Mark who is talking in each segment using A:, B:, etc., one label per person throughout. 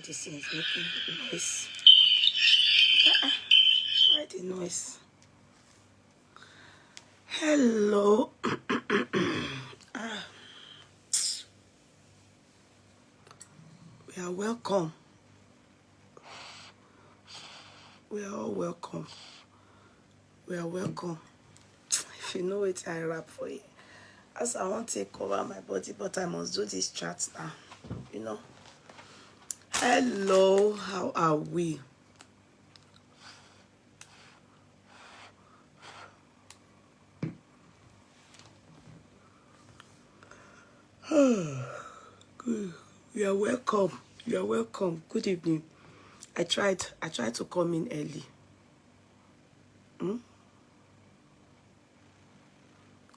A: this thing is making noise. Why the noise? Hello. We are welcome. We are all welcome. We are welcome. If you know it, I rap for you. As I want to take over my body, but I must do this chat now. You know. Hello, how are we? Good. You are welcome. You are welcome. Good evening. I tried to come in early.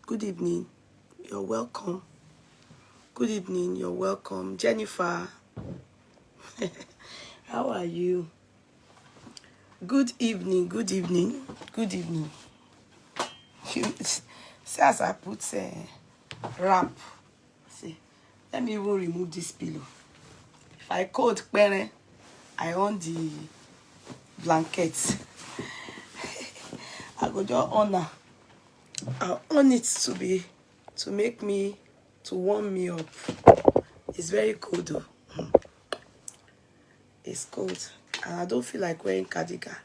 A: Good evening. You're welcome. Good evening. You're welcome. Jennifer. How are you? Good evening. Good evening. Good evening. See as I put wrap. See, let me even remove this pillow. If I cold pere, I on the blanket. I go just honor. I'll on it to make me, to warm me up. It's very cold though. It's cold. And I don't feel like wearing cardigan.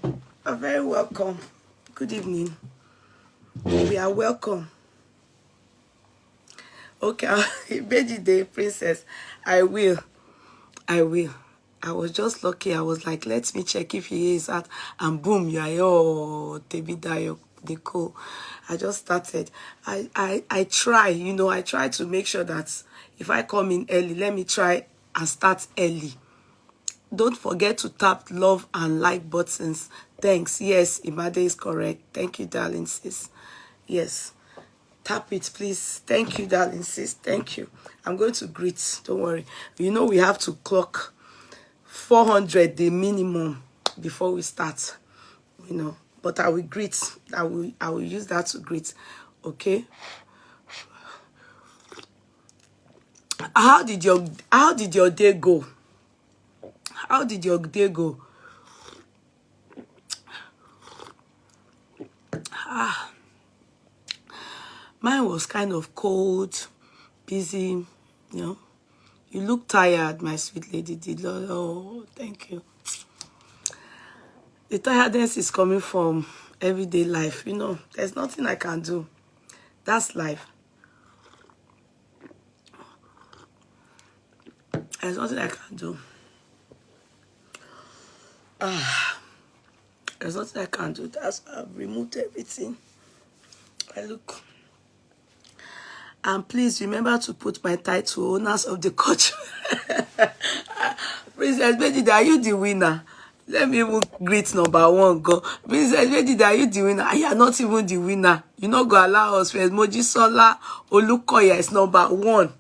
A: You're very welcome. Good evening. We are welcome. Okay, Beji Day Princess. I will. I was just lucky. I was like, let me check if he is at, and boom, you are your Tebida, the call. I just started. I try, you know, I try to make sure that if I come in early, let me try and start early. Don't forget to tap love and like buttons. Thanks. Yes, Imade is correct. Thank you, darling sis. Yes. Tap it, please. Thank you, darling sis. Thank you. I'm going to greet. Don't worry. You know we have to clock 400 the minimum before we start. You know. But I will greet. I will use that to greet. Okay. How did your day go? How did your day go? Mine was kind of cold, busy, you know. You look tired, my sweet lady. Oh, thank you. The tiredness is coming from everyday life, you know. There's nothing I can do. That's life. There's nothing I can do. There's nothing I can do. That's why I've removed everything. I look. And please remember to put my title, Owners of the Culture. Princess Beji, are you the winner? Let me even greet number one. Go. Princess Beji, are you the winner? You are not even the winner. You not go allow us. Mojisola Olukoya is number one.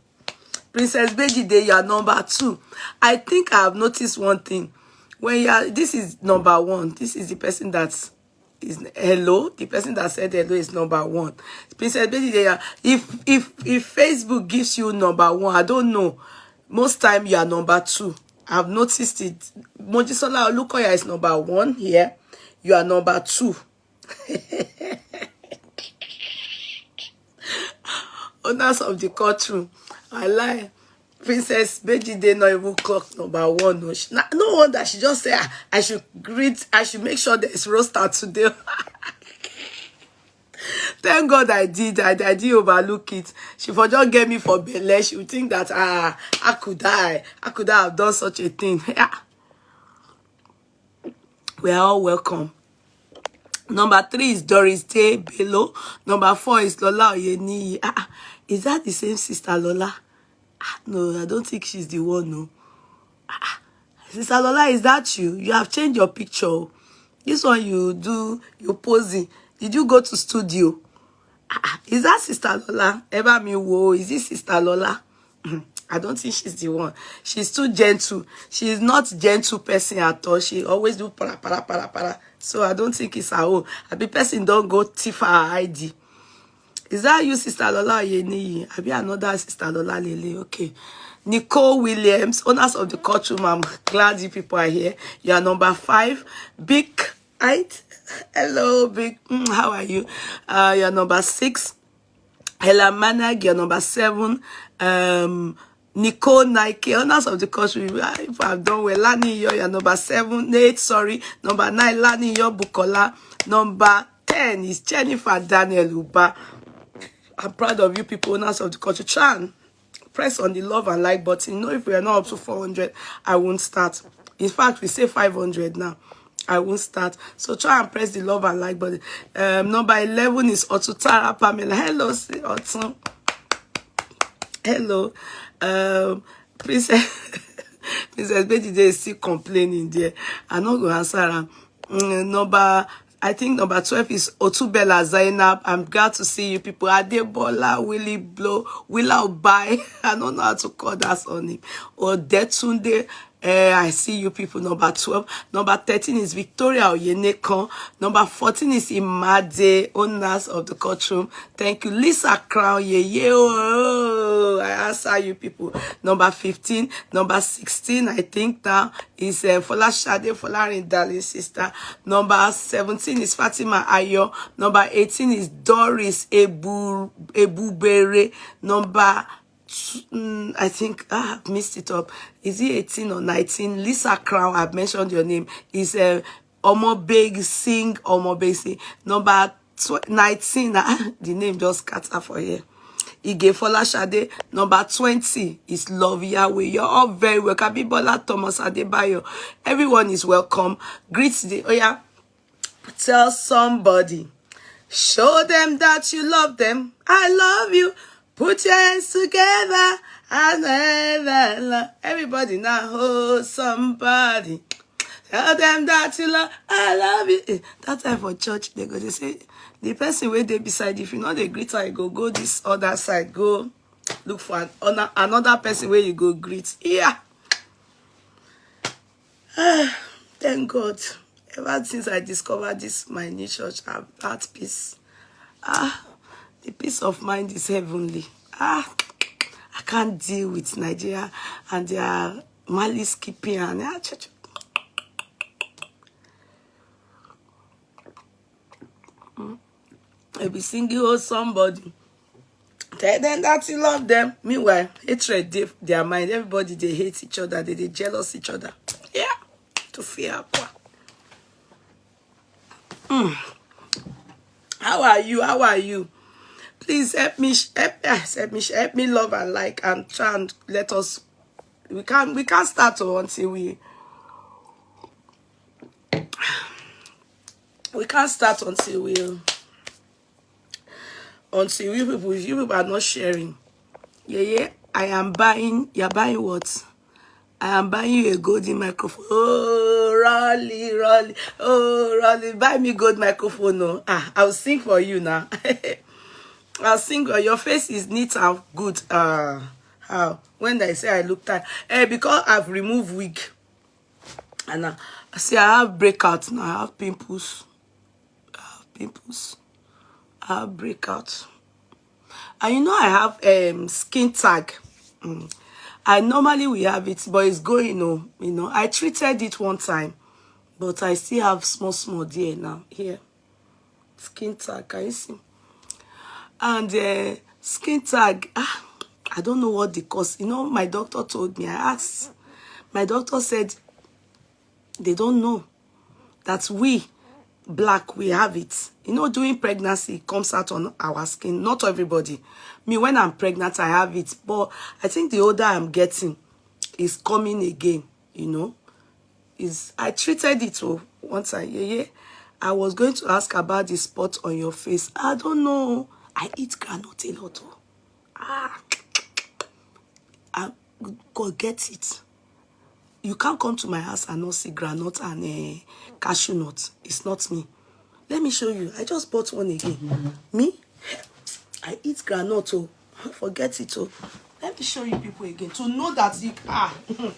A: Princess Beji, you are number two. I think I have noticed one thing. When you are, this is number one. This is the person that's is hello. The person that said hello is number one. Princess Beji, if Facebook gives you number one, I don't know. Most time you are number two. I've noticed it. Mojisola Olukoya is number one here. You are number two. Owners of the courtroom. I lie. Princess Beji, they not even clock number one. No wonder she just say I should make sure there's roster today. Thank God I did. I did overlook it. She for just get me for belle. She would think that I could have done such a thing. Yeah. We are all welcome. Number 3 is Doris Day Bello. Number 4 is Lola Oyeni. Is that the same sister Lola? No, I don't think she's the one. No. Sister Lola, is that you? You have changed your picture. This one you posing. Did you go to studio? Is that Sister Lola? Ever me wo? Is this Sister Lola? I don't think she's the one. She's too gentle. She's not gentle person at all. She always do para. So I don't think it's her own. I be person don't go thief her ID. Is that you, Sister Lola Oyeni? I be another Sister Lola Lele. Okay. Nicole Williams, owners of the courtroom. I'm glad you people are here. You are number 5. Big Height. Hello, Big. How are you? You're number 6. Ella Manag, you're number 7. Nicole Nike, owners of the courtroom. If I've done well, Lani, you're number 7. Nate, sorry. Number 9, Lani, you're Bukola. Number 10 is Jennifer Daniel Uba. I'm proud of you people, owners of the culture. Try and press on the love and like button. You know, if we are not up to 400, I won't start. In fact, we say 500 now. I won't start. So try and press the love and like button. Number 11 is Otutara Pamela. Hello, Otun. Hello. Princess Betty is still complaining there. I'm not going to answer her. I think number 12 is Otubella Zainab. I'm glad to see you people. Adebola, Willie Blow, Willa Obai. I don't know how to call that on him. Or Detunde. I see you people. Number 12. Number 13 is Victoria Oyenekon. Number 14 is Imade, owners of the courtroom. Thank you. Lisa Crown. Oh, I answer you people. Number 15. Number 16, I think now, is Folashade Folarin Darling sister. Number 17 is Fatima Ayo. Number 18 is Doris Ebubere. Number I think I've missed it up. Is it 18 or 19? Lisa Crown, I've mentioned your name. Is Omobeg Sing Omobesi. Number 19, the name just cuts out for here. Ige Folashade. Number 20 is Love Yahweh. You're all very welcome. Bibola Thomas Adebayo. Everyone is welcome. Greet the tell somebody. Show them that you love them. I love you. Put your hands together and everybody now hold somebody. Tell them that you love. I love you. That time for church, they go to say the person where they beside. If you know the greet, I go this other side. Go look for another person where you go greet. Yeah. Thank God. Ever since I discovered this my new church, I've had peace. The peace of mind is heavenly. I can't deal with Nigeria and their malice keeping and I'll be singing oh somebody. Tell them that you love them. Meanwhile, hatred their mind. Everybody they hate each other. They jealous each other. Yeah. To fear. How are you? How are you? Please help me love and like and try and let us. We can't start until we can't start until you people are not sharing. Yeah. I am buying. You're buying what? I am buying you a golden microphone. Oh, Rolly. Oh, Rolly, buy me gold microphone. No. I'll sing for you now. I'll sing. Your face is neat and good. How? When I say I look tired, because I've removed wig, and I see I have breakouts now. I have pimples. I have breakouts. And you know I have skin tag. I normally will have it, but it's going. You know, I treated it one time, but I still have small there now. Here, skin tag. Can you see? And skin tag, I don't know what the cause. You know, my doctor told me. I asked. My doctor said they don't know that we black we have it. You know, during pregnancy it comes out on our skin. Not everybody. Me, when I'm pregnant, I have it, but I think the older I'm getting, is coming again. You know, I treated it once. I was going to ask about the spot on your face. I don't know. I eat groundnut a lot. I go get it. You can't come to my house and not see groundnut and cashew nut. It's not me. Let me show you. I just bought one again. Me? I eat groundnut. Forget it. Let me show you people again to know that you cashew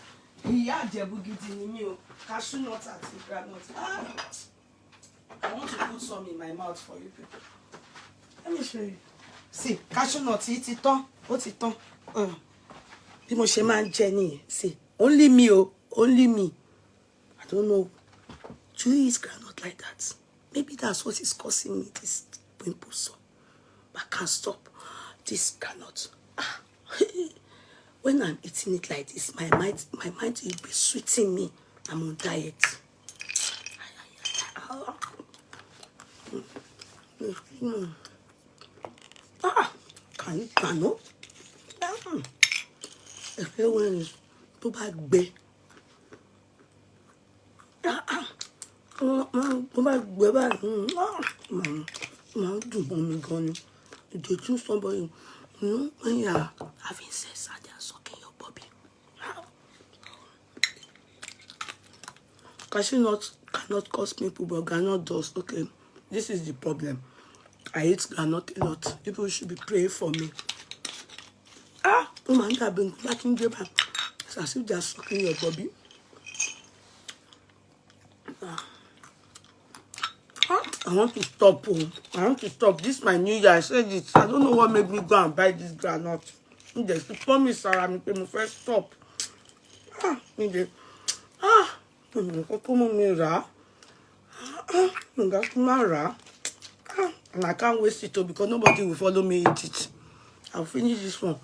A: nut and groundnut. I want to put some in my mouth for you people. Let me show you. See, cashew nut, it's it on. What's it on? bí mo ṣe máa ń jẹ nìyẹn. See, only me, oh, only me. I don't know. Do you eat groundnut like that? Maybe that's what is causing me this pimple. So I can't stop this groundnut. When I'm eating it like this, my mind will be sweeting me. I'm on diet. Can you groundnut? When tó bá gbẹ, tó bá gbẹ báyìí, máa dùn mọ́ mi gan ni. They choose somebody, when you are having sex and they are sucking your bobby. Cashew nut cannot cause people, but groundnut does. Okay, this is the problem. I eat groundnut a lot. People should be praying for me. Oh man, I've been back in Japan. It's as if they are sucking your bobby. I want to stop. I want to stop. This is my new year. I said it. I don't know what made me go and buy this groundnut. There's the promise, Sarah. I'm going to stop. And I can't waste it because nobody will follow me eat it. I'll finish this one.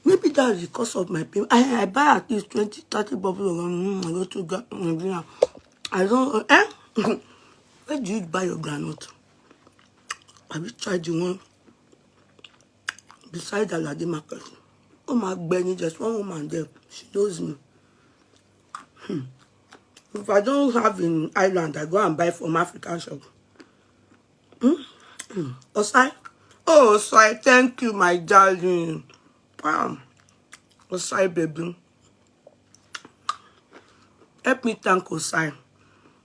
A: Maybe that's because of my pain. I buy at least 20, 30 bottles. I go to I don't where do you buy your groundnut? Have you tried the one beside the Aladi market? Oh my Benny, just one woman there. She knows me. If I don't have in Ireland, I go and buy from African shop. Osai? Oh, Osai, thank you, my darling. Osai, baby. Help me thank Osai.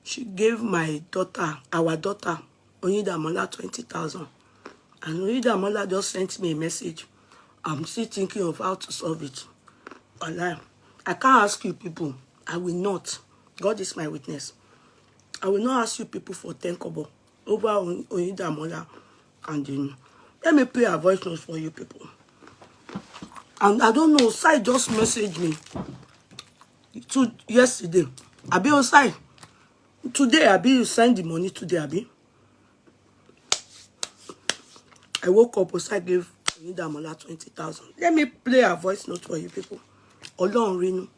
A: She gave my daughter, our daughter, Oyindamola 20,000. And Oyindamola just sent me a message. I'm still thinking of how to solve it. I can't ask you people. I will not. God is my witness. I will not ask you people for 10 kobo over Oyindamola. And let me play a voice note for you people. And I don't know, Osai just messaged me yesterday. Abi Osai, today, Abi, you send the money today, Abi. I woke up, Osai gave Oyindamola 20,000. Let me play a voice note for you people. Ọlọ́run rínú.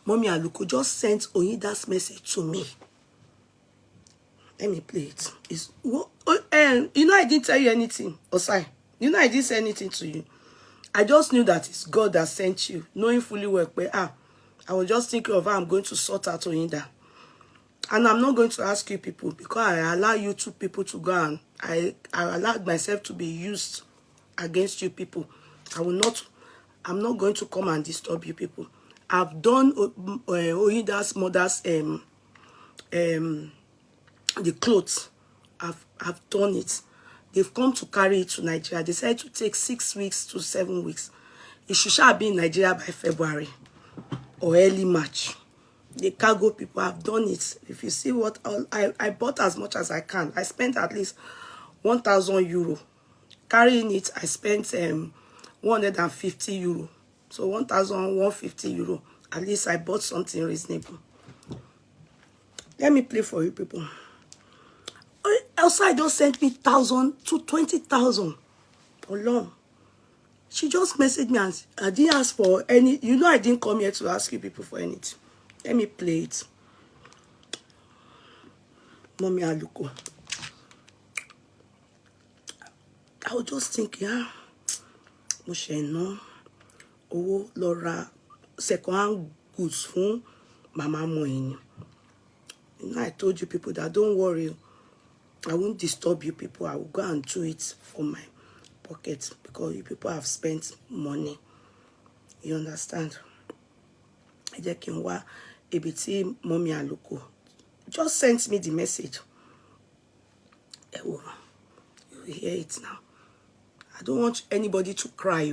A: Mommy Aluko just sent Oyinda's message to me. Let me play it. You know I didn't tell you anything, Osai. You know I didn't say anything to you. I just knew that it's God that sent you, knowing fully well where I was just thinking of how I'm going to sort out Oyinda. And I'm not going to ask you people because I allow you two people to go and I allowed myself to be used against you people. I'm not going to come and disturb you people. I've done Oyinda's mother's the clothes. I've done it. They've come to carry it to Nigeria. They said to take 6 weeks to 7 weeks. It should be in Nigeria by February or early March. The cargo people have done it. If you see what I bought as much as I can. I spent at least 1,000 euro. Carrying it, I spent 150 euro. So 1,150 euro. At least I bought something reasonable. Let me play for you people. Outside just sent me 1,000 to 20,000 alone. She just messaged me and I didn't ask for any. You know I didn't come here to ask you people for anything. Let me play it. Mommy Aluko. I was just thinking, mo ṣe ná owó lọ ra second-hand goods fún Mama Moyin. You know I told you people that don't worry. I won't disturb you people. I will go and do it for my pocket because you people have spent money. You understand? Mommy Aluko just sent me the message. You hear it now. I don't want anybody to cry.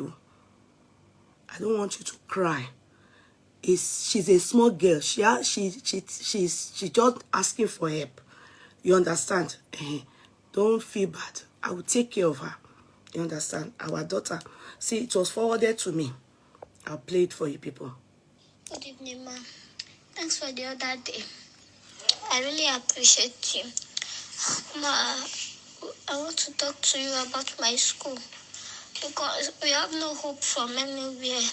A: I don't want you to cry. she's a small girl. She's just asking for help. You understand? Don't feel bad. I will take care of her. You understand? Our daughter. See, it was forwarded to me. I'll play it for you people.
B: Good evening, ma'am. Thanks for the other day. I really appreciate you. Ma, I want to talk to you about my school because we have no hope from anywhere.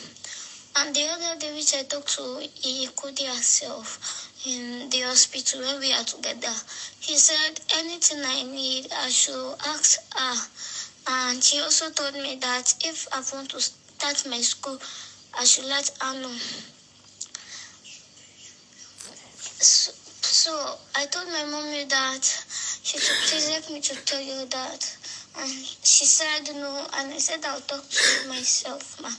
B: And the other day which I talked to Iyekudi herself in the hospital when we are together, he said anything I need, I should ask her. And she also told me that if I want to start my school, I should let her know. So I told my mommy that she should please help me to tell you that. And she said no, and I said I'll talk to you myself, ma.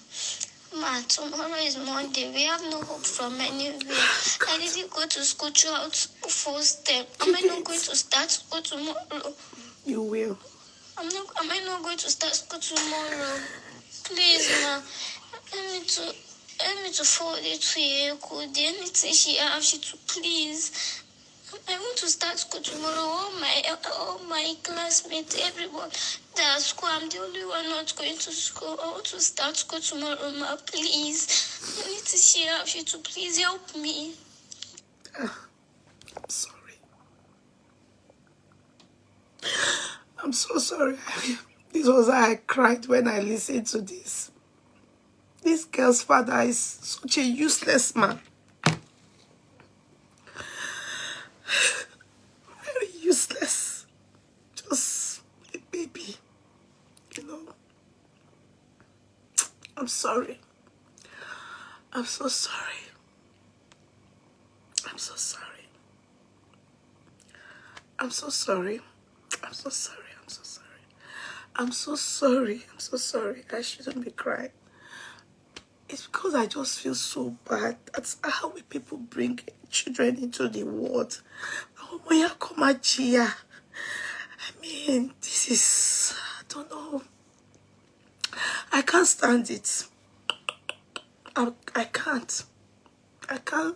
B: Ma, tomorrow is Monday. We have no hope from anywhere. I didn't go to school throughout first term. Am I not going to start school tomorrow?
A: You will.
B: Am I not going to start school tomorrow? Please, ma. Help me to forward it to Iyekudi. Anything she has, she to please. I want to start school tomorrow. All my classmates, everyone, they are at school. I'm the only one not going to school. I want to start school tomorrow, ma. Please. Anything she has, she to please help me.
A: I'm sorry. I'm so sorry. This was how I cried when I listened to this. This girl's father is such a useless man. Very useless. Just a baby. You know. I'm sorry. I'm so sorry. I'm so sorry. I'm so sorry. I'm so sorry. I'm so sorry. I'm so sorry. I'm so sorry. I shouldn't be crying. It's because I just feel so bad. That's how we people bring children into the world. Oh my God, I mean, this is, I don't know. I can't stand it. I can't. I can't.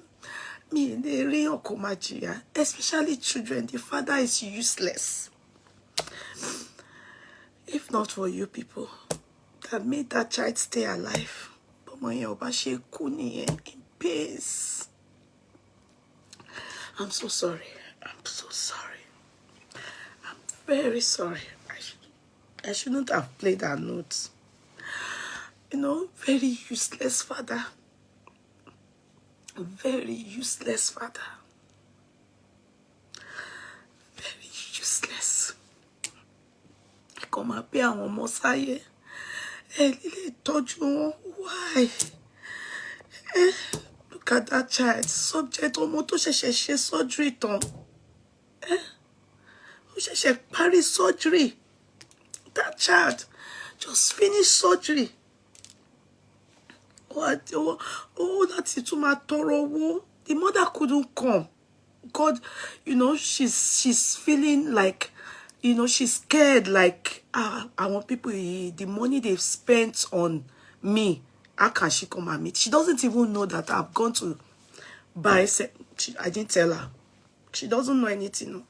A: Me, the real Komajia, especially children, the father is useless. If not for you people that made that child stay alive, in peace. I'm so sorry. I'm so sorry. I'm very sorry. I shouldn't have played that note. You know, very useless father. Very useless father. Very useless. Come up here and almost say, why? Look at that child. Subject omoto she surgery ton. She Paris surgery. That child just finished surgery. That's it to my Toro. The mother couldn't come. God, you know, she's feeling like, you know, she's scared. Like, I want people, the money they've spent on me, how can she come and meet? She doesn't even know that I've gone to buy. I didn't tell her. She doesn't know anything.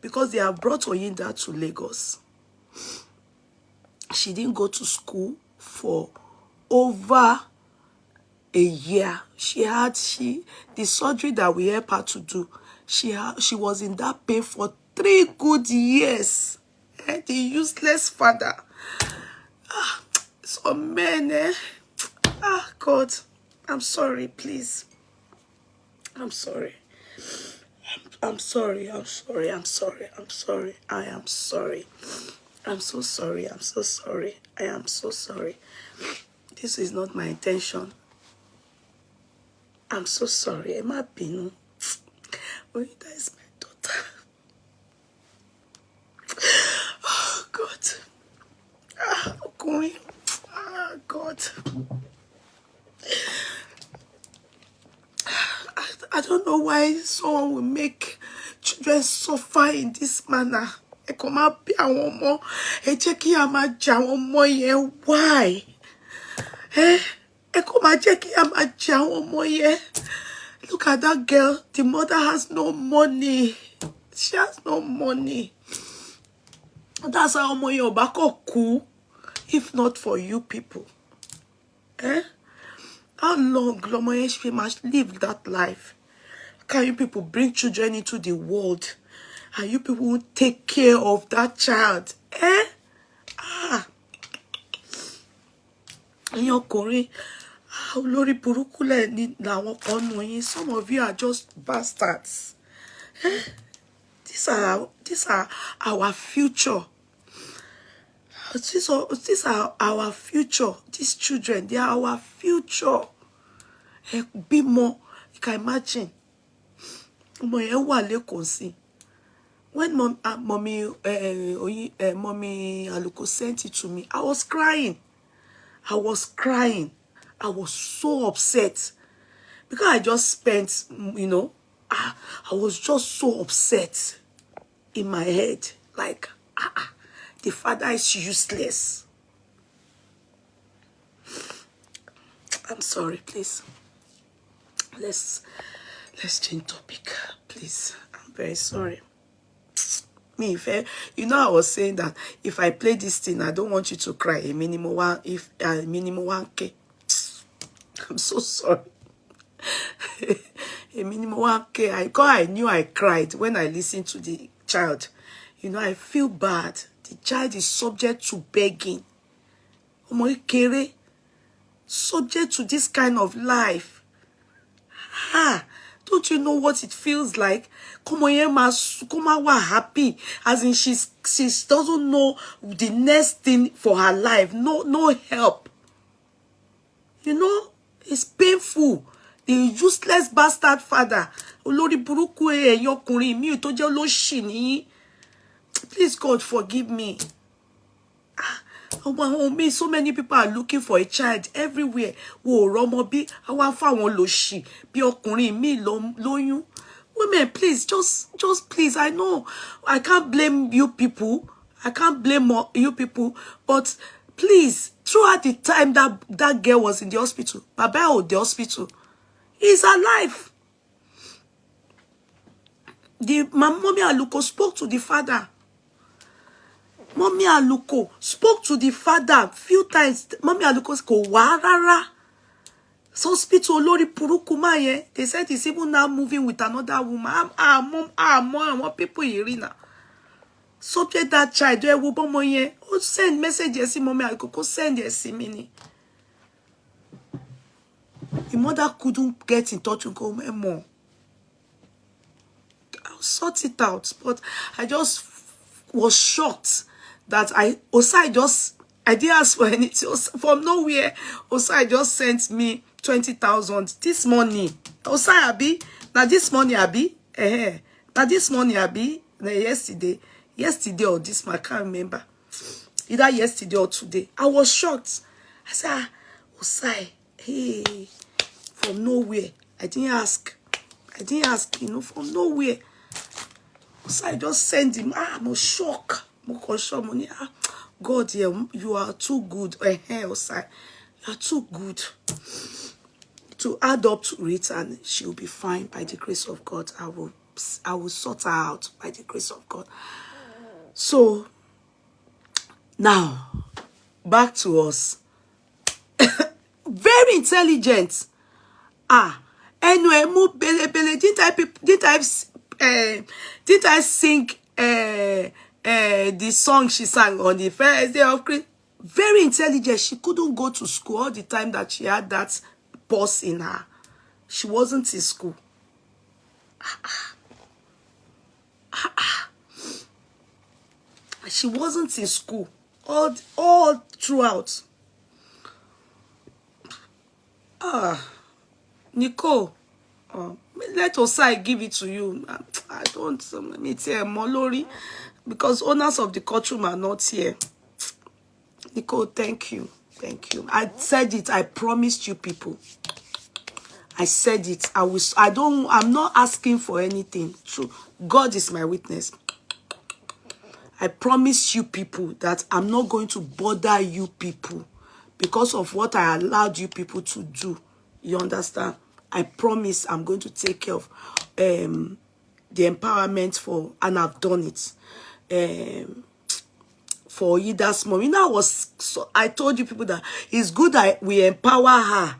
A: Because they have brought Oyinda to Lagos. She didn't go to school for over a year. The surgery that we helped her to do, she was in that pain for 3 good years. The useless father. So men, God, I'm sorry, please. I'm sorry. I'm sorry. I'm sorry. I'm sorry. I'm sorry. I am sorry. I'm so sorry. I'm so sorry. I am so sorry. This is not my intention. I'm so sorry. Emma Binu. That is my daughter. Oh, God. Going. God. I don't know why someone will make children suffer in this manner. ẹ kò máa bí àwọn ọmọ, ẹ jẹ́ kí a máa jẹ àwọn ọmọ yẹn. Why? Ẹ kò máa jẹ́ kí a máa jẹ àwọn ọmọ yẹn. Look at that girl. The mother has no money. She has no money. That's how ọmọ yẹn ò bá kọ̀ kú, if not for you people. How long lọmọ yẹn ṣe máa live that life? Can you people bring children into the world and you people will take care of that child? Ẹ̀yin ọkùnrin, olórí burúkú lẹ làwọn kan nù yín. Some of you are just bastards. These are our future. These are our future. These children, they are our future. Bímọ, you can imagine. Ọmọ yẹn wà lẹ́kọ̀ọ́ sí. When mommy Aluko sent it to me, I was crying. I was so upset because I just spent, I was just so upset in my head. Like, the father is useless. I'm sorry, please. Let's change topic, please. I'm very sorry. Me, I was saying that if I play this thing, I don't want you to cry. A minimum 1K. I'm so sorry. A minimum 1K. I knew I cried when I listened to the child. I feel bad. The child is subject to begging. Subject to this kind of life. Don't you know what it feels like? Come on, happy. As in she doesn't know the next thing for her life. No help. It's painful. The useless bastard father. Olórí burúkú ẹ̀yin ọkùnrin mi tó jẹ́ olóṣì ni. Please, God, forgive me. So many people are looking for a child everywhere. Women, just please. I know I can't blame you people. But please, throughout the time that girl was in the hospital, Baba or the hospital, he's alive. Mommy Aluko spoke to the father. Mommy Aluko spoke to the father few times. Mommy Aluko go warara. Hospital Olori Purukuma ye. They said he's even now moving with another woman. Mom, I want people here. Subject that child. Do you want send messages? Mommy Aluko send yes mini. The mother couldn't get in touch with her more. I'll sort it out, but I just was shocked that I didn't ask for anything from nowhere. Osai just sent me 20,000 this morning. Osai Abi, now this morning Abi, now this morning Abi, yesterday or this month, I can't remember. Either yesterday or today. I was shocked. I said, Osai, hey, from nowhere. I didn't ask, from nowhere. So I just sent him. I'm shocked. God, yeah, you are too good. You are too good to add up to it, and she'll be fine by the grace of God. I will sort her out by the grace of God. So now back to us. Very intelligent. Anyway, didn't I sing the song she sang on the first day of Christmas? Very intelligent. She couldn't go to school all the time that she had that pulse in her. She wasn't in school. She wasn't in school all throughout. Nicole, let Osai give it to you. I don't let me tell Molori, because owners of the courtroom are not here. Nicole, thank you. I said it. I promised you people. I said it. I'm not asking for anything. True. God is my witness. I promise you people that I'm not going to bother you people because of what I allowed you people to do. You understand? I promise I'm going to take care of the empowerment for, and I've done it. For Ida's mom. You know, I told you people that it's good that we empower her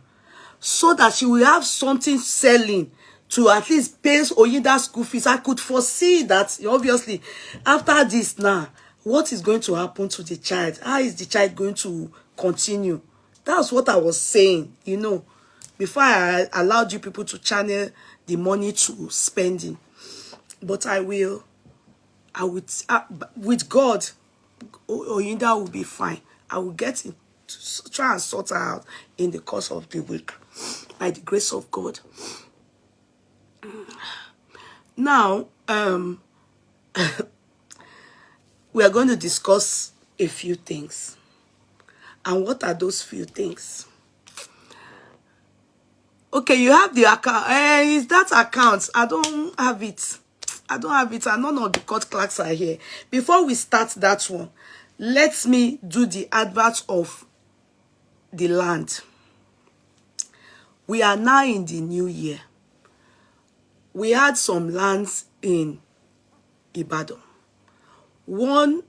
A: so that she will have something selling to at least pay Oyida's school fees. I could foresee that, obviously, after this now, what is going to happen to the child? How is the child going to continue? That's what I was saying, you know, before I allowed you people to channel the money to spending. But I would, with God, Oyinda will be fine. I will get it, try and sort her out in the course of the week, by the grace of God. Now, we are going to discuss a few things. And what are those few things? Okay, you have the account. Is that account? I don't have it. I don't have it, and none of the court clerks are here. Before we start that one, let me do the advert of the land. We are now in the new year. We had some lands in Ibadan. One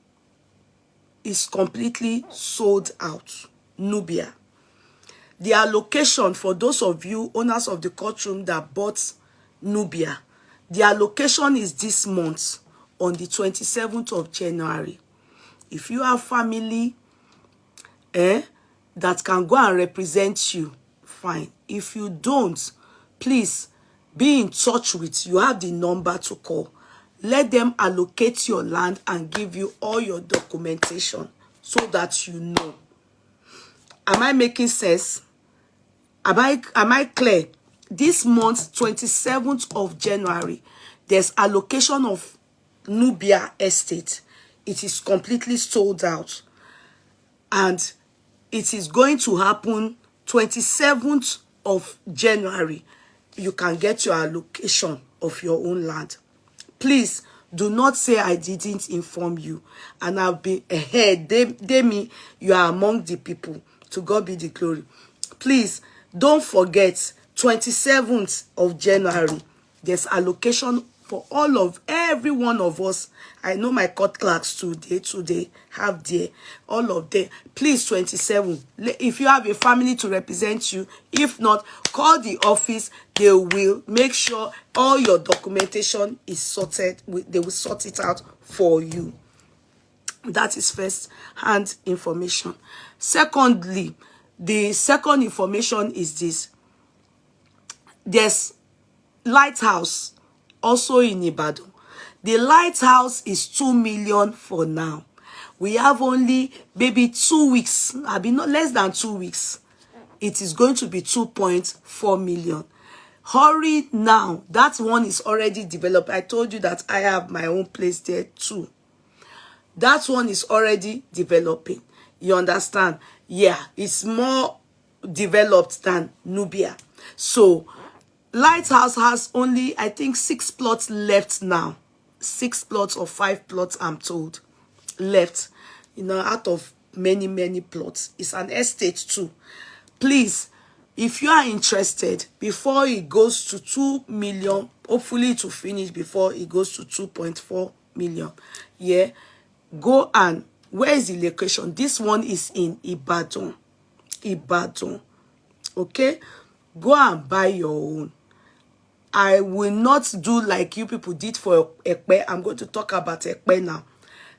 A: is completely sold out, Nubia. The allocation for those of you owners of the courtroom that bought Nubia, the allocation is this month on the 27th of January. If you have family that can go and represent you, fine. If you don't, please be in touch with, you have the number to call. Let them allocate your land and give you all your documentation so that you know. Am I making sense? Am I clear? This month, 27th of January, there's allocation of Nubia Estate. It is completely sold out. And it is going to happen 27th of January. You can get your allocation of your own land. Please do not say I didn't inform you. And I'll be ahead. Demi, you are among the people. To God be the glory. Please don't forget 27th of January. There's allocation for every one of us. I know my court clerks today have there, all of them. Please, 27. If you have a family to represent you, if not, call the office. They will make sure all your documentation is sorted. They will sort it out for you. That is first hand information. Secondly, the second information is this. There's lighthouse also in Ibadan. The lighthouse is 2 million for now. We have only maybe 2 weeks. I'll be not less than 2 weeks. It is going to be 2.4 million. Hurry now. That one is already developed. I told you that I have my own place there too. That one is already developing. You understand? Yeah, it's more developed than Nubia. So Lighthouse has only, I think, 6 plots left now. 6 plots or 5 plots, I'm told, left. You know, out of many, many plots. It's an estate too. Please, if you are interested, before it goes to 2 million, hopefully to finish before it goes to 2.4 million. Yeah, go and, where is the location? This one is in Ibadan. Ibadan. Okay? Go and buy your own. I will not do like you people did for Ekpe. I'm going to talk about Ekpe now.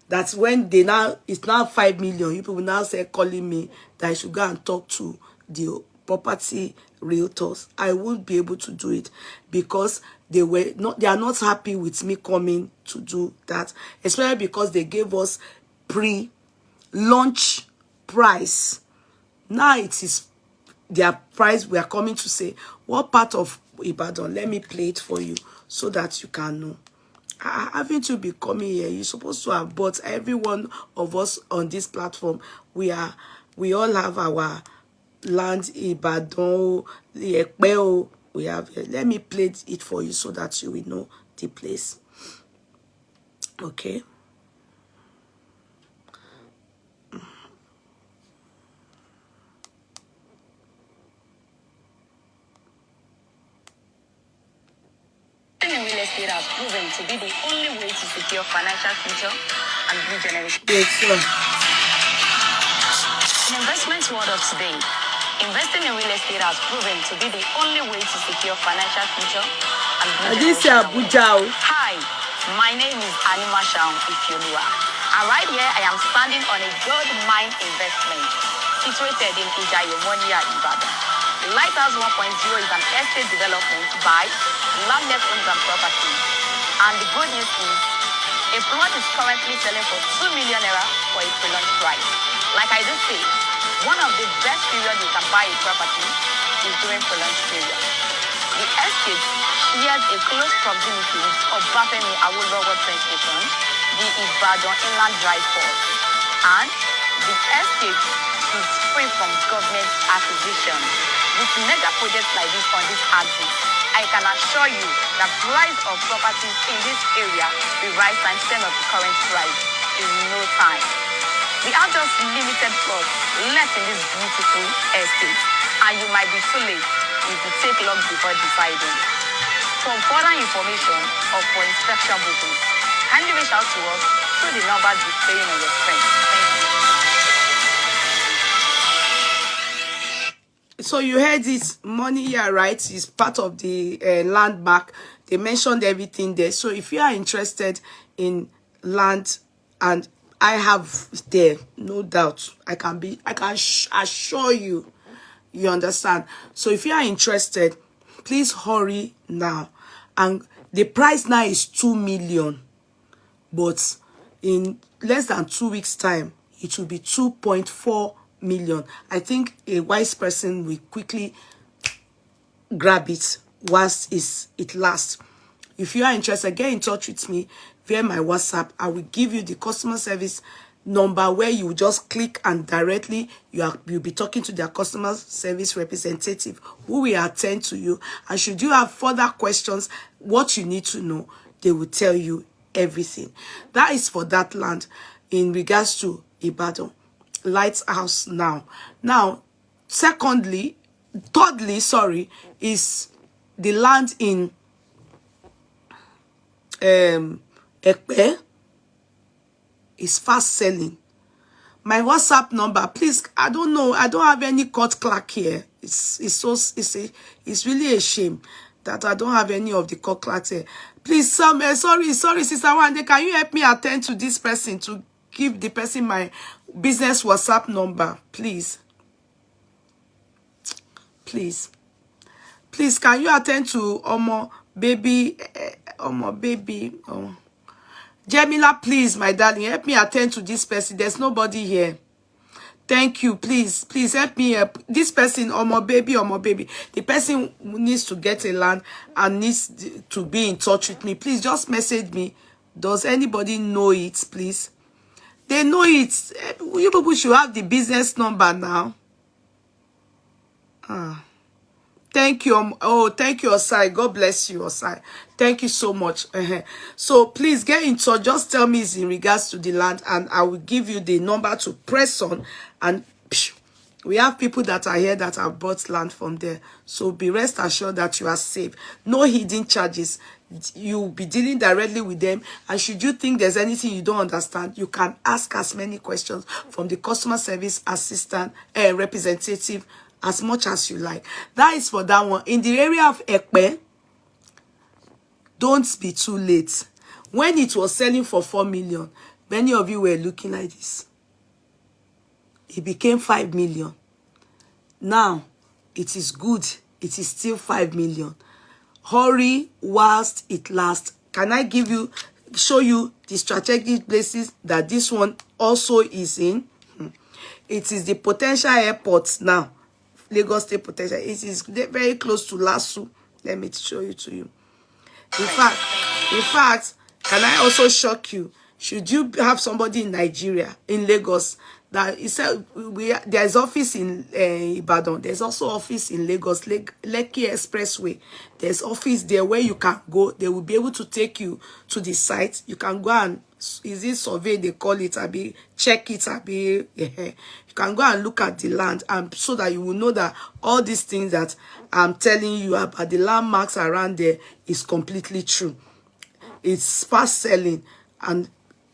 A: That's when they now, it's now 5 million. You people now say, calling me that I should go and talk to the property realtors. I won't be able to do it because they are not happy with me coming to do that. Especially because they gave us pre-launch price. Now it is their price. We are coming to say, what part of Ibadan? Let me play it for you so that you can know. Haven't you been coming here? You're supposed to have bought. Every one of us on this platform, we all have our land. Ibadan, the Ekpe, we have. Let me play it for you so that you will know the place. Okay.
C: estate has proven to be the only way to secure financial future and new generation.
A: Yes, sir.
C: In investment world of today, investing in real estate has proven to be the only way to secure financial future and new
A: I didn't say
C: generation.
A: Abuja.
C: Hi, my name is Anima Shaun Ifyolua, and right here I am standing on a gold mine investment situated in Ijayemonia, Ibadan. The Lighthouse 1.0 is an estate development by Landless Homes and Properties, and the good news is a plot is currently selling for 2 million naira for a pre-launch price. Like I do say, one of the best periods you can buy a property is during pre-launch period. The estate shares a close proximity with Obafemi Awolowo train station, the Ibadan Inland Dry Port, and the estate is free from government acquisition. With mega projects like this on this axis, I can assure you that price of properties in this area will rise times 10 of the current price in no time. We have just limited plots left in this beautiful estate, and you might be too late if you take long before deciding. For further information or for inspection bookings, kindly reach out to us through the numbers displaying on your screen. Thank you.
A: So you heard this money here, right? Is part of the landmark. They mentioned everything there. So if you are interested in land, and I have there, no doubt, I can assure you, you understand. So if you are interested, please hurry now. And the price now is 2 million, but in less than 2 weeks time, it will be 2.4 million. I think a wise person will quickly grab it whilst it lasts. If you are interested, get in touch with me via my WhatsApp. I will give you the customer service number where you just click, and directly you'll be talking to their customer service representative who will attend to you. And should you have further questions, what you need to know, they will tell you everything. That is for that land in regards to Ibadan Lighthouse now. Now, thirdly, is the land in Ekpe. Is fast selling. My WhatsApp number, please. I don't know. I don't have any court clerk here. It's really a shame that I don't have any of the court clerks here. Please, sorry, Sister Wande, can you help me attend to this person to give the person my business WhatsApp number, please? Please, can you attend to baby? Jamila, please, my darling, help me attend to this person. There's nobody here. Thank you. Please help me help this person. Baby. The person who needs to get a land and needs to be in touch with me. Please just message me. Does anybody know it, please? They know it. You people should have the business number now. Thank you. Thank you, Osai. God bless you, Osai. Thank you so much. So please get in touch. Just tell me it's in regards to the land, and I will give you the number to press on. And we have people that are here that have bought land from there. So be rest assured that you are safe. No hidden charges. You'll be dealing directly with them. And should you think there's anything you don't understand, you can ask as many questions from the customer service assistant representative as much as you like. That is for that one. In the area of Ekpe, don't be too late. When it was selling for 4 million, many of you were looking like this. It became 5 million. Now, it is good. It is still 5 million. Hurry whilst it lasts. Can I show you the strategic places that this one also is in? It is the potential airport now. Lagos State Potential. It is very close to Lasu. Let me show you to you. In fact, can I also shock you? Should you have somebody in Nigeria, in Lagos, that he said there's office in Ibadan, there's also office in Lagos, Lekki Expressway. There's office there where you can go. They will be able to take you to the site. You can go and survey, they call it, check it, you can go and look at the land, and so that you will know that all these things that I'm telling you about the landmarks around there is completely true. it's fast selling, and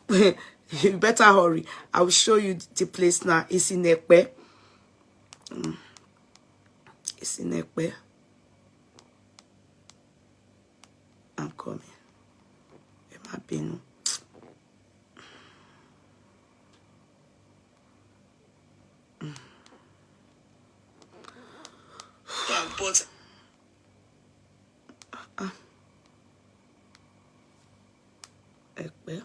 A: you better hurry. I will show you the place now. It's in Ekpe. It's in Ekpe. I'm coming. It might be. But Ekpe.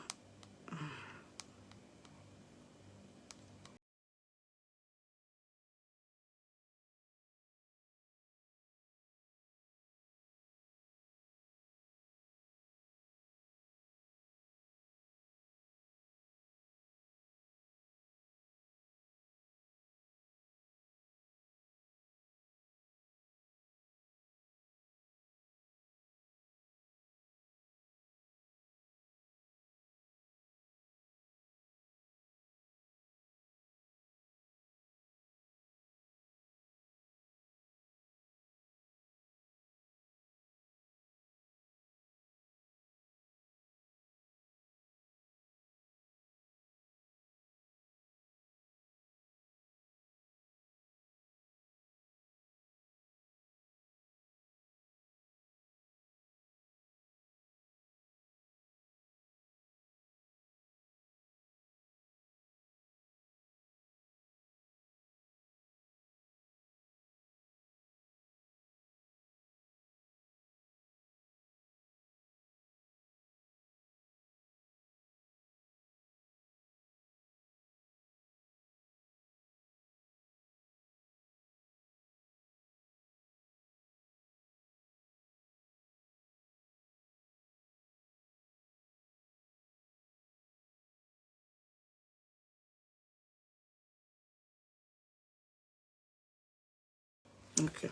A: Okay,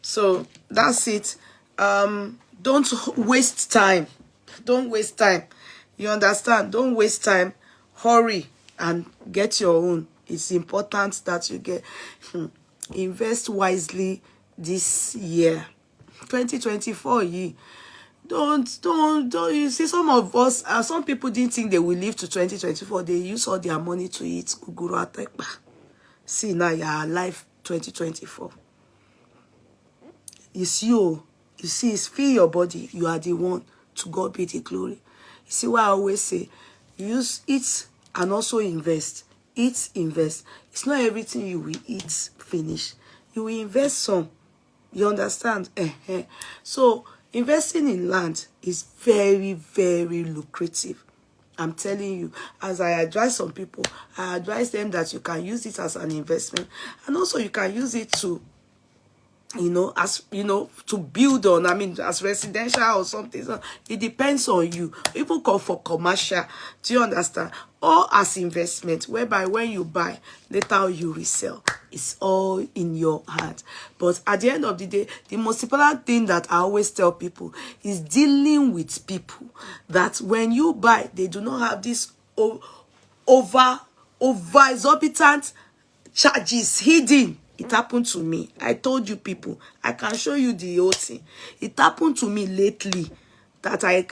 A: so that's it. Don't waste time. Don't waste time. You understand? Don't waste time. Hurry and get your own. It's important that you get. Invest wisely this year, 2024 year. Don't. You see, some of us, some people didn't think they will live to 2024. They use all their money to eat guguru atekpa. See, now you're alive 2024. It's you. You see, it's feel your body. You are the one. To God be the glory. You see what I always say? Use it and also invest. Eat, invest. It's not everything you will eat, finish. You will invest some. You understand? So, investing in land is very, very lucrative. I'm telling you, as I advise some people, I advise them that you can use it as an investment. And also you can use it to, as to build on, as residential or something. So it depends on you. People call for commercial, do you understand? Or as investment, whereby when you buy, later you resell. It's all in your hand. But at the end of the day, the most important thing that I always tell people is dealing with people that when you buy, they do not have this over exorbitant charges hidden. It happened to me. I told you people. I can show you the whole thing. It happened to me lately that I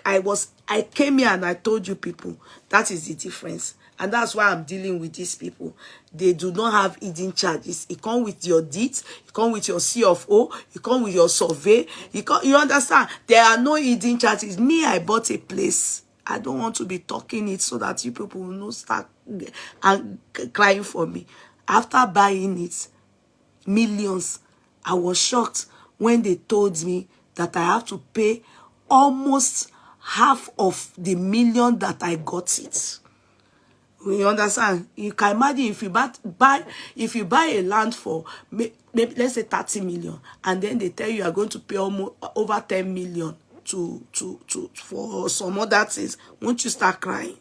A: came here and I told you people. That is the difference. And that's why I'm dealing with these people. They do not have hidden charges. It comes with your deeds. It comes with your CFO. It comes with your survey. You understand? There are no hidden charges. Me, I bought a place. I don't want to be talking it so that you people will not start and crying for me. After buying it, millions, I was shocked when they told me that I have to pay almost half of the million that I got it. You understand? You can imagine if you buy a land for maybe let's say 30 million, and then they tell you are going to pay almost over 10 million for some other things. Won't you start crying?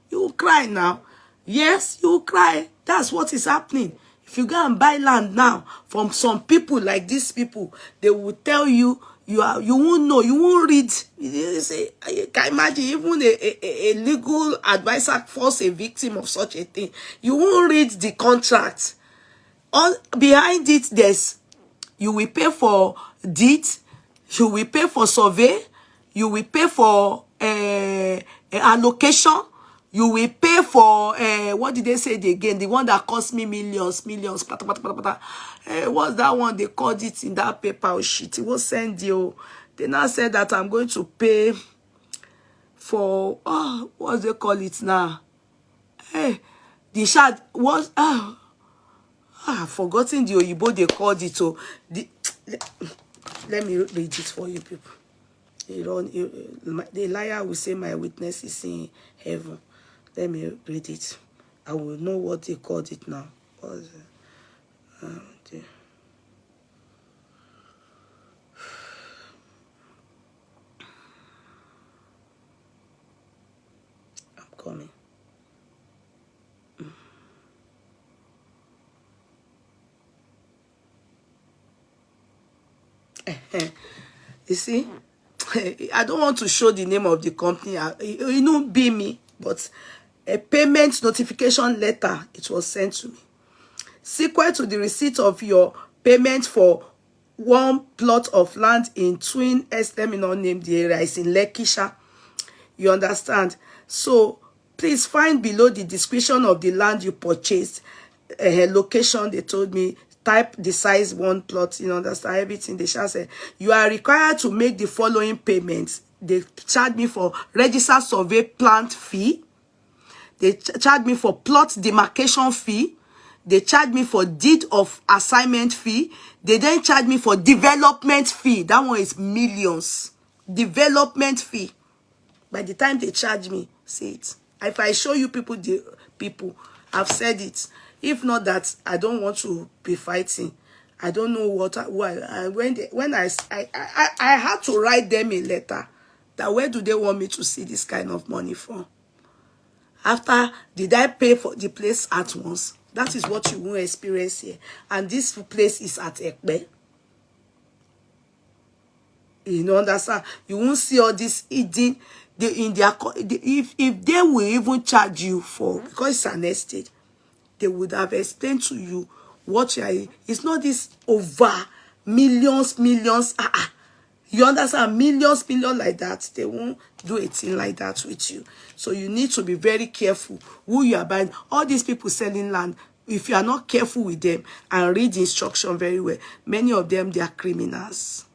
A: You will cry now. Yes, you will cry. That's what is happening. If you go and buy land now from some people like these people, they will tell you you won't know, you won't read. You say, you can imagine even a legal advisor force a victim of such a thing. You won't read the contract. Behind it, you will pay for deed, you will pay for survey, you will pay for allocation. You will pay for what did they say again? The one that cost me millions. Pata, pata, pata, pata. What's that one they called it in that paper sheet? It was sent you. They now said that I'm going to pay for what they call it now? The shard was I've forgotten the Oyibo they called it. So let me read it for you people. The liar will say my witness is in heaven. Let me read it. I will know what they called it now. I'm coming. You see, I don't want to show the name of the company. You know, be me, but a payment notification letter, it was sent to me. Sequel to the receipt of your payment for one plot of land in Twin Estate, let me not name the area, it's in Lekisha. You understand? So please find below the description of the land you purchased, location, they told me, type the size, one plot, you understand, everything. They shall say, you are required to make the following payments. They charge me for register survey plant fee. They charge me for plot demarcation fee. They charge me for deed of assignment fee. They then charge me for development fee. That one is millions. Development fee. By the time they charge me, see it. If I show you people, I've said it. If not that, I don't want to be fighting. I don't know why. When I had to write them a letter that where do they want me to see this kind of money from? After, did I pay for the place at once? That is what you won't experience here. And this place is at Ekpe. You know, understand? You won't see all this eating. If they will even charge you for, because it's an estate, they would have explained to you what you are. It's not this over millions. You understand? Millions like that. They won't do a thing like that with you. So you need to be very careful who you are buying. All these people selling land, if you are not careful with them and read the instruction very well, many of them, they are criminals.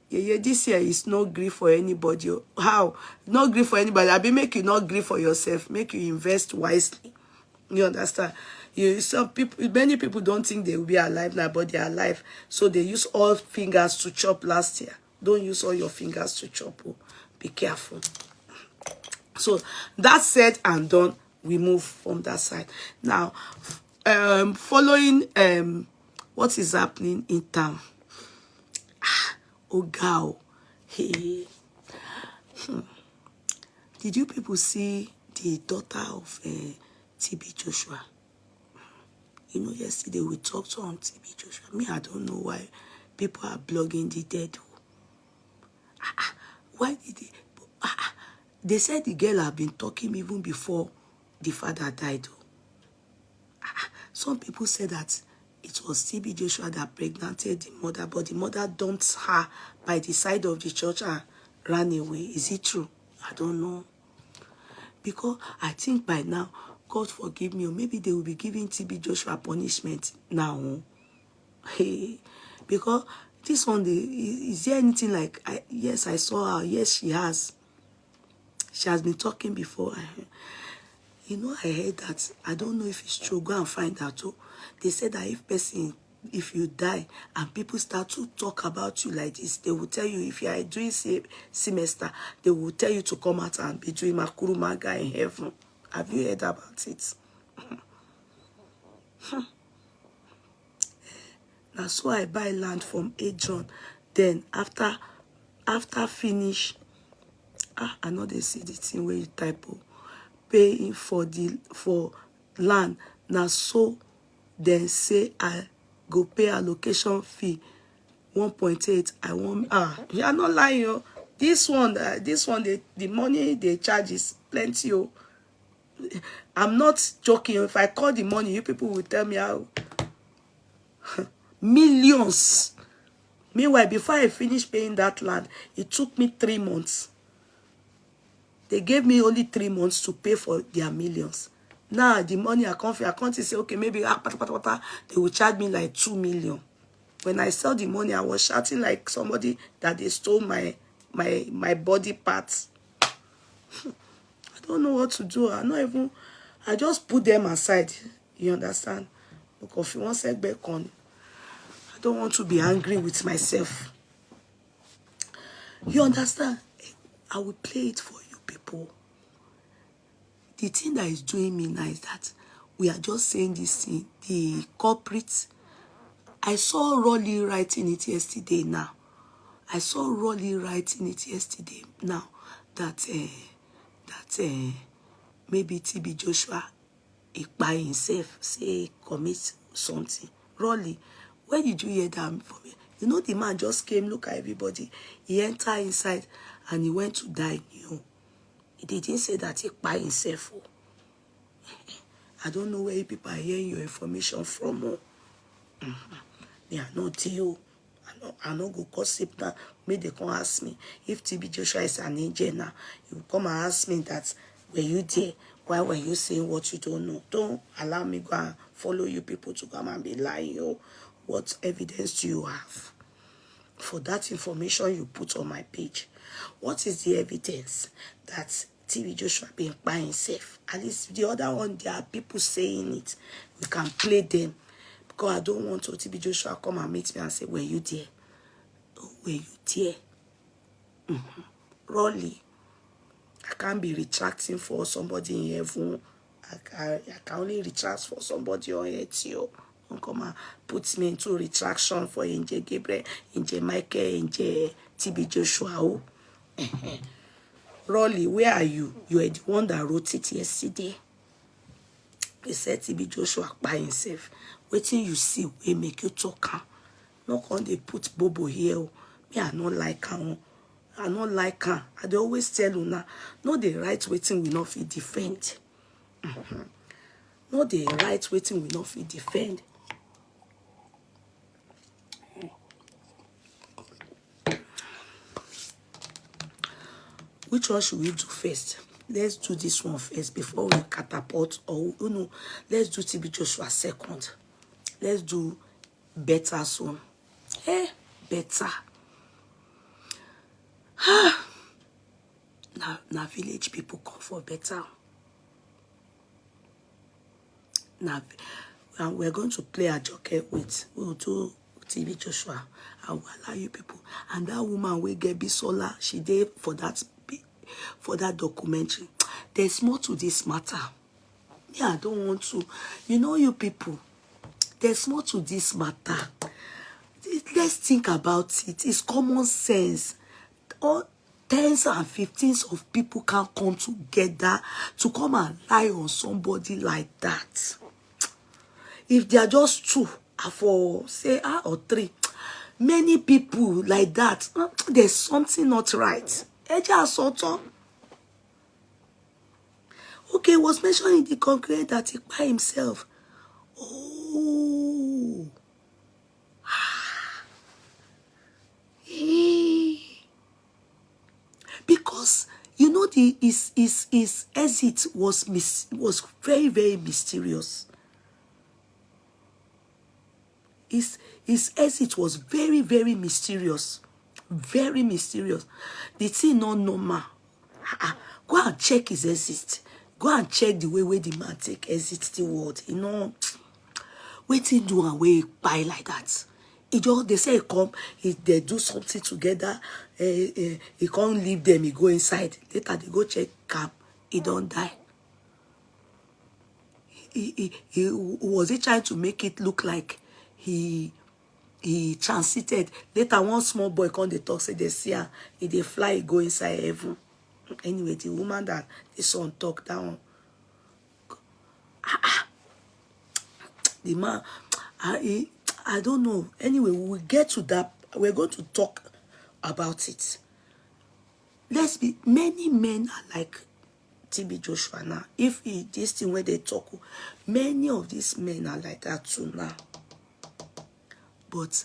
A: Yeah, this year is no grief for anybody. How? No grief for anybody. I be make you not grief for yourself. Make you invest wisely. You understand? Some people, many people don't think they will be alive now, but they are alive. So they use all fingers to chop last year. Don't use all your fingers to chop. Oh. Be careful. So that said and done, we move from that side. Now, following what is happening in town. Oh, God. Hey. Did you people see the daughter of TB Joshua? You know, yesterday we talked on TB Joshua. Me, I don't know why people are blogging the dead. Why did they? They said the girl had been talking even before the father died. Some people said that it was TB Joshua that pregnanted the mother, but the mother dumped her by the side of the church and ran away. Is it true? I don't know. Because I think by now, God forgive me, or maybe they will be giving TB Joshua punishment now. Hey, because this one, is there anything like, yes, I saw her. Yes, she has. She has been talking before. You know, I heard that. I don't know if it's true. Go and find out. Too. They said that if you die and people start to talk about you like this, they will tell you, if you are doing semester, they will tell you to come out and be doing Makuru Maga in heaven. Have you heard about it? Now, so I buy land from Adrian. Then after finish, I know they see the thing where you type paying for land. Now so then say I go pay allocation fee 1.8. I want you are not lying. Oh. This one the money they charge is plenty. Oh. I'm not joking. If I call the money, you people will tell me how millions. Meanwhile, before I finished paying that land, it took me 3 months. They gave me only 3 months to pay for their millions. Now, the money I can't say, okay, maybe they will charge me like 2 million. When I saw the money, I was shouting like somebody that they stole my body parts. I don't know what to do. I just put them aside. You understand? Because if you want to say back on, I don't want to be angry with myself. You understand? I will play it for you people. The thing that is doing me now is that we are just saying this thing. The corporates, I saw Rolly writing it yesterday now. I saw Rolly writing it yesterday now that maybe TB Joshua, he by himself, say commit something. Rolly, where did you hear that from me? You know, the man just came, look at everybody. He entered inside and he went to die new. He didn't say that he by himself. I don't know where people are hearing your information from. They are not you. I no go gossip now. Maybe they come ask me if TB Joshua is an angel now. You will come and ask me that, were you there? Why were you saying what you don't know? Don't allow me go and follow you people to come and be lying. You. What evidence do you have for that information you put on my page? What is the evidence that TB Joshua being by himself? At least the other one, there are people saying it. We can play them. Because I don't want to TB Joshua come and meet me and say, were you there? Oh, were you there? Rolly, I can't be retracting for somebody in heaven. I can only retract for somebody on earth. Don't come and put me into retraction for Angel Gabriel, Angel Michael, Angel TB Joshua. Rolly, where are you? You are the one that wrote it yesterday. He said TB Joshua by himself. Waiting you see, we make you talk. Not on they put Bobo here. Me, I don't like her. I don't like her. I dey always tell you now. Not the right waiting will not fit defend. Not the right waiting will not fit defend. Which one should we do first? Let's do this one first before we catapult, or let's do TB Joshua second. Let's do better soon. Better. Now village people come for better. Now, and we're going to play a jockey with. We'll do TB Joshua. I will allow you people. And that woman will get Bisola. She did for that documentary. There's more to this matter. Yeah, I don't want to. You know, you people. There's more to this matter. Let's think about it. It's common sense. All 10s and 15s of people can come together to come and lie on somebody like that. If they are just 2, for say or 3, many people like that, there's something not right. Okay, it was mentioned in the conclave that he by himself. Oh. Because you know his exit was very, very mysterious. His exit was very, very mysterious. Very mysterious. The thing not normal. Go and check his exit. Go and check the way the man take exit the world. You know, waiting do and way buy like that. They say he come, they do something together. He can't leave them. He go inside. Later they go check camp. He don't die. Was he trying to make it look like he transited? Later one small boy come they talk, say they see her, he they fly, he go inside heaven. Anyway, the woman that the son talk down. The man, I don't know. Anyway, we will get to that. We're going to talk about it. Many men are like TB Joshua now. If this thing where they talk, many of these men are like that too now. But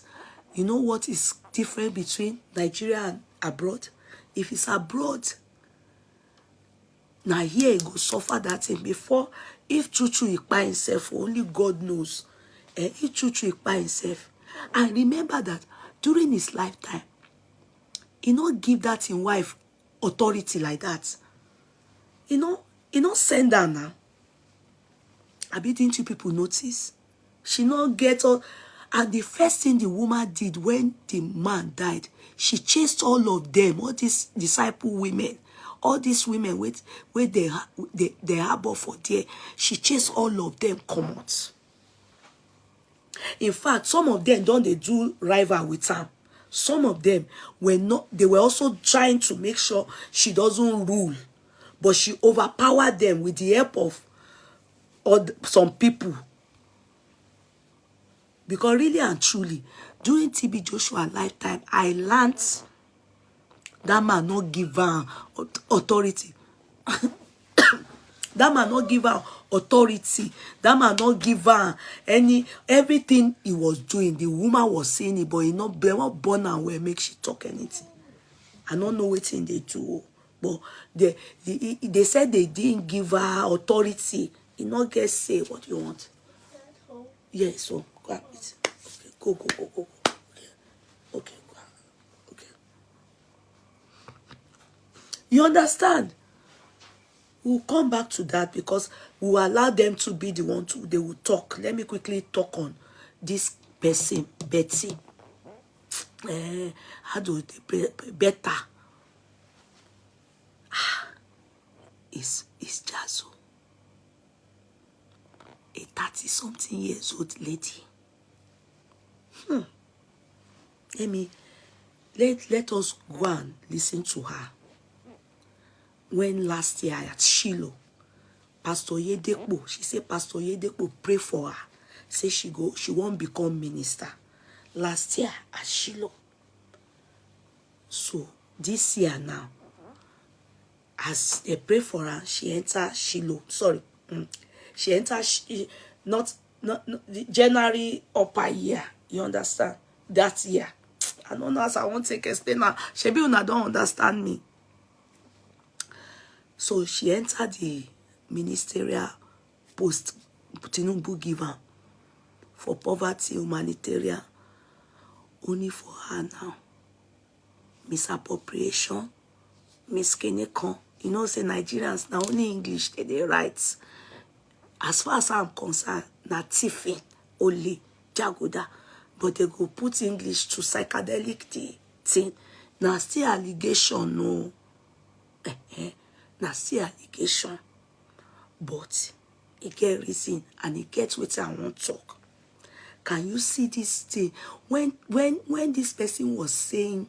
A: you know what is difference between Nigeria and abroad? If it's abroad, now here he go suffer that thing before. If Chuchu he by himself, only God knows. If Chuchu he by himself. And remember that during his lifetime, he not give that in wife authority like that. He not send her now. I bet didn't you people notice? She not get all. And the first thing the woman did when the man died, she chased all of them, all these disciple women, all these women with they harbor for there. She chased all of them come out. In fact, some of them don't they do rival with her. Some of them were not. They were also trying to make sure she doesn't rule, but she overpowered them with the help of some people. Because really and truly, during TB Joshua lifetime, I learned that man not give her authority. That man not give her authority. That man not give her everything he was doing. The woman was saying it, but he not born and where make she talk anything. I don't know what thing they do, but they said they didn't give her authority. He not get say what you want. Yes, so go and eat. Okay, go. Okay, go. Okay. You understand? We'll come back to that because we will allow them to be the one to, they will talk. Let me quickly talk on this person, Betty. How do they better? It's Jazzo. A 30-something years old lady. Let us go and listen to her. When last year at Shiloh, Pastor Yedepo, she said Pastor Yedepo pray for her. Say she won't become minister. Last year at Shiloh. So this year now, as they pray for her, she entered Shiloh. Sorry. She entered not January upper year. You understand? That year. I don't know as I won't take explain now. Shebi una don't understand me. So she entered the ministerial post Tinubu give her for poverty, humanitarian, only for her now. Misappropriation, miskenekon. You know, say Nigerians now only English they write. As far as I'm concerned, na tiffin, only jagoda, but they go put English to psychedelic thing. Now still allegation, no. Now still allegation, but it get reason and it gets what I want to talk. Can you see this thing? When this person was saying,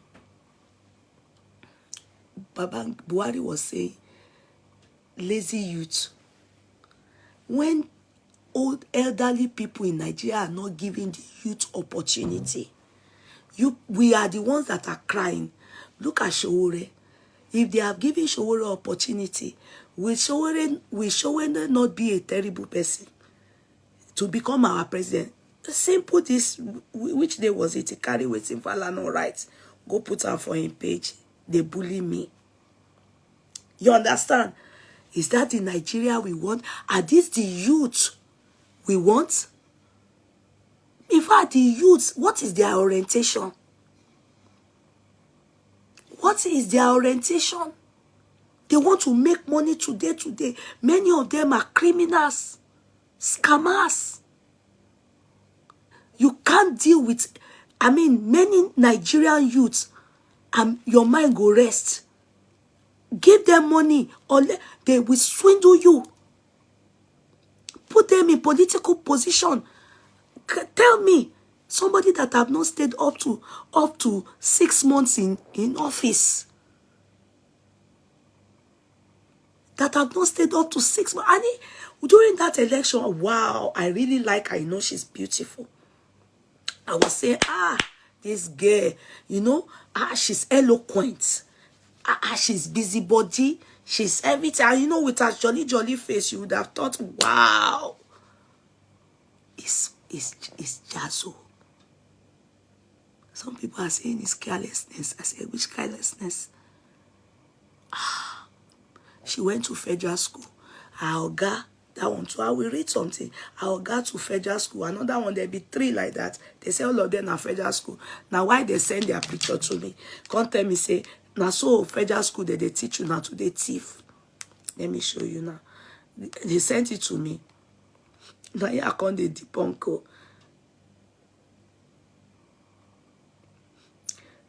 A: Baba Buhari was saying, lazy youth. When old elderly people in Nigeria are not giving the youth opportunity, we are the ones that are crying. Look at Sowore. If they have given Sowore opportunity, will Sowore not be a terrible person to become our president? Simple this, which day was it? He carry with him Falana rights. Go put her for him page. They bully me. You understand? Is that the Nigeria we want? Are these the youth we want? In fact, the youth, what is their orientation? What is their orientation? They want to make money today. Many of them are criminals, scammers. You can't deal with, many Nigerian youths, your mind go rest. Give them money or they will swindle you. Put them in political position. Tell me, somebody that have not stayed up to 6 months in office. That have not stayed up to 6 months. And during that election, wow, I really like her. I know she's beautiful. I was saying, this girl, she's eloquent. She's busybody. She's everything. And with her jolly face, you would have thought, wow, it's Jazzo. Some people are saying it's carelessness. I said, which carelessness? She went to federal school. Our oga, that one too, I will read something. Our oga to federal school. Another one, there'll be 3 like that. They say all of them are federal school. Now, why they send their picture to me? Come tell me, say, now so federal school that they teach you now to the thief. Let me show you now. They sent it to me. Now here I come the debunk.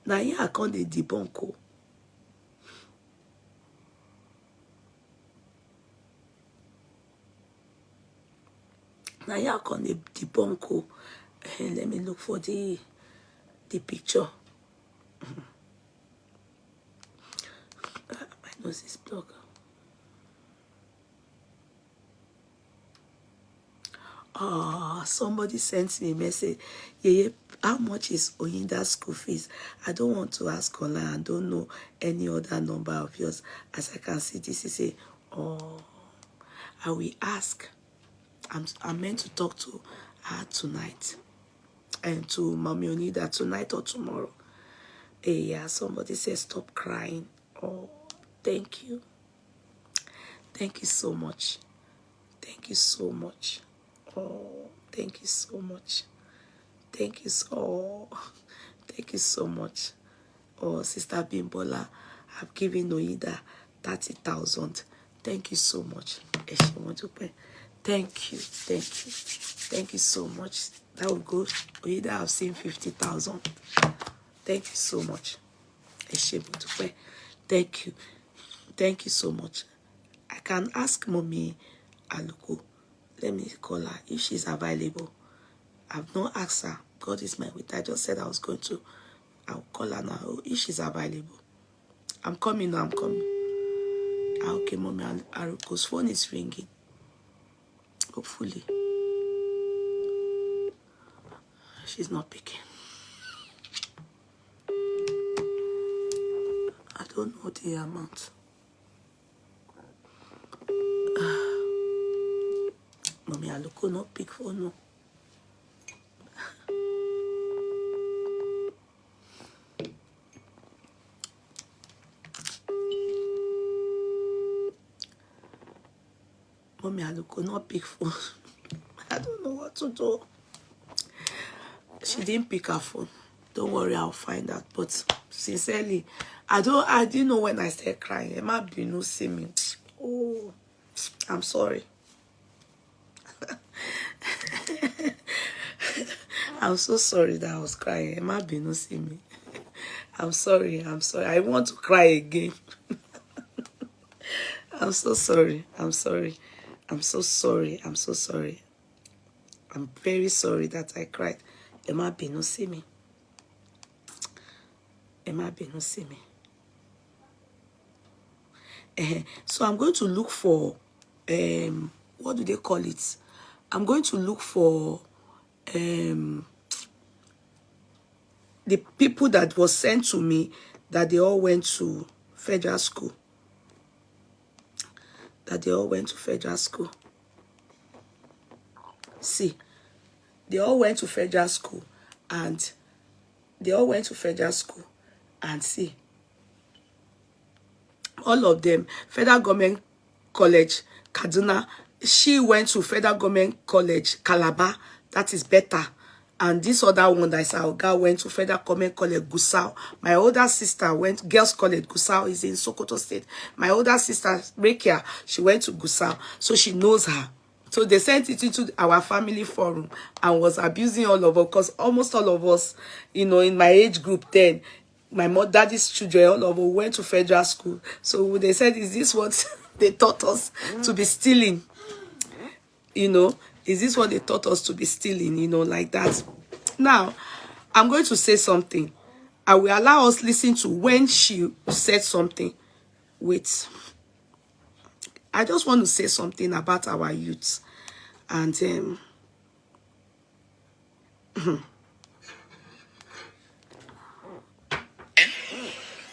A: Now here I come the debunk. Now here I come the debunk. Let me look for the picture. My nose is blocked. Somebody sent me a message. Yeah, how much is Oyinda's school fees? I don't want to ask online. I don't know any other number of yours. As I can see, this is a, I will ask. I'm meant to talk to her tonight. And to Mommy Onida tonight or tomorrow. Yeah, somebody says stop crying. Oh, thank you. Thank you so much. Thank you so much. Oh, thank you so much. Thank you so much. Oh, Sister Bimbola, I've given Oyinda 30,000. Thank you so much. Thank you. Thank you so much. That will go. Oyinda, I've seen 50,000. Thank you so much. Thank you. Thank you so much. I can ask Mommy Aluko. Let me call her if she's available. I've not asked her. God is my witness. I just said I was going to. I'll call her now if she's available. I'm coming now. I'm coming. Okay, Mommy Aluko's phone is ringing. Hopefully. She's not picking. I don't know the amount. Mommy Aluko not pick phone no. Mommy Aluko not pick phone. I don't know what to do. She didn't pick her phone. Don't worry, I'll find out. But sincerely, I didn't know when I started crying. Emma didn't see me. Oh, I'm sorry. I'm so sorry that I was crying. Emma didn't see me. I'm sorry. I want to cry again. I'm so sorry. I'm so sorry. I'm very sorry that I cried. Emma didn't see me. So I'm going to look for, what do they call it? I'm going to look for the people that was sent to me that they all went to federal school. See, they all went to federal school and see, all of them, Federal Government College, Kaduna. She went to Federal Government College, Calabar. That is better. And this other one that is our girl went to Federal Government College, Gusau. My older sister went, Girls College, Gusau is in Sokoto State. My older sister, Rekia, she went to Gusau. So she knows her. So they sent it into our family forum and was abusing all of us, because almost all of us, you know, in my age group then, my daddy's children, all of us went to federal school. So they said, is this what they taught us to be stealing? You know, is this what they taught us to be stealing? You know, like that. Now, I'm going to say something. I will allow us listen to when she said something. Wait. I just want to say something about our youths. And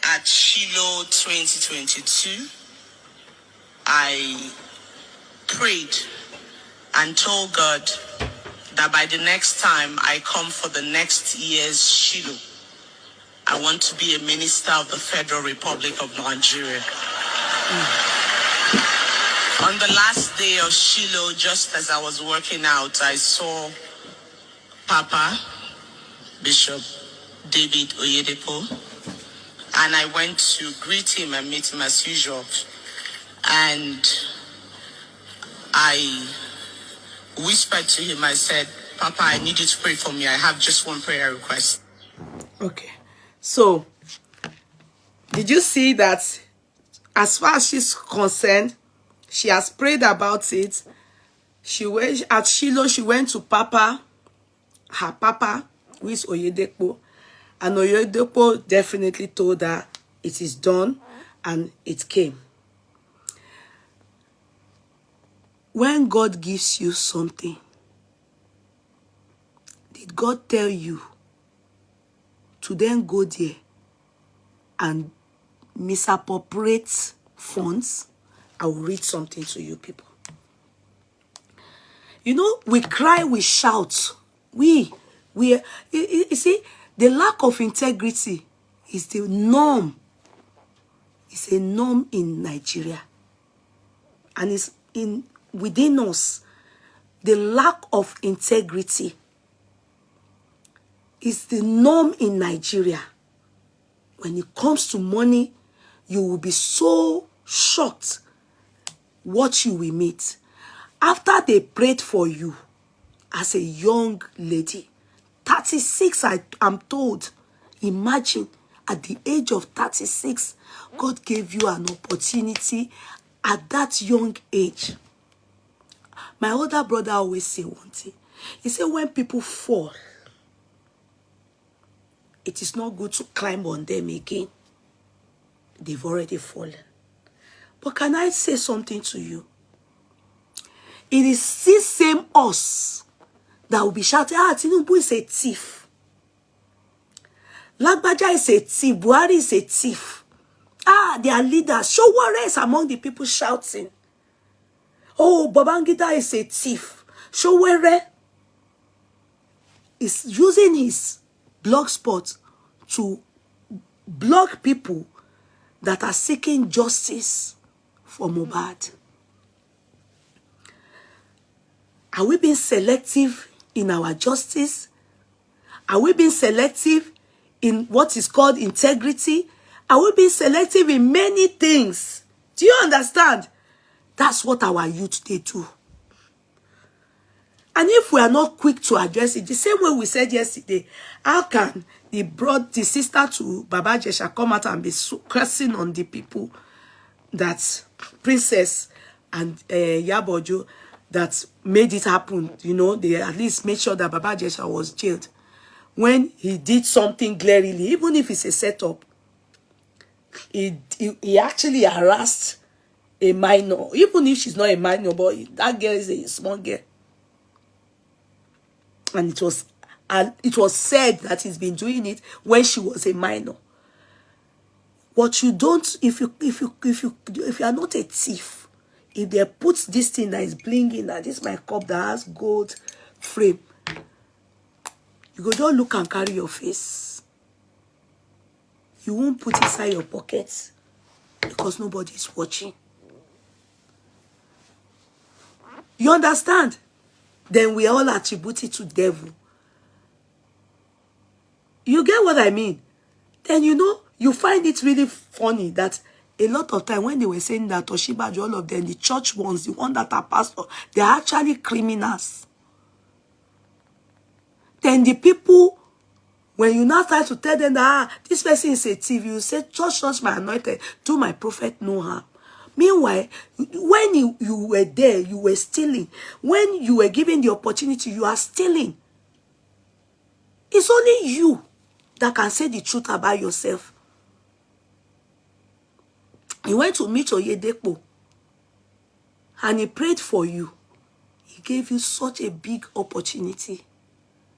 D: at Shiloh 2022, I prayed and told God that by the next time I come for the next year's Shiloh, I want to be a minister of the Federal Republic of Nigeria. On the last day of Shiloh, just as I was working out, I saw Papa, Bishop David Oyedepo, and I went to greet him and meet him as usual. And I whispered to him, I said, Papa, I need you to pray for me. I have just one prayer request.
A: Okay. So, did you see that as far as she's concerned, she has prayed about it. She went at Shiloh, she went to Papa, her Papa, who is Oyedepo. And Oyedepo definitely told her it is done, and it came. When God gives you something, did God tell you to then go there and misappropriate funds? I will read something to you people. You know, we cry, we shout. You see, the lack of integrity is the norm. It's a norm in Nigeria. And it's within us. The lack of integrity is the norm in Nigeria. When it comes to money, you will be so shocked what you will meet. After they prayed for you as a young lady, 36, I'm told, imagine at the age of 36, God gave you an opportunity at that young age. My older brother always say one thing. He said, when people fall, it is not good to climb on them again. They've already fallen. But can I say something to you? It is this same us that will be shouting, Tinubu is a thief. Lagbaja is a thief. Buhari is a thief. They are leaders. Showore is among the people shouting. Oh, Babangida is a thief. Showore is using his blog spot to blog people that are seeking justice for Mohbad. Are we being selective in our justice? Are we being selective in what is called integrity? Are we being selective in many things? Do you understand? That's what our youth, they do. And if we are not quick to address it, the same way we said yesterday, how can the sister to Baba Jesha come out and be cursing on the people that Princess and Yabojo that made it happen? You know, they at least made sure that Baba Jesha was jailed when he did something glaringly, even if it's a setup. He actually harassed a minor, even if she's not a minor, but that girl is a small girl. And it was said that he's been doing it when she was a minor. What you don't, if you are not a thief, if they put this thing that is blinging, that this is my cup that has gold frame, you go don't look and carry your face. You won't put inside your pockets because nobody is watching. You understand? Then we all attribute it to devil. You get what I mean? Then you know, you find it really funny that a lot of time when they were saying that Toshibajo, all of them, the church ones, the one that are pastor, they are actually criminals. Then the people, when you now start to tell them that this person is a thief, you say, touch my anointed, do my prophet no harm. Meanwhile, when you were there, you were stealing. When you were given the opportunity, you are stealing. It's only you that can say the truth about yourself. He went to meet Oyedepo and he prayed for you. He gave you such a big opportunity.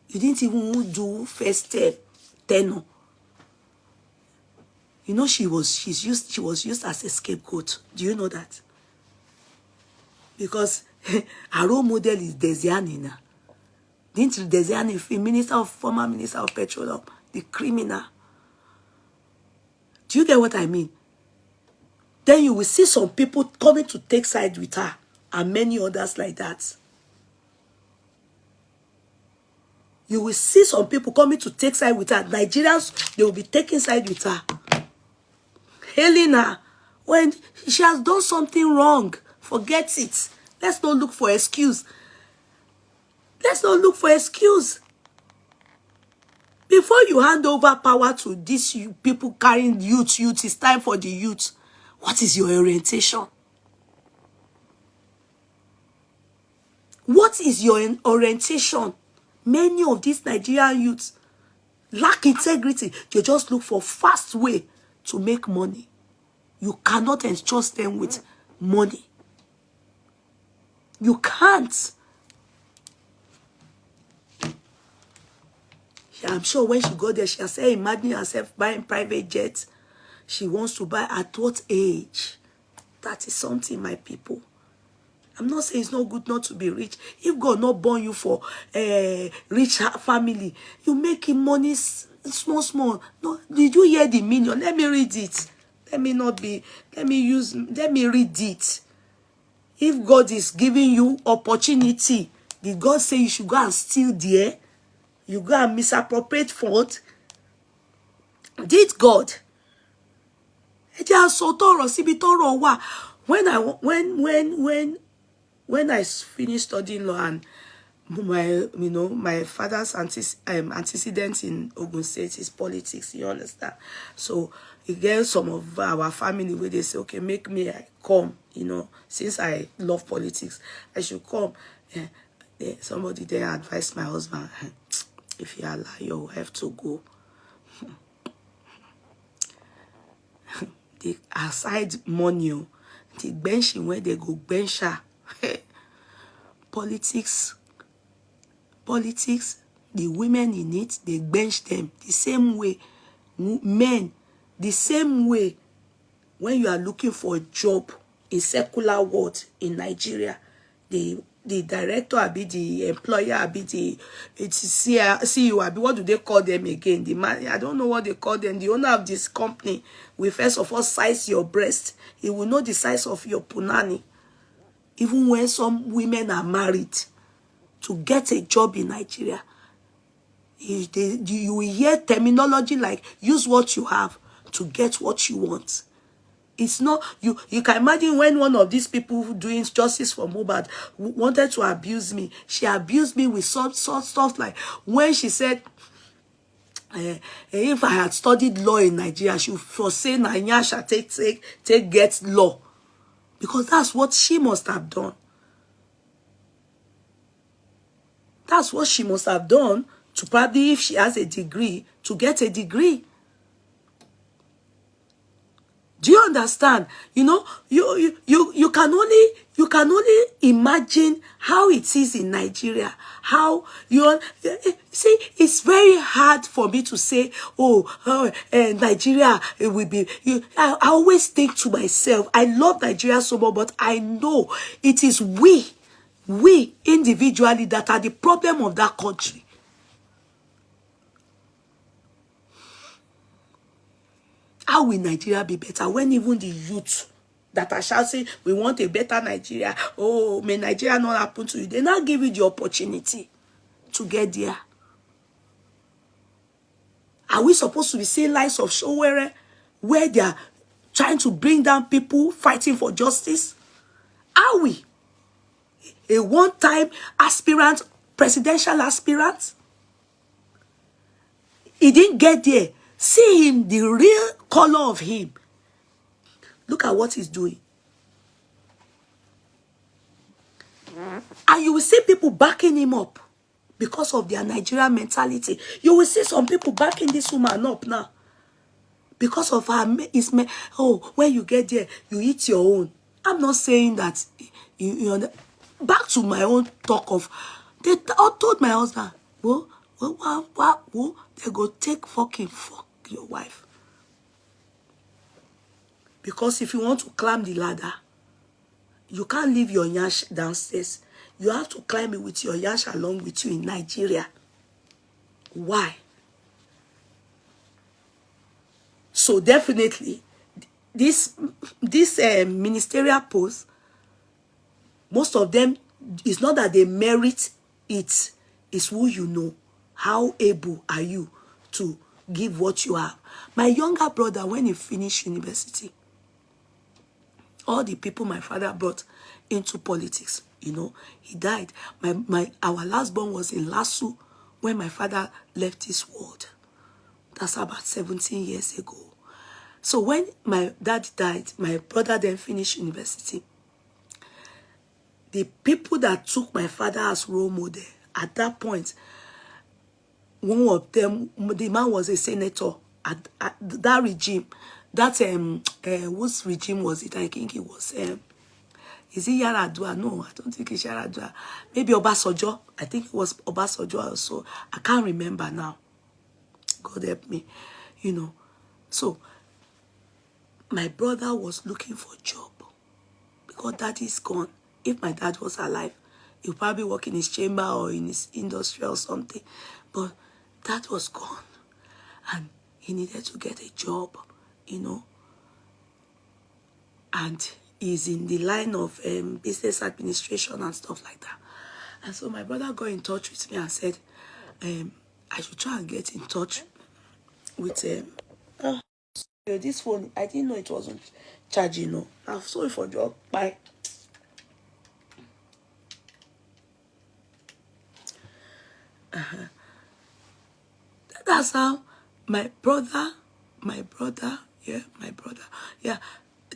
A: You didn't even do first tenor. You know, she was used as a scapegoat. Do you know that? Because her role model is Desiani now. Didn't Desiani, former minister of petroleum, the criminal? Do you get what I mean? Then you will see some people coming to take side with her and many others like that. You will see some people coming to take side with her. Nigerians, they will be taking side with her. Hailing her. When she has done something wrong, forget it. Let's not look for excuse. Let's not look for excuse. Before you hand over power to these people carrying youth, it's time for the youth. What is your orientation? What is your orientation? Many of these Nigerian youths lack integrity. They just look for fast way to make money. You cannot entrust them with money. You can't. I'm sure when she got there, she has said, imagine herself buying private jets. She wants to buy at what age? That is something, my people. I'm not saying it's not good not to be rich. If God not born you for a rich family, you making money small. No, did you hear the meaning? Let me read it. Let me read it. If God is giving you opportunity, did God say you should go and steal there? You go and misappropriate funds? Did God? When I finished studying law and my father's antecedents in Ogun State is politics, you understand? So again, some of our family where they say, okay, make me come, since I love politics, I should come. Somebody there advised my husband, if you allow your wife to go, the aside money, the benching where they go bench her. Politics, the women in it, they bench them the same way. Men, the same way. When you are looking for a job in secular world in Nigeria, the director be the employer be the CEO be, what do they call them again? The man, I don't know what they call them. The owner of this company will first of all size your breast. He will know the size of your punani. Even when some women are married, to get a job in Nigeria, you will hear terminology like use what you have to get what you want. It's not, you can imagine when one of these people doing justice for Mohbad wanted to abuse me. She abused me with some stuff like when she said, if I had studied law in Nigeria, she would foresee Nanyasha take get law. Because that's what she must have done. That's what she must have done to probably, if she has a degree, to get a degree. Do you understand? You can only imagine how it is in Nigeria. How see, it's very hard for me to say, Nigeria, it will be. I always think to myself, I love Nigeria so much, but I know it is we individually that are the problem of that country. How will Nigeria be better when even the youth that are shouting, we want a better Nigeria, oh, may Nigeria not happen to you, they now give you the opportunity to get there? Are we supposed to be seeing lives of Showere where they are trying to bring down people fighting for justice? Are we? A one-time aspirant, presidential aspirant? He didn't get there. See him, the real color of him. Look at what he's doing. And you will see people backing him up because of their Nigerian mentality. You will see some people backing this woman up now because of her. When you get there, you eat your own. I'm not saying that. Back to my own talk of, they told my husband, they go take fuck your wife. Because if you want to climb the ladder, you can't leave your yash downstairs. You have to climb it with your yash along with you in Nigeria. Why? So definitely, this ministerial post, most of them, it's not that they merit it, it's who you know. How able are you to give what you have? My younger brother, when he finished university, all the people my father brought into politics, you know, he died. Our last born was in Lasso when my father left this world. That's about 17 years ago. So when my dad died, my brother then finished university. The people that took my father as role model, at that point, one of them, the man was a senator at that regime. That whose regime was it? I think it was is it Yaradua? No, I don't think it's Yaradua. Maybe Obasanjo. I think it was Obasanjo also. I can't remember now. God help me. You know. So my brother was looking for a job because dad is gone. If my dad was alive, he would probably work in his chamber or in his industry or something. But dad was gone. And he needed to get a job, you know. And he's in the line of business administration and stuff like that. And so my brother got in touch with me and said, I should try and get in touch with this phone. I didn't know it wasn't charging. No, I'm sorry for job. Bye. That's how my brother,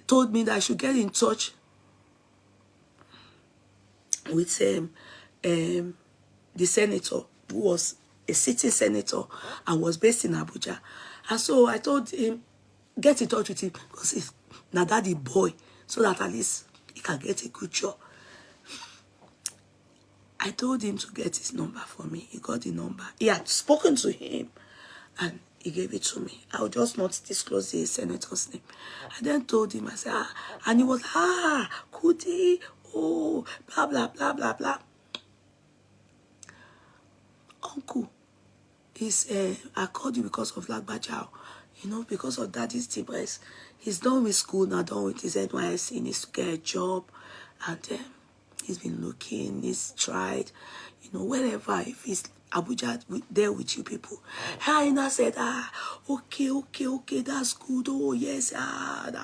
A: told me that I should get in touch with the senator who was a sitting senator and was based in Abuja. And so I told him, get in touch with him because he's not daddy boy, so that at least he can get a good job. I told him to get his number for me. He got the number. He had spoken to him and he gave it to me. I would just not disclose the senator's name. I then told him, I said, and he was, Kudi, oh, blah, blah, blah, blah, blah. Uncle, I called you because of Lagbajao, you know, because of daddy's device. He's done with school now, done with his NYSC, he needs to get a job, and he's been looking, he's tried, you know, wherever, if he's Abuja, there with you people. And I said, okay, that's good. Oh, yes,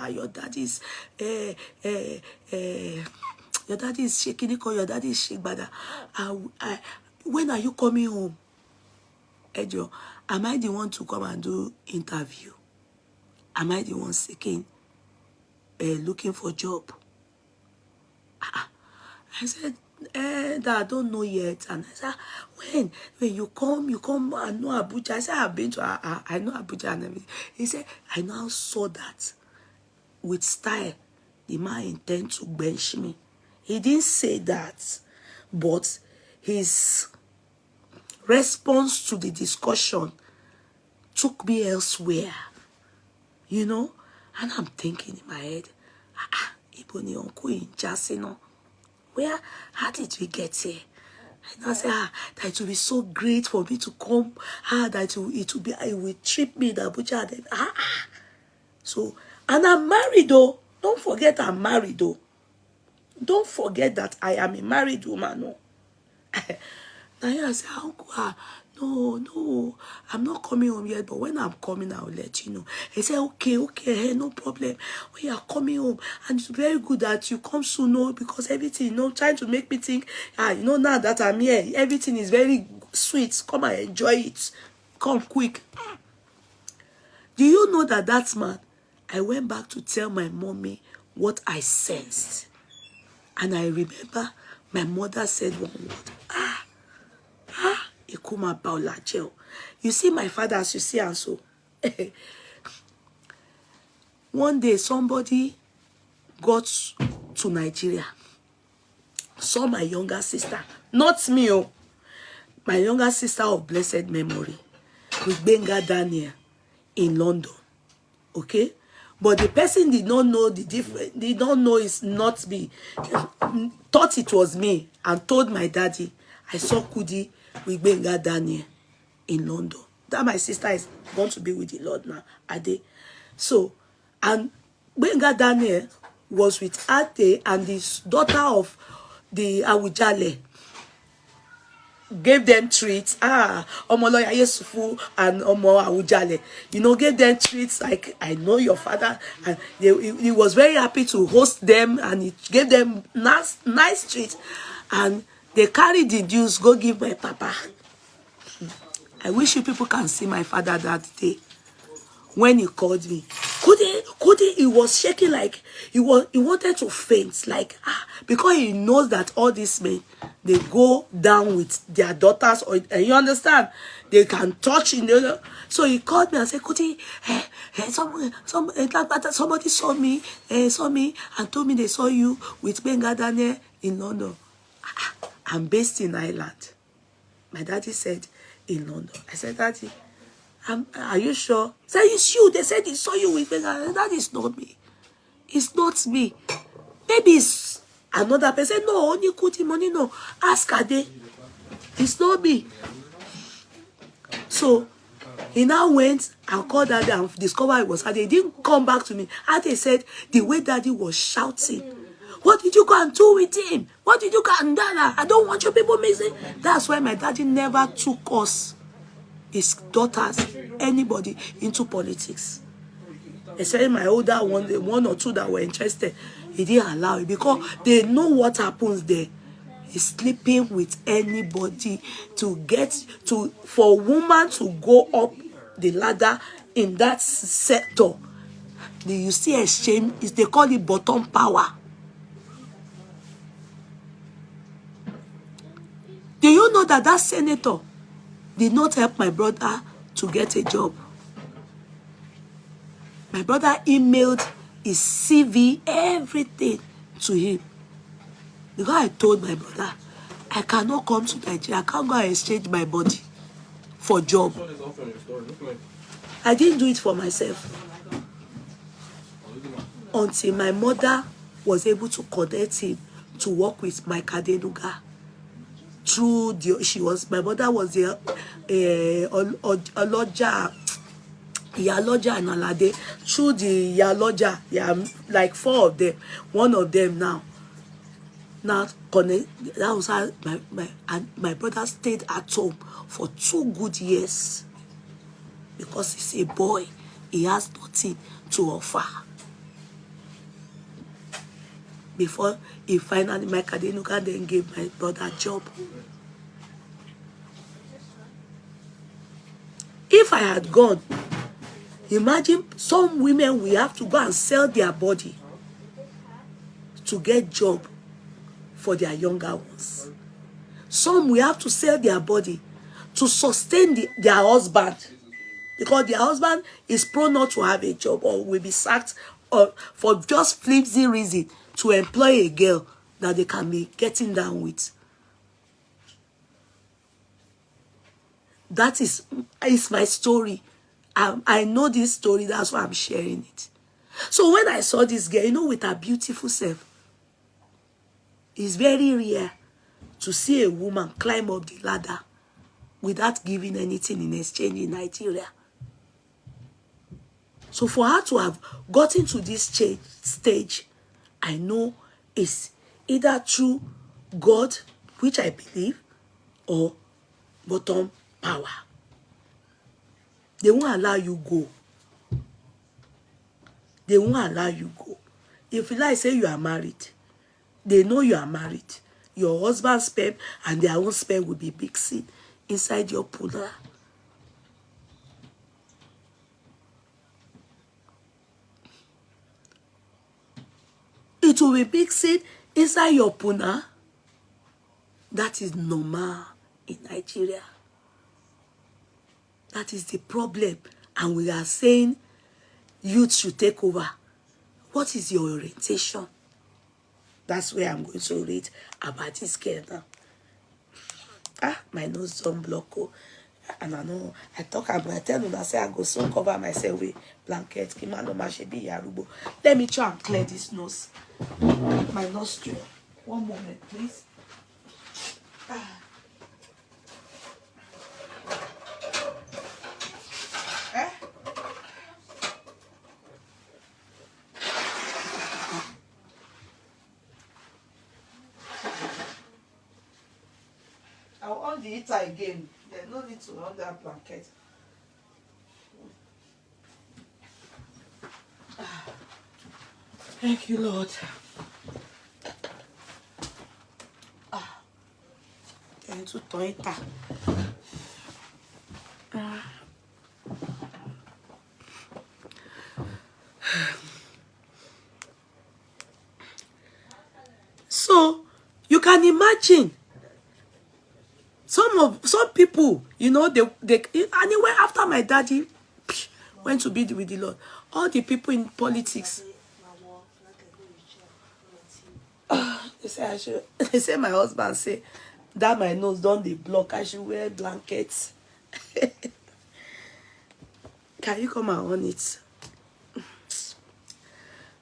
A: your daddy's, your daddy is shaking it, your daddy is shaking, but when are you coming home? Ejo, am I the one to come and do interview? Am I the one seeking, looking for job? I said, that I don't know yet. And I said, when you come, I know Abuja. I said, I've been to, I know Abuja and everything. He said, I now saw that with style, the man intend to bench me. He didn't say that, but his response to the discussion took me elsewhere, you know. And I'm thinking in my head, Iboni uncle in Jasino. How did we get here? And I said, that it will be so great for me to come. That it will treat me in Abuja. So, and I'm married though. Don't forget I'm married though. Don't forget that I am a married woman. No. Now I said, Uncle, no, I'm not coming home yet, but when I'm coming, I'll let you know. He said, okay, no problem. When you are coming home, and it's very good that you come soon, no, because everything, you know, trying to make me think, you know, now that I'm here, everything is very sweet. Come and enjoy it. Come quick. Do you know that man, I went back to tell my mommy what I sensed. And I remember my mother said one word, Ikuma Baulacheo. You see my father, as you see, and so. One day, somebody got to Nigeria, saw my younger sister, not me, my younger sister of blessed memory, with Benga Daniel in London, okay? But the person did not know the difference, did not know it's not me, thought it was me, and told my daddy, I saw Kudi with Benga Daniel in London. That my sister is going to be with the Lord now, Ade. So, and Gbenga Daniel was with Ate and the daughter of the Awujale, gave them treats. Omoloya Yesufu and Omo Awujale, gave them treats like, I know your father. And he was very happy to host them, and he gave them nice treats. And they carried the juice, go give my papa. I wish you people can see my father that day. When he called me, he was shaking like he wanted to faint, like because he knows that all these men, they go down with their daughters, and you understand, they can touch so he called me and said, Kuti, somebody saw me and told me they saw you with Gbenga Daniel in London. I'm based in Ireland. My daddy said, in London. I said, Daddy, are you sure? He said, it's you. They said they saw you with me. That is not me. It's not me. Maybe it's another person. No, only Kuti money. No, ask Ade. It's not me. So he now went and called Ade and discovered it was Ade. He didn't come back to me. Ade said the way Daddy was shouting, what did you go and do with him? What did you go and do? I don't want your people mixing. That's why my daddy never took us, his daughters, anybody, into politics. Especially my older one, the one or two that were interested, he didn't allow it because they know what happens there. He's sleeping with anybody for a woman to go up the ladder in that sector. You see exchange, they call it bottom power. Do you know that senator did not help my brother to get a job? My brother emailed his CV, everything to him. Because I told my brother, I cannot come to Nigeria. I can't go and exchange my body for job. I didn't do it for myself. Until my mother was able to connect him to work with Mike Adenuga. Through my mother was the Aloja and Alade. Through the Yaloja, like 4 of them. One of them now connect. That was how my brother stayed at home for 2 good years. Because he's a boy, he has nothing to offer. Before he finally, Mike Adenuga then gave my brother a job. If I had gone, imagine some women will have to go and sell their body to get job for their younger ones. Some will have to sell their body to sustain their husband, because their husband is prone not to have a job or will be sacked for just flimsy reason to employ a girl that they can be getting down with. That is my story. I know this story, that's why I'm sharing it. So when I saw this girl, with her beautiful self, it's very rare to see a woman climb up the ladder without giving anything in exchange in Nigeria. So for her to have gotten to this stage, I know it's either through God, which I believe, or bottom power. They won't allow you go. They won't allow you go. If you like say you are married, they know you are married. Your husband's sperm and their own sperm will be mixing inside your puna. It will be mixing inside your puna. That is normal in Nigeria. That is the problem. And we are saying youth should take over. What is your orientation? That's where I'm going to read about this girl now. My nose don't block. And I know, I tell them, I say I go soon cover myself with blanket. Let me try and clear this nose. My nostril. One moment, please. on the heater again. There's no need to run that blanket. Thank you, Lord. Then to turn it. So you can imagine some people, you know, they anyway, after my daddy went to be with the Lord, all the people in politics, they say my husband say that my nose don't they block, I should wear blankets. Can you come and on it?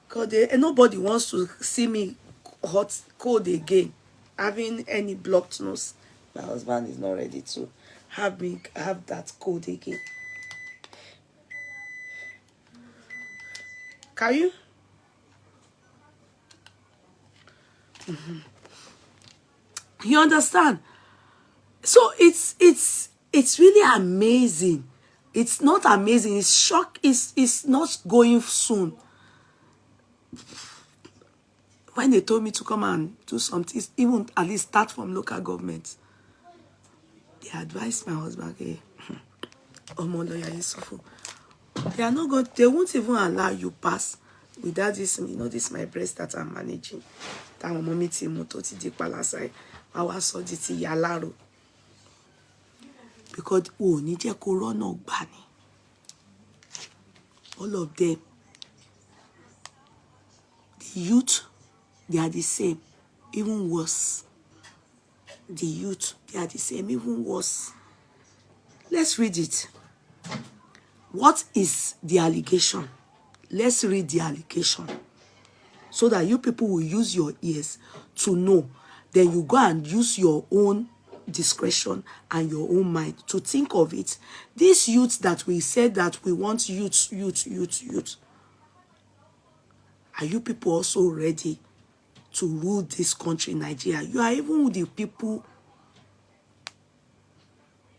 A: Because nobody wants to see me hot, cold again, having any blocked nose. My husband is not ready to have me have that cold again. Can you? You understand? So it's really amazing. It's not amazing. It's shock. It's not going soon. When they told me to come and do something, even at least start from local government, they advised my husband, hey, they are not going. They won't even allow you pass without this. You know, this my breast that I'm managing. That my mommy Timothy di palasai. I was so diti yalaro. Because nije corona bani. All of them, the youth, they are the same, even worse. The youth, they are the same, even worse. Let's read it. What is the allegation? Let's read the allegation so that you people will use your ears to know. Then you go and use your own discretion and your own mind to think of it. These youths that we said that we want youth. Are you people also ready to rule this country, Nigeria? You are even with the people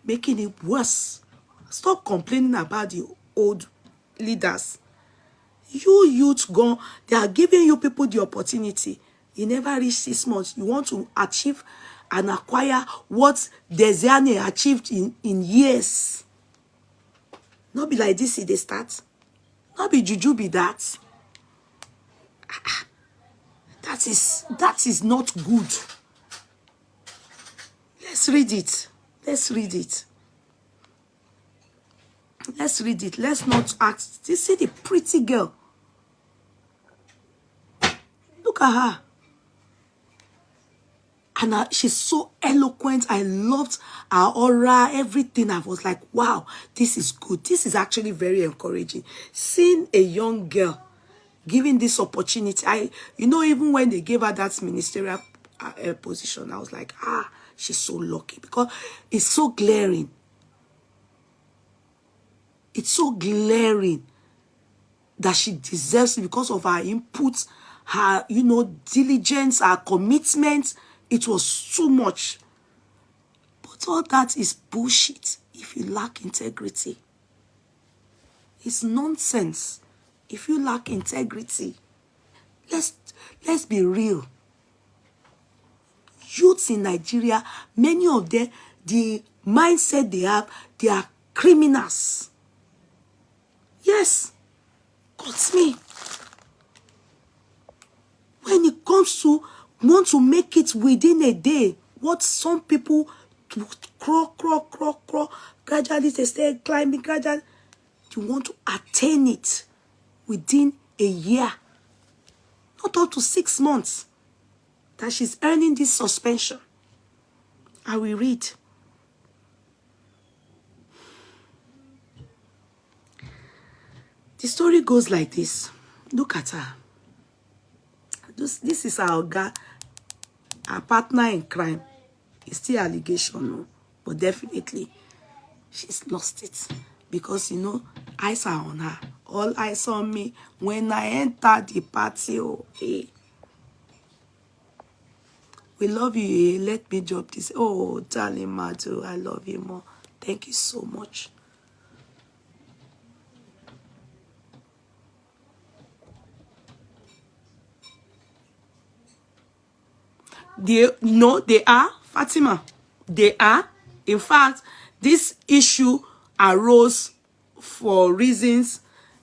A: making it worse. Stop complaining about the old leaders. You youth gone, they are giving you people the opportunity. You never reach 6 months. You want to achieve and acquire what Desiane achieved in years. Not be like this, they start. Not be juju be that. That is not good. Let's read it. Let's read it. Let's read it. Let's not ask. You see the pretty girl. Look at her. And she's so eloquent. I loved her aura, everything. I was like, wow, this is good. This is actually very encouraging. Seeing a young girl giving this opportunity. You know, even when they gave her that ministerial position, I was like, she's so lucky because it's so glaring. It's so glaring that she deserves it because of her input, her, you know, diligence, her commitment. It was too much. But all that is bullshit if you lack integrity. It's nonsense if you lack integrity. Let's be real. Youths in Nigeria, many of them, the mindset they are criminals. Yes, God's me. When it comes to want to make it within a day, what some people crawl, gradually they stay climbing, gradually, you want to attain it within a year, not up to 6 months, that she's earning this suspension. I will read. The story goes like this. Look at her. This is our guy, our partner in crime. It's still allegation, no? But definitely, she's lost it. Because, you know, eyes are on her. All eyes on me when I enter the party. Oh, hey. We love you. Eh? Let me drop this. Oh, darling Madu, I love you more. Thank you so much. They are, Fatima. They are. In fact, this issue arose for reasons.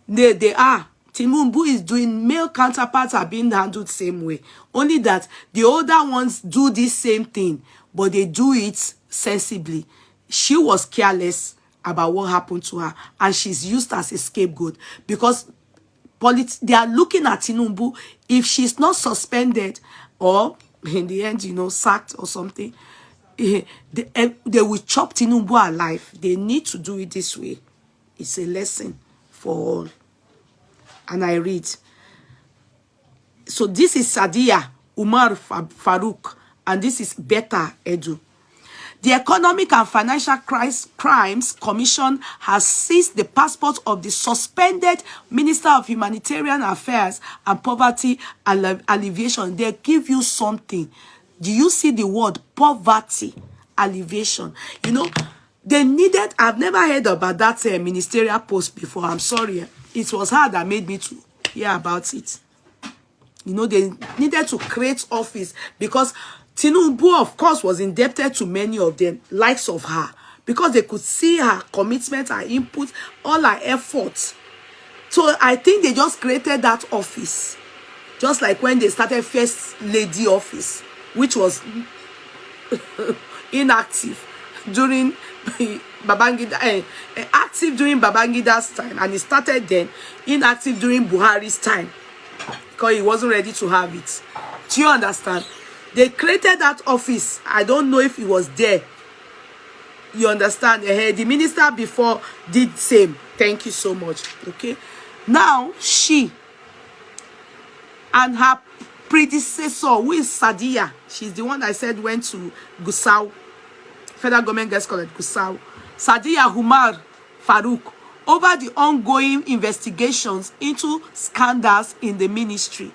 A: They are. Tinubu is doing, male counterparts are being handled the same way. Only that the older ones do this same thing, but they do it sensibly. She was careless about what happened to her, and she's used as a scapegoat because they are looking at Tinubu. If she's not suspended or in the end, sacked or something, they will chop Tinubu alive. They need to do it this way. It's a lesson for all. And I read. So this is Sadia Umar Farouk, and this is Beta Edu. The Economic and Financial Crimes Commission has seized the passport of the suspended Minister of Humanitarian Affairs and Poverty Alleviation. They give you something. Do you see the word poverty alleviation? They needed, I've never heard about that ministerial post before. I'm sorry. It was her that made me to hear about it. They needed to create office because Tinubu, of course, was indebted to many of them, likes of her, because they could see her commitment, her input, all her efforts. So I think they just created that office, just like when they started First Lady office, which was inactive during Babangida, active during Babangida's time, and it started then, inactive during Buhari's time, because he wasn't ready to have it. Do you understand? They created that office. I don't know if he was there. You understand? The minister before did same. Thank you so much. Okay. Now, she and her predecessor, who is Sadia, she's the one I said went to Gusau, Federal Government Girls College, Gusau. Sadia Umar Farouk, over the ongoing investigations into scandals in the ministry.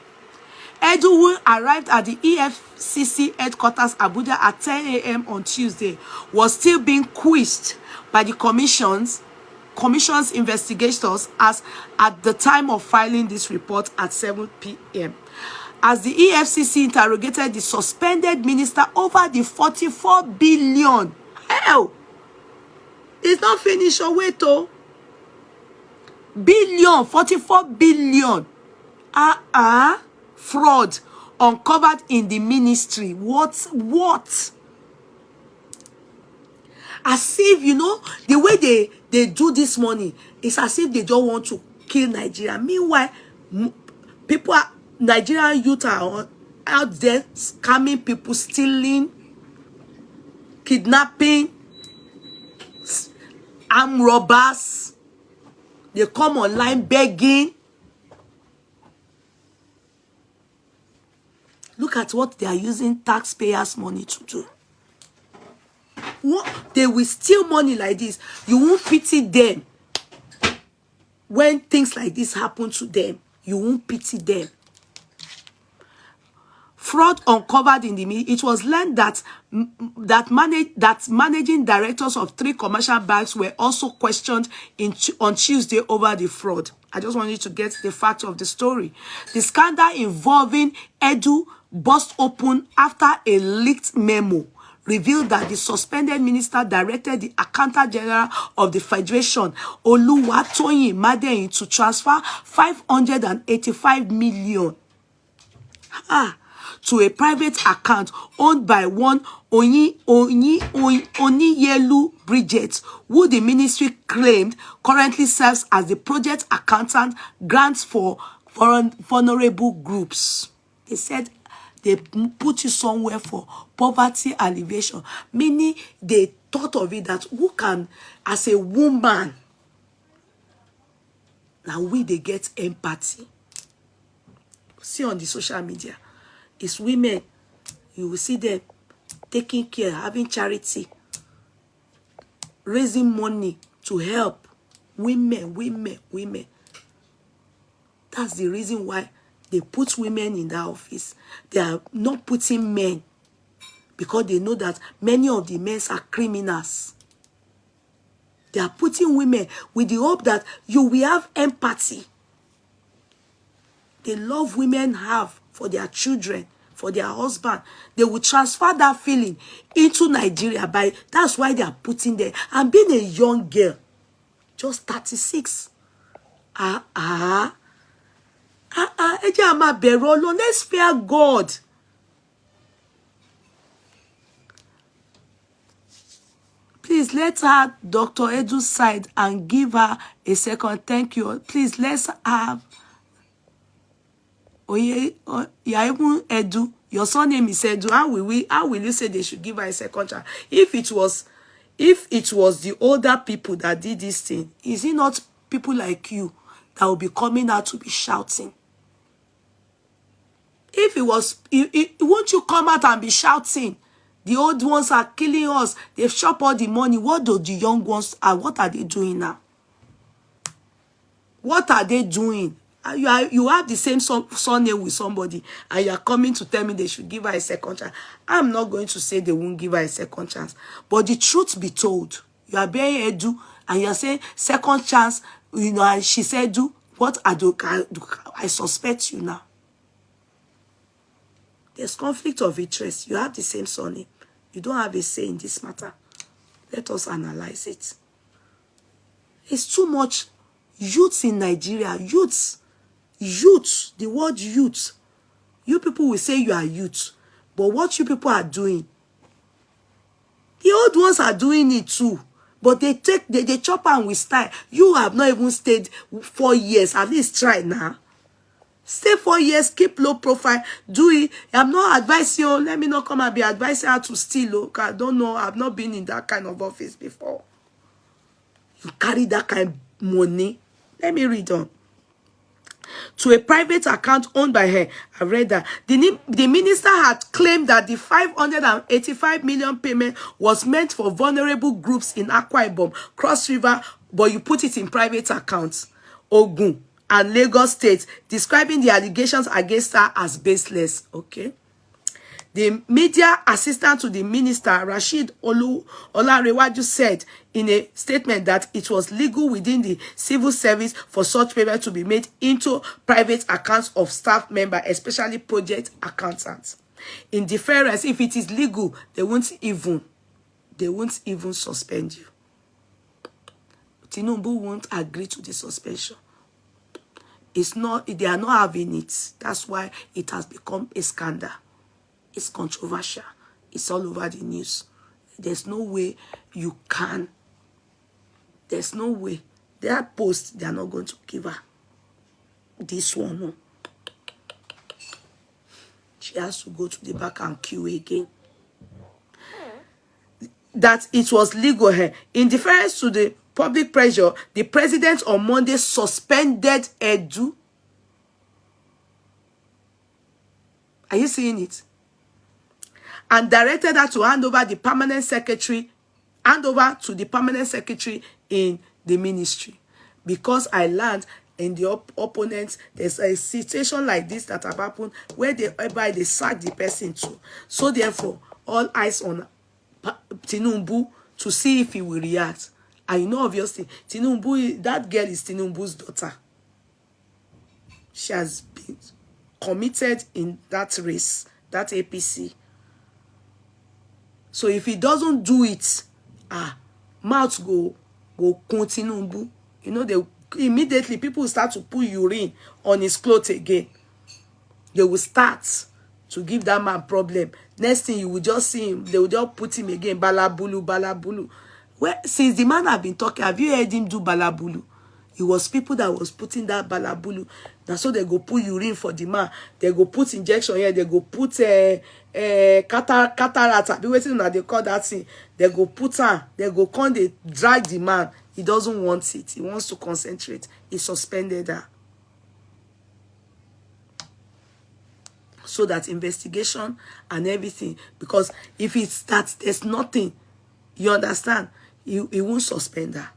A: Edu, who arrived at the EFCC headquarters Abuja at 10 a.m. on Tuesday, was still being quizzed by the commission's investigators as at the time of filing this report at 7 p.m. As the EFCC interrogated the suspended minister over the 44 billion. Hell! It's not finished. Oh, wait, oh. Billion, 44 billion. Fraud uncovered in the ministry. What? As if, the way they do this money, it's as if they don't want to kill Nigeria. Meanwhile, Nigerian youth are out there scamming people, stealing, kidnapping, armed robbers. They come online begging. Look at what they are using taxpayers' money to do. What? They will steal money like this. You won't pity them. When things like this happen to them, you won't pity them. Fraud uncovered in the media. It was learned that managing directors of 3 commercial banks were also questioned on Tuesday over the fraud. I just want you to get the fact of the story. The scandal involving Edu burst open after a leaked memo revealed that the suspended minister directed the Accountant General of the Federation, Oluwatoyin Madeyin, to transfer 585 million to a private account owned by one Oniyelu Bridget, who the ministry claimed currently serves as the project accountant, grants for vulnerable groups. They said they put you somewhere for poverty alleviation, meaning they thought of it that who can, as a woman, now they get empathy. See on the social media, it's women, you will see them taking care, having charity, raising money to help women. That's the reason why they put women in that office. They are not putting men. because they know that many of the men are criminals. They are putting women with the hope that you will have empathy. The love women have for their children, for their husband, they will transfer that feeling into Nigeria. That's why they are putting there. And being a young girl, just 36. Let's fear God. Please let her Dr. Edu's side and give her a second. Thank you. Please let's have Edu. Your surname is Edu. How will you say they should give her a second chance? If it was the older people that did this thing, is it not people like you that will be coming out to be shouting? If it was, won't you come out and be shouting? The old ones are killing us. They've chopped all the money. What do the young ones what are they doing now? What are they doing? You have the same surname with somebody, and you are coming to tell me they should give her a second chance. I'm not going to say they won't give her a second chance. But the truth be told, you are being Edu, and you are saying second chance, and she said, do what I suspect you now. There's conflict of interest. You have the same surname. You don't have a say in this matter. Let us analyze it. It's too much youths in Nigeria. Youths. The word youth. You people will say you are youth. But what you people are doing, the old ones are doing it too. But they chop on with style. You have not even stayed 4 years. At least try now. Stay 4 years, keep low profile, do it. I'm not advising you. Let me not come and be advising her to steal. I don't know. I've not been in that kind of office before. You carry that kind of money. Let me read on. To a private account owned by her. I read that. The minister had claimed that the 585 million payment was meant for vulnerable groups in Akwa Ibom, Cross River, but you put it in private accounts. Ogun and Lagos State, describing the allegations against her as baseless. Okay. The media assistant to the minister, Rashid Olarewaju, said in a statement that it was legal within the civil service for such payment to be made into private accounts of staff members, especially project accountants. In deference, if it is legal, they won't even suspend you. Tinubu won't agree to the suspension. They are not having it. That's why it has become a scandal. It's controversial. It's all over the news. There's no way you can. There's no way. That post, they are not going to give her. This one, no. She has to go to the back and queue again. That it was legal here. In deference to the public pressure, the president on Monday suspended Edu. Are you seeing it? And directed her to hand over to the permanent secretary in the ministry. Because I learned in the opponents, there's a situation like this that have happened where they sack the person too. So therefore, all eyes on Tinubu to see if he will react. And you know, obviously, Tinubu, that girl is Tinubu's daughter. She has been committed in that race, that APC. So if he doesn't do it, mouth go Tinubu. You know, immediately people will start to put urine on his clothes again. They will start to give that man problem. Next thing you will just see him, they will just put him again, balabulu, balabulu. Well, since the man have been talking, have you heard him do balabulu? It was people that was putting that balabulu. That's so they go put urine for the man. They go put injection here. They go put cataract. Be waiting that they call that thing. They go put her. They go come. They drag the man. He doesn't want it. He wants to concentrate. He suspended her. So that investigation and everything. Because if it's that there's nothing, you understand, he won't suspend her.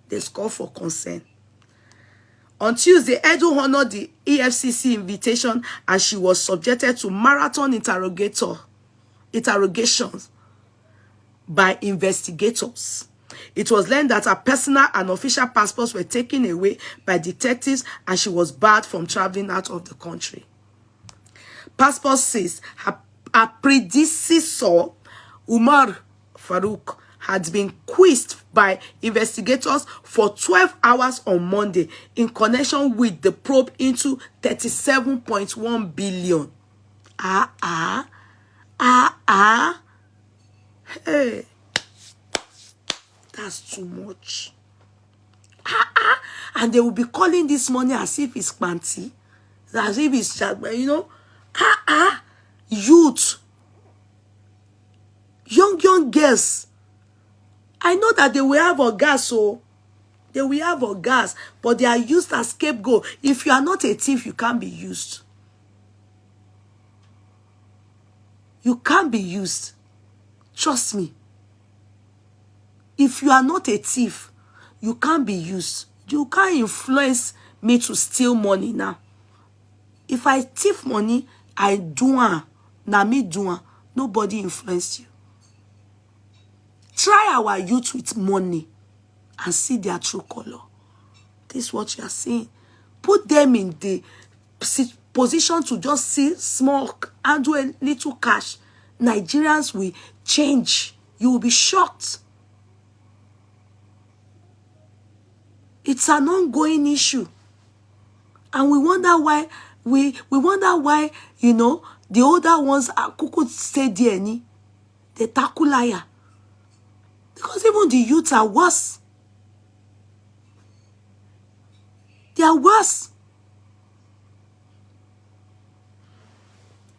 A: There's call for consent. On Tuesday, Edu honored the EFCC invitation and she was subjected to marathon interrogator interrogations by investigators. It was learned that her personal and official passports were taken away by detectives and she was barred from traveling out of the country. Passport says her predecessor, Umar Farouk, had been quizzed by investigators for 12 hours on Monday in connection with the probe into 37.1 billion. Hey, that's too much. And they will be calling this money as if it's panty, as if it's, you know, youth, young girls. I know that they will have a gas, so they will have a gas, but they are used as scapegoat. If you are not a thief, you can't be used. You can't be used. Trust me. If you are not a thief, you can't be used. You can't influence me to steal money now. If I thief money, I do it. Now me do it. Nobody influenced you. Try our youth with money and see their true color. This is what you are saying. Put them in the position to just see small and do a little cash. Nigerians will change. You will be shocked. It's an ongoing issue. And we wonder why, you know, the older ones are could stay there. They tackle liar. Because even the youth are worse. They are worse.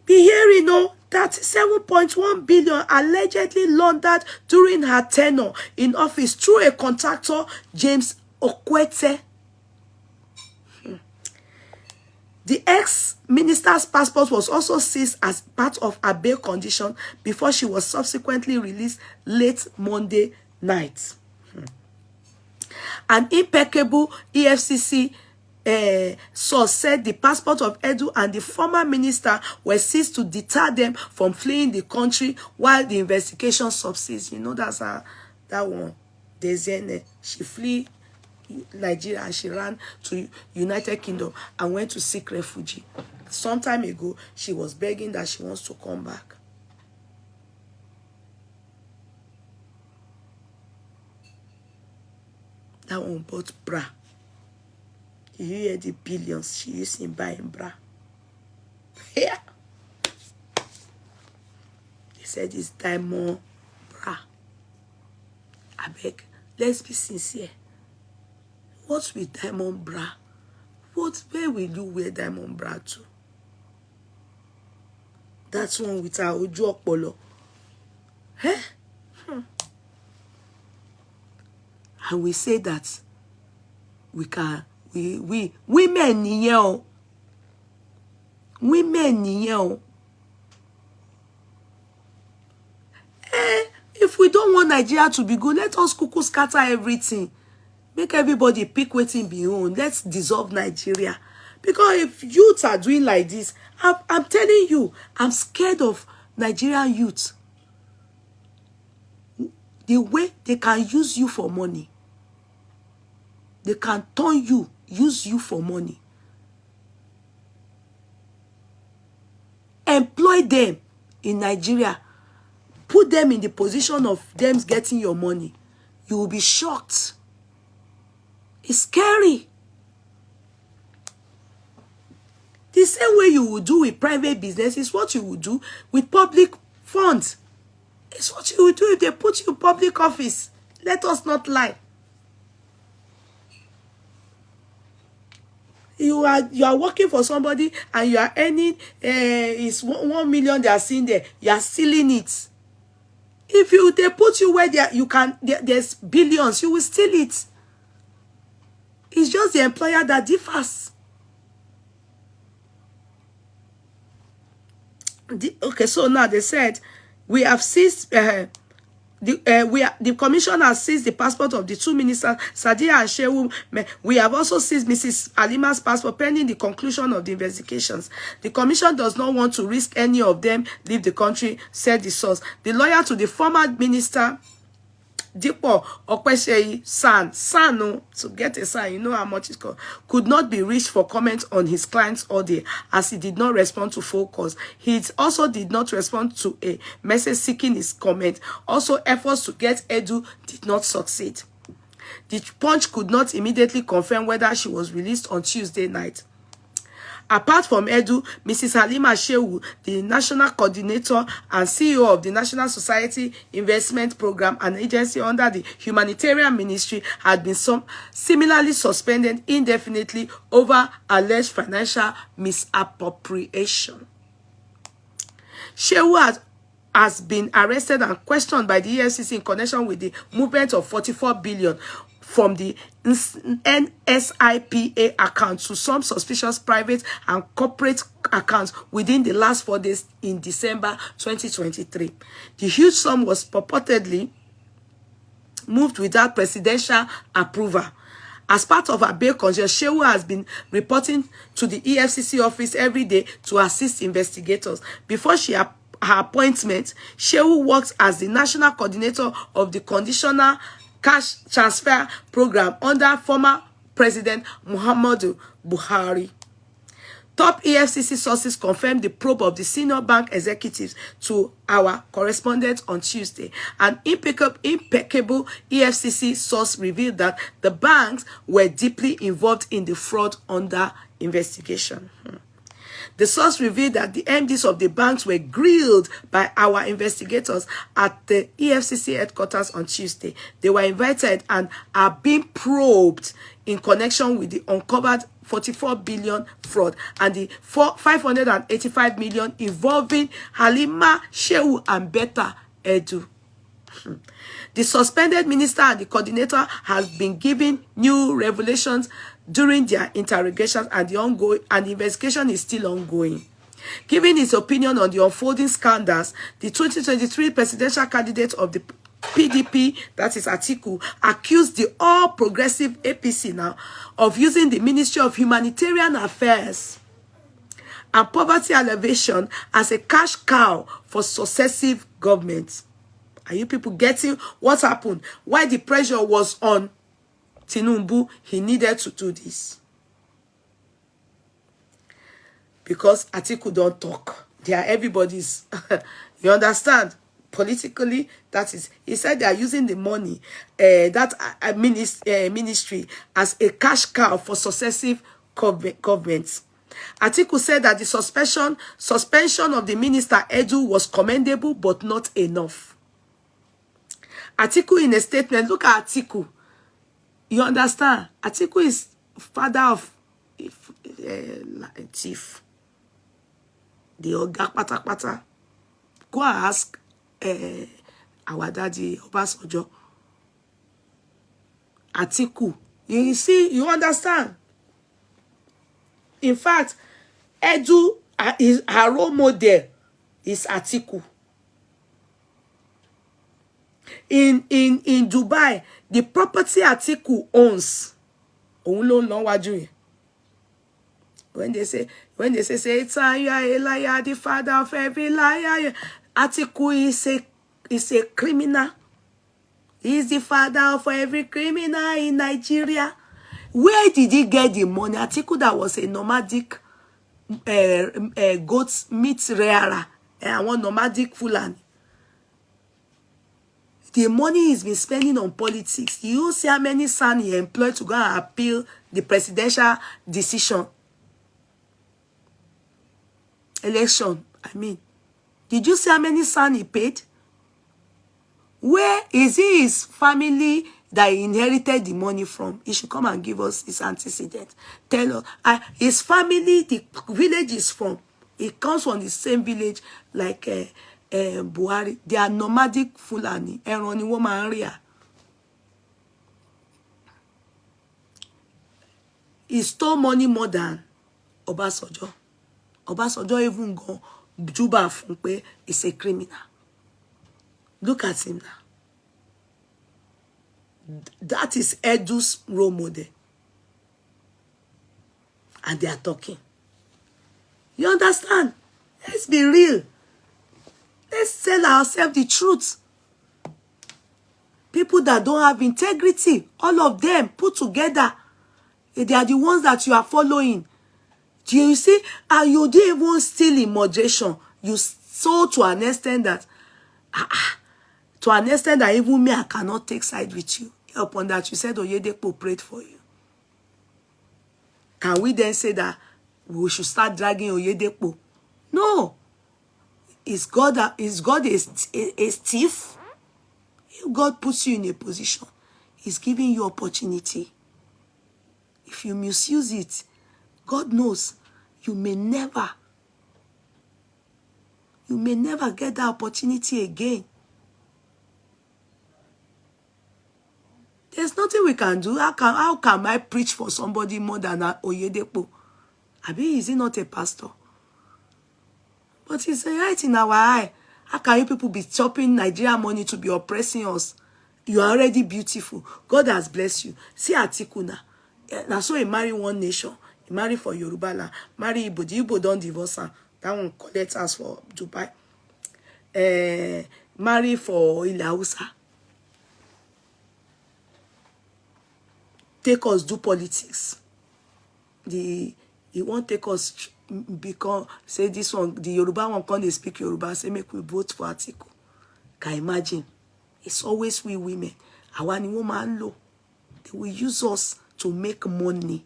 A: Be hearing, no, 37.1 billion allegedly laundered during her tenure in office through a contractor, James Okwete. The ex-minister's passport was also seized as part of her bail condition before she was subsequently released late Monday night. An impeccable EFCC source said the passport of Edu and the former minister were seized to deter them from fleeing the country while the investigation subsists. You know, that's that one. Dezene, she flee Nigeria and she ran to United Kingdom and went to seek refuge. Some time ago, she was begging that she wants to come back. That one bought bra. You hear the billions she used in buying bra. Yeah. They said it's diamond bra. I beg, let's be sincere. What's with diamond bra? Where will you wear diamond bra to? That's one with our Ojo Opolo. Eh? And we say that we can, women niyo. Women niyo. If we don't want Nigeria to be good, let us cuckoo scatter everything. Make everybody pick waiting be own. Let's dissolve Nigeria. Because if youths are doing like this, I'm telling you, I'm scared of Nigerian youth. The way they can use you for money. They can turn you, use you for money. Employ them in Nigeria. Put them in the position of them getting your money. You will be shocked. It's scary. The same way you would do with private business is what you would do with public funds. It's what you would do if they put you in public office. Let us not lie. You are working for somebody and you are earning is 1 million they are seeing there. You are stealing it. If they put you where there's billions, you will steal it. It's just the employer that differs. Okay, so now they said we have seized The commission has seized the passport of the two ministers, Sadiya and Shehu. We have also seized Mrs. Halima's passport pending the conclusion of the investigations. The commission does not want to risk any of them leave the country, said the source. The lawyer to the former minister, Dipo Okweseyi Sanu, to get a sign, you know how much it's called, could not be reached for comment on his client's audio as he did not respond to phone calls. He also did not respond to a message seeking his comment. Also, efforts to get Edu did not succeed. The Punch could not immediately confirm whether she was released on Tuesday night. Apart from Edu, Mrs. Halima Shehu, the national coordinator and CEO of the National Society Investment Program, an agency under the Humanitarian Ministry, had been similarly suspended indefinitely over alleged financial misappropriation. Shehu has been arrested and questioned by the EFCC in connection with the movement of 44 billion from the NSIPA account to some suspicious private and corporate accounts within the last 4 days in December 2023. The huge sum was purportedly moved without presidential approval. As part of her bail conscience, Shehu has been reporting to the EFCC office every day to assist investigators. Before her appointment, Shehu worked as the national coordinator of the Conditional Cash Transfer Program under former President Muhammadu Buhari. Top EFCC sources confirmed the probe of the senior bank executives to our correspondent on Tuesday. An impeccable EFCC source revealed that the banks were deeply involved in the fraud under investigation. The source revealed that the MDs of the banks were grilled by our investigators at the EFCC headquarters on Tuesday. They were invited and are being probed in connection with the uncovered 44 billion fraud and the 585 million involving Halima Shehu and Betta Edu. The suspended minister and the coordinator has been given new revelations during their interrogations, and the investigation is still ongoing. Giving his opinion on the unfolding scandals, the 2023 presidential candidate of the PDP, that is Atiku, accused the All Progressive APC now of using the Ministry of Humanitarian Affairs and Poverty Alleviation as a cash cow for successive governments. Are you people getting what happened? Why the pressure was on Tinubu, he needed to do this. Because Atiku don't talk. They are everybody's. You understand? Politically, that is. He said they are using the money, ministry, as a cash cow for successive governments. Atiku said that the suspension of the minister Edu was commendable but not enough. Atiku in a statement, look at Atiku. You understand? Atiku is father of thief. The Oga Pata. Go and ask our daddy Obasanjo. Atiku. You see, you understand? In fact, Edu, her role model is Atiku. In Dubai, the property Atiku owns, when they say Satan, you are a liar, the father of every liar. Atiku is a criminal. He is the father of every criminal in Nigeria. Where did he get the money? Atiku that was a nomadic goat meat rearer, and one nomadic Fulani. The money he's been spending on politics. You see how many sons he employed to go and appeal the presidential decision. Election, I mean. Did you see how many sons he paid? Where is his family that he inherited the money from? He should come and give us his antecedent. Tell us. His family, the village is from. It comes from the same village like Buhari. They are nomadic Fulani. Eroni woman area. He stole money more than Obasanjo. Obasanjo even go Juba Funpe is a criminal. Look at him now. That is Edu's role model. And they are talking. You understand? Let's be real. Let's tell ourselves the truth. People that don't have integrity, all of them put together, they are the ones that you are following. Do you see? And you didn't even steal in moderation. You sold to an extent that, even me, I cannot take side with you. Upon that, you said Oyedepo prayed for you. Can we then say that we should start dragging Oyedepo? No. Is God a thief? If God puts you in a position, He's giving you opportunity. If you misuse it, God knows you may never get that opportunity again. There's nothing we can do. How can I preach for somebody more than Oyedepo? Abi, is he not a pastor? But it's right in our eye. How can you people be chopping Nigeria money to be oppressing us? You are already beautiful. God has blessed you. See Atiku now. Now so he marry one nation. He marry for Yoruba land. Marry Igbo. The Igbo don't divorce her. That one collect us for Dubai. Marry for Ile Hausa. Take us do politics. He won't take us because say this one, the Yoruba one can't they speak Yoruba, say make we vote for Atiku. Can you imagine? It's always we women. Our woman low. They will use us to make money.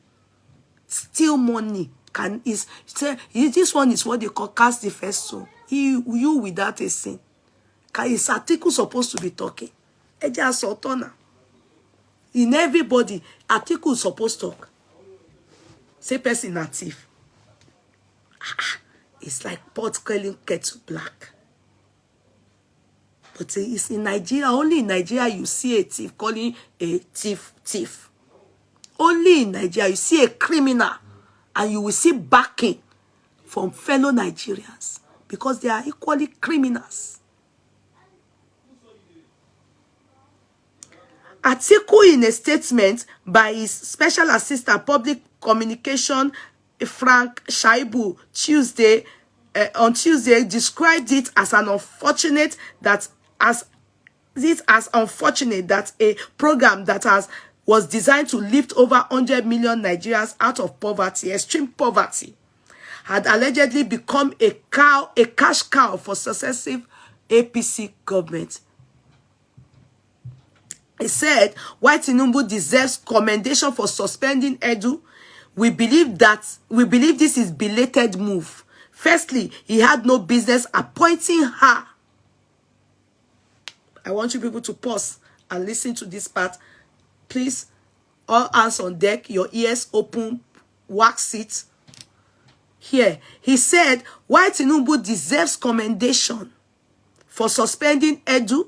A: Steal money. This one is what they call cast the first soul. You without a sin. Is Atiku supposed to be talking? Eja Sotona. In everybody, Atiku is supposed to talk. Say person a thief. It's like pot calling kettle black. But it's in Nigeria. Only in Nigeria you see a thief calling a thief. Only in Nigeria you see a criminal and you will see backing from fellow Nigerians because they are equally criminals. Atiku, in a statement by his special assistant public communication Frank Shaibu on Tuesday, described it as unfortunate that a program that was designed to lift over 100 million Nigerians out of poverty, extreme poverty, had allegedly become a cash cow for successive APC governments. He said, while Tinubu deserves commendation for suspending Edu, we believe this is belated move. Firstly, he had no business appointing her. I want you people to pause and listen to this part. Please, all hands on deck, your ears open, wax it. Here, he said, while Tinubu deserves commendation for suspending Edu,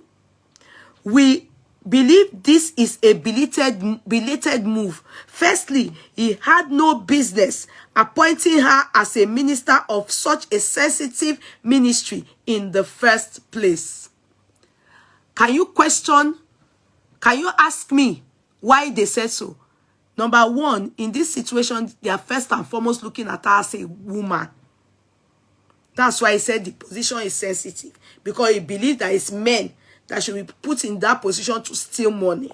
A: we believe this is a belated move. Firstly, he had no business appointing her as a minister of such a sensitive ministry in the first place. Can you ask me why they said so? Number one, in this situation, they are first and foremost looking at her as a woman. That's why he said the position is sensitive. Because he believes that it's men that should be put in that position to steal money.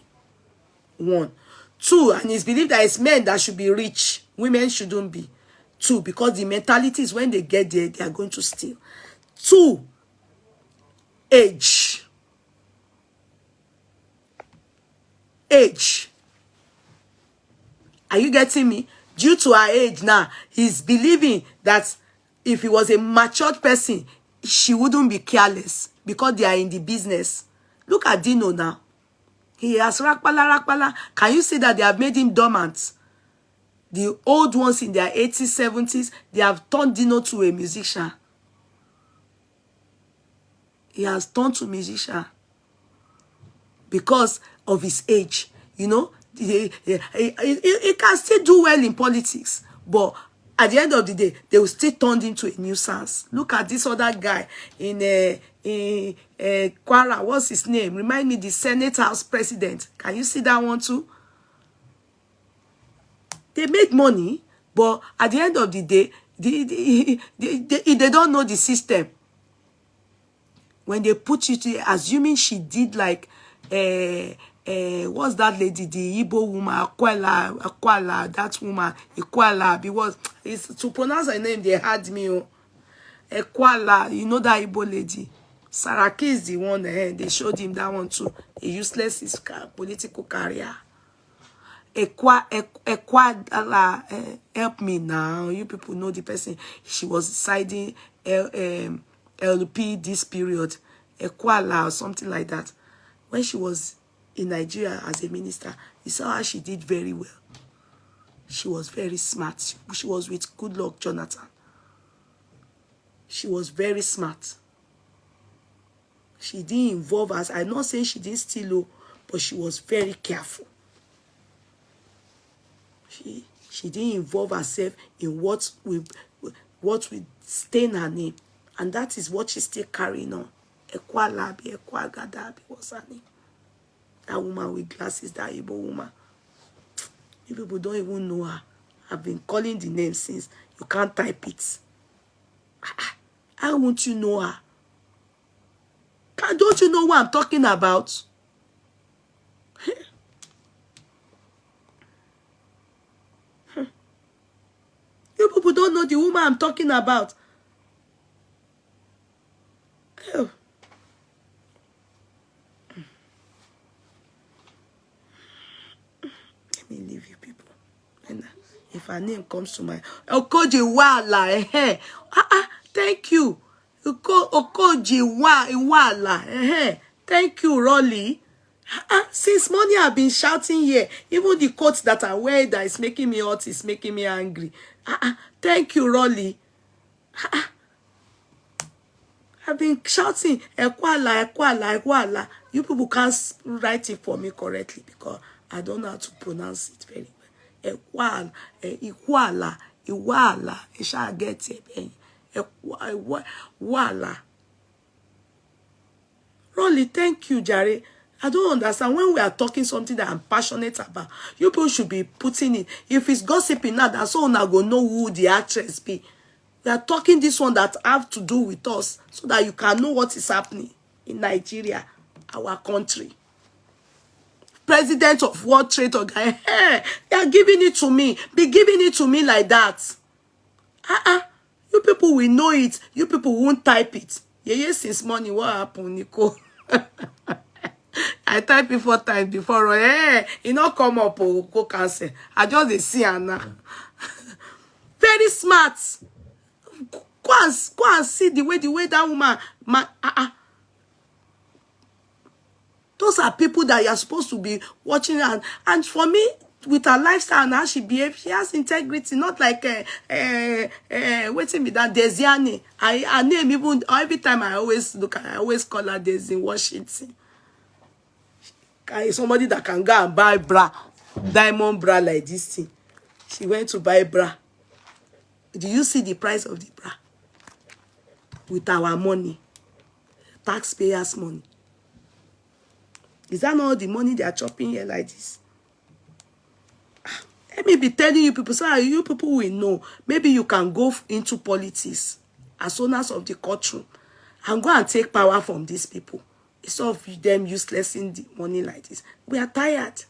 A: One. Two, and it's believed that it's men that should be rich. Women shouldn't be. Two, because the mentality is when they get there, they are going to steal. Two, age. Age. Are you getting me? Due to her age now, he's believing that if he was a matured person, she wouldn't be careless because they are in the business. Look at Dino now. He has rakpala. Can you see that they have made him dormant? The old ones in their 80s, 70s, they have turned Dino to a musician. He has turned to musician because of his age. You know, he can still do well in politics, but at the end of the day, they will still turn into a nuisance. Look at this other guy in Kwara. What's his name? Remind me, the Senate House president. Can you see that one too? They make money, but at the end of the day, they don't know the system. When they put you to, assuming she did like, what's that lady, the Igbo woman, Akwala, that woman, Ikwala, because it's to pronounce her name, they had me, Ekwala, you know that Igbo lady. Saraki is the one, they showed him that one too. A useless his political career. Ekwala, help me now. You people know the person. She was siding LP this period. Ekwala or something like that. When she was in Nigeria as a minister, you saw how she did very well. She was very smart. She was with Goodluck Jonathan. She was very smart. She didn't involve us. I'm not saying she didn't steal, but she was very careful. She didn't involve herself in what will stain her name. And that is what she's still carrying on. Ekwalabi, Ekwagadabi was her name. That woman with glasses, that Igbo woman. You people don't even know her. I've been calling the name since. You can't type it. How won't you know her? Don't you know what I'm talking about? You people don't know the woman I'm talking about. Oh. Let me leave you people. And if her name comes to my Okoji Wala, thank you. Okoji Wala, thank you, Rolly. Since morning I've been shouting here. Even the coat that I wear that is making me hot is making me angry. Thank you, Rolly. I've been shouting Ekwala, Ekwala, Ekwala. You people can't write it for me correctly because I don't know how to pronounce it very well. Ekwala, Ekwala, Iwala. I shall get it. Ekwala. Rolly, thank you, Jare. I don't understand. When we are talking something that I'm passionate about, you people should be putting it. If it's gossiping now, that's all now go know who the actress be. We are talking this one that have to do with us so that you can know what is happening in Nigeria, our country. President of World Trade Organization. They are giving it to me. Be giving it to me like that. You people will know it. You people won't type it. Yeah, since morning, what happened, Nico? I type it 4 times before. It not come up or go cancel. I just see Anna. Very smart. Go and see the way that woman. Those are people that you're supposed to be watching. And for me, with her lifestyle and how she behaves, she has integrity. Not like waiting with that Desiani. Her name, even every time I always look at her, I always call her Desi Washington. Somebody that can go and buy bra, diamond bra like this thing. She went to buy bra. Do you see the price of the bra? With our money, taxpayers' money. Is that not the money they are chopping here like this? Let me be telling you people, so you people will know. Maybe you can go into politics as owners of the courtroom and go and take power from these people. Instead of them uselessing the money like this. We are tired.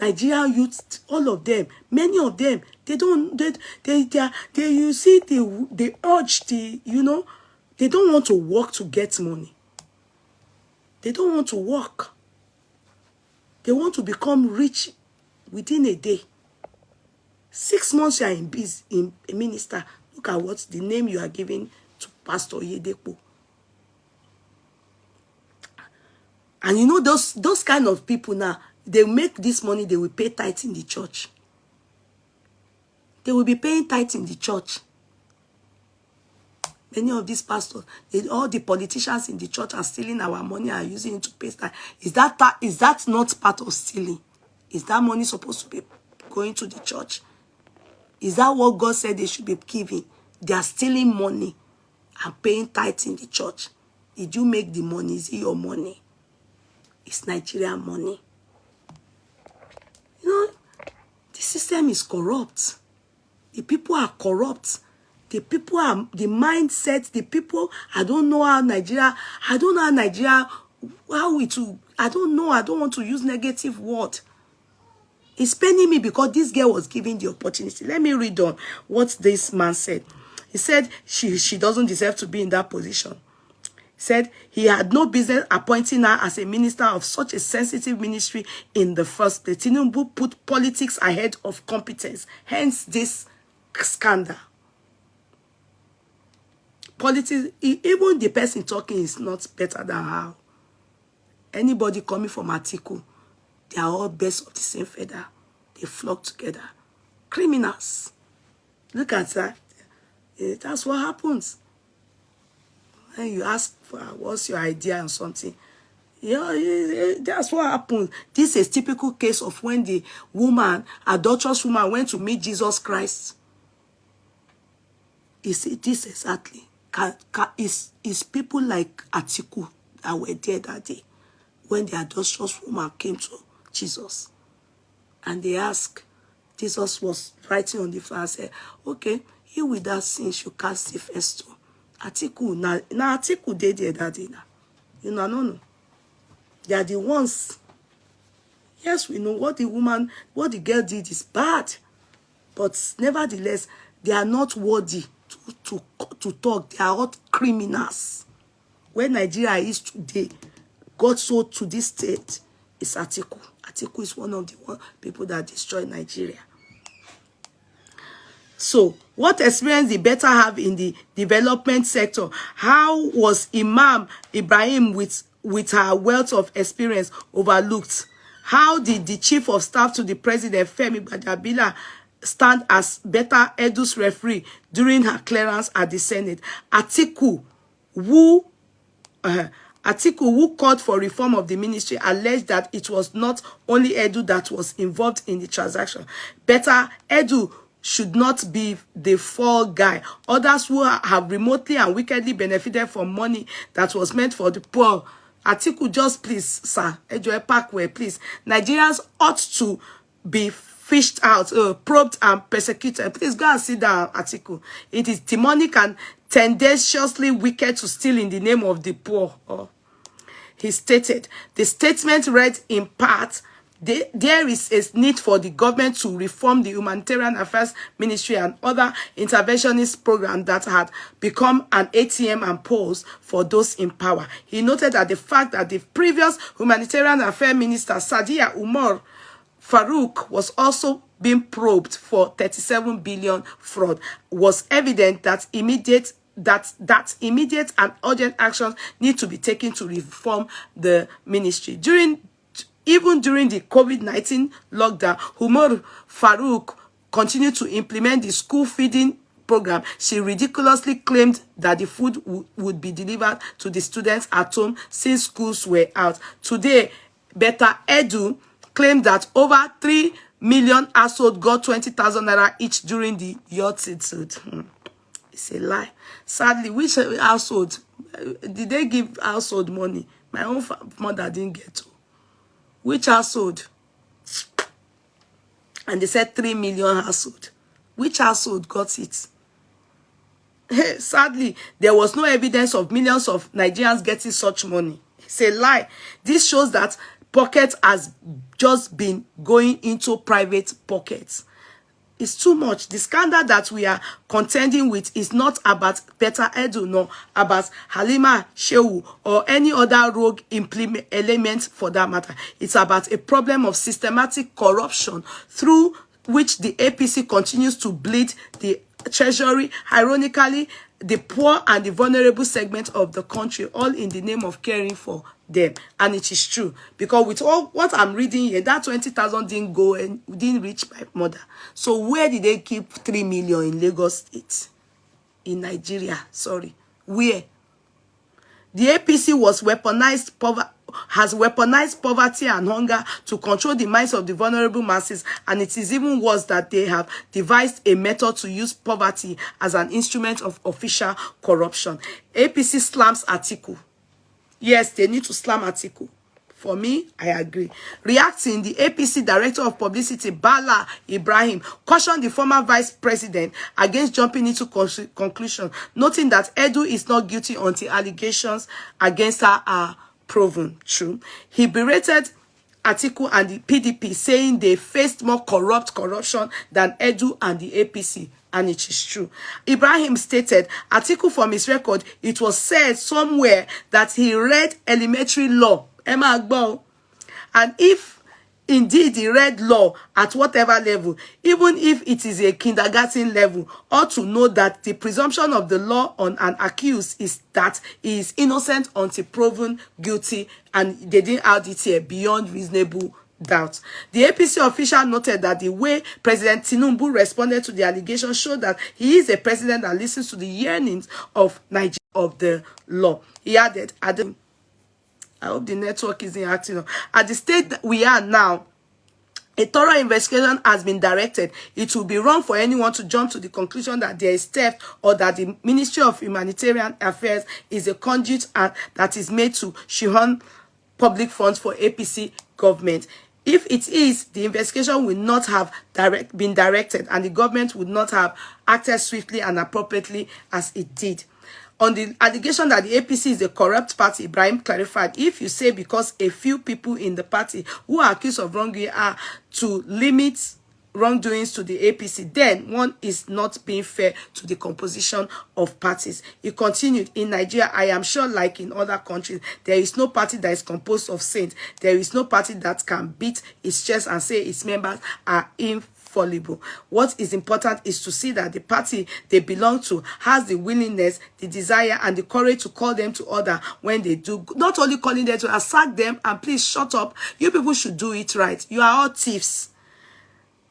A: Nigerian youth, all of them, many of them, they don't, you see, they urge you know, they don't want to work to get money. They don't want to work. They want to become rich within a day. 6 months you are in a minister. Look at what the name you are giving to Pastor Oyedepo. And you know, those kind of people now, they make this money, they will pay tithe in the church. They will be paying tithe in the church. Many of these pastors, all the politicians in the church are stealing our money and using it to pay tithe. Is that not part of stealing? Is that money supposed to be going to the church? Is that what God said they should be giving? They are stealing money and paying tithe in the church. Did you make the money? Is it your money? It's Nigerian money. You know, the system is corrupt. The people are corrupt. The people are, the mindset, the people, I don't know how Nigeria, how it will, I don't know, I don't want to use negative word. It's paining me because this girl was given the opportunity. Let me read on what this man said. He said she doesn't deserve to be in that position. He said he had no business appointing her as a minister of such a sensitive ministry in the first place. Tinubu put politics ahead of competence. Hence this scandal. Politics, even the person talking is not better than her. Anybody coming from Atiku, they are all best of the same feather. They flock together. Criminals. Look at that. That's what happens. When you ask for what's your idea on something, that's what happens. This is a typical case of when the woman, adulterous woman, went to meet Jesus Christ. Is this exactly? Is people like Atiku that were there that day when the adulterous woman came to Jesus and they asked, Jesus was writing on the floor and said, okay, he without sin should cast the first stone. Atiku, now Atiku did there that day now. You know, no. They are the ones. Yes, we know what the girl did is bad. But nevertheless, they are not worthy to talk. They are all criminals. Where Nigeria is today, got so to this state, is Atiku. Atiku is one of the people that destroy Nigeria. So, what experience did Betta have in the development sector? How was Imam Ibrahim with her wealth of experience overlooked? How did the chief of staff to the president, Femi Gbajabila, stand as Betta Edu's referee during her clearance at the Senate? Atiku, who called for reform of the ministry, alleged that it was not only Edu that was involved in the transaction. Betta Edu should not be the fall guy. Others who have remotely and wickedly benefited from money that was meant for the poor. Atiku, just please, sir, Ejoe Parkway, please. Nigerians ought to be fished out, probed and persecuted. Please go and sit down, Atiku. It is demonic and tendenciously wicked to steal in the name of the poor. He stated, the statement read in part, there is a need for the government to reform the Humanitarian Affairs Ministry and other interventionist programs that had become an ATM and pose for those in power. He noted that the fact that the previous Humanitarian Affairs Minister, Sadiya Umar Farouk, was also being probed for 37 billion fraud was evident that immediate and urgent actions need to be taken to reform the ministry. Even during the COVID-19 lockdown, Umar Farouk continued to implement the school feeding program. She ridiculously claimed that the food would be delivered to the students at home since schools were out. Today, Betta Edu claimed that over 3 million households got 20,000 naira each during the Yotsuit. It's a lie. Sadly, which household? Did they give household money? My own mother didn't get to. Which household? And they said 3 million household. Which household got it? Sadly, there was no evidence of millions of Nigerians getting such money. It's a lie. This shows that pocket has just been going into private pockets. It's too much. The scandal that we are contending with is not about Betta Edu, nor about Halima Shehu or any other rogue element for that matter. It's about a problem of systematic corruption through which the APC continues to bleed the treasury, ironically, the poor and the vulnerable segment of the country, all in the name of caring for them. And it is true, because with all what I'm reading here, that 20,000 didn't go and didn't reach my mother. So where did they keep 3 million in Lagos State? In Nigeria, sorry. Where? The APC was weaponized weaponized poverty and hunger to control the minds of the vulnerable masses, and it is even worse that they have devised a method to use poverty as an instrument of official corruption. APC slams Atiku. Yes, they need to slam Atiku. For me, I agree. Reacting, the APC Director of Publicity, Bala Ibrahim, cautioned the former Vice President against jumping into conclusion, noting that Edu is not guilty until allegations against her are proven true. He berated Atiku and the PDP, saying they faced more corruption than Edu and the APC. And it is true. Ibrahim stated, Atiku, from his record, it was said somewhere that he read elementary law. Emma Agbo. And if indeed he read law at whatever level, even if it is a kindergarten level, ought to know that the presumption of the law on an accused is that he is innocent until proven guilty, and they didn't add it here, beyond reasonable doubt. The APC official noted that the way President Tinubu responded to the allegation showed that he is a president that listens to the yearnings of Nigeria of the law. He added, I hope the network isn't acting up. At the state that we are now, a thorough investigation has been directed. It will be wrong for anyone to jump to the conclusion that there is theft or that the Ministry of Humanitarian Affairs is a conduit and that is made to shield public funds for APC government. If it is, the investigation will not have been directed, and the government would not have acted swiftly and appropriately as it did. On the allegation that the APC is a corrupt party, Ibrahim clarified, if you say because a few people in the party who are accused of wrongdoing are to limit wrongdoings to the APC, then one is not being fair to the composition of parties. He continued, in Nigeria, I am sure like in other countries, there is no party that is composed of saints. There is no party that can beat its chest and say its members are infallible. What is important is to see that the party they belong to has the willingness, the desire, and the courage to call them to order when they do. Not only calling them to sack them and please shut up. You people should do it right. You are all thieves.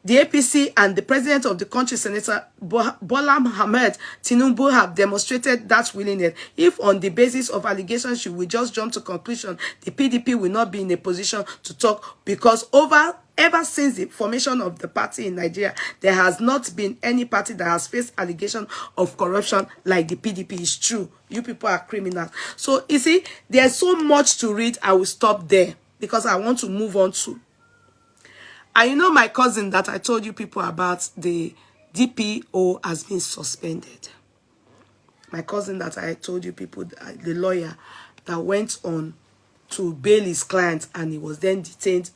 A: The APC and the president of the country, Senator Bola Ahmed Tinubu, have demonstrated that willingness. If on the basis of allegations you will just jump to conclusion, the PDP will not be in a position to talk, because ever since the formation of the party in Nigeria, there has not been any party that has faced allegation of corruption like the PDP. Is true. You people are criminals. So, you see, there's so much to read. I will stop there because I want to move on to. And you know my cousin that I told you people about, the DPO has been suspended. My cousin that I told you people, the lawyer that went on to bail his client and he was then detained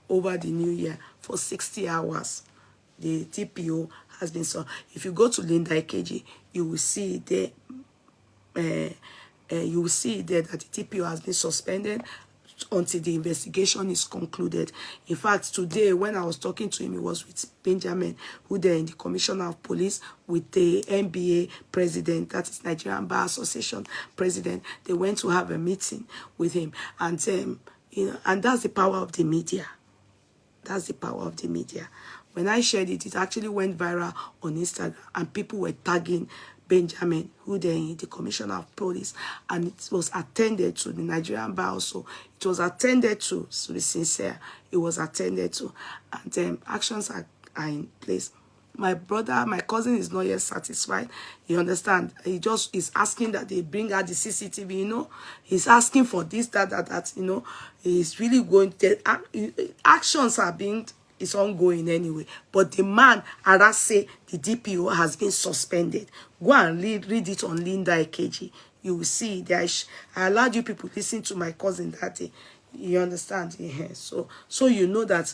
A: over the new year for 60 hours. The DPO has been so. If you go to Linda Ikeji, you will see there. You will see there that the DPO has been suspended until the investigation is concluded. In fact, today when I was talking to him, he was with Benjamin, who they're in the Commissioner of Police, with the NBA president, that is Nigerian Bar Association president. They went to have a meeting with him, and you know, and that's the power of the media. That's the power of the media. When I shared it, it actually went viral on Instagram, and people were tagging Benjamin, who then the Commissioner of Police, and it was attended to. The Nigerian Bar also, it was attended to be sincere, it was attended to, and actions are in place. My brother, my cousin is not yet satisfied. You understand? He just is asking that they bring out the CCTV, you know. He's asking for this, that, you know. He's really going to, actions are being, it's ongoing anyway. But the man, Arase, the DPO, has been suspended. Go and read it on Linda Ikeji. You will see that I allowed you people to listen to my cousin that day. You understand? Yeah. So you know that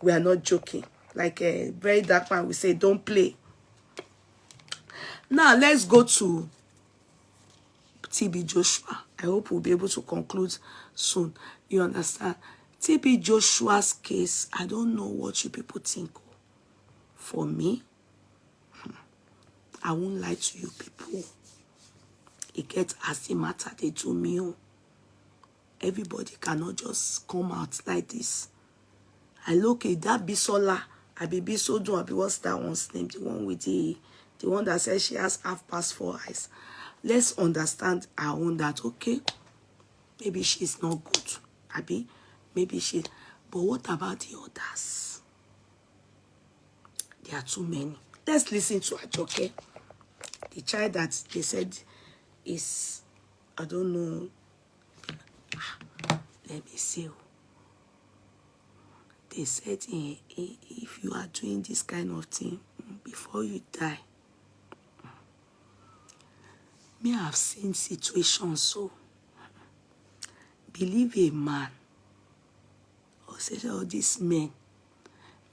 A: we are not joking. Like a very dark man, we say, don't play. Now, let's go to TB Joshua. I hope we'll be able to conclude soon. You understand? TB Joshua's case, I don't know what you people think. For me, I won't lie to you people. It gets as the matter they do me. Everybody cannot just come out like this. I look at that Bisola. I be Bisodo, I be what's that one's name? The one with the one that says she has half past 4 eyes. Let's understand our own that, okay? Maybe she's not good. Abi, maybe she. But what about the others? There are too many. Let's listen to Ajoke. The child that they said is, I don't know. Let me see. They said if you are doing this kind of thing before you die, me have seen situations. So believe a man, or say all these men,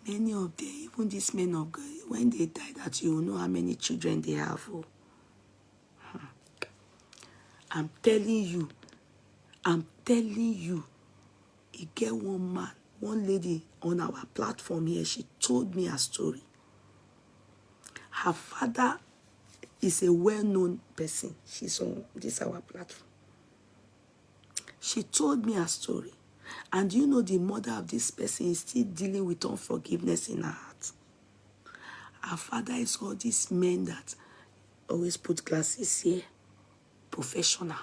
A: many of them, even these men of God, when they die, that you will know how many children they have. Oh. I'm telling you, you get one man, one lady on our platform here, she told me a story. Her father is a well-known person. She's on this our platform. She told me a story. And you know the mother of this person is still dealing with unforgiveness in her heart. Her father is all these men that always put glasses here. Professional.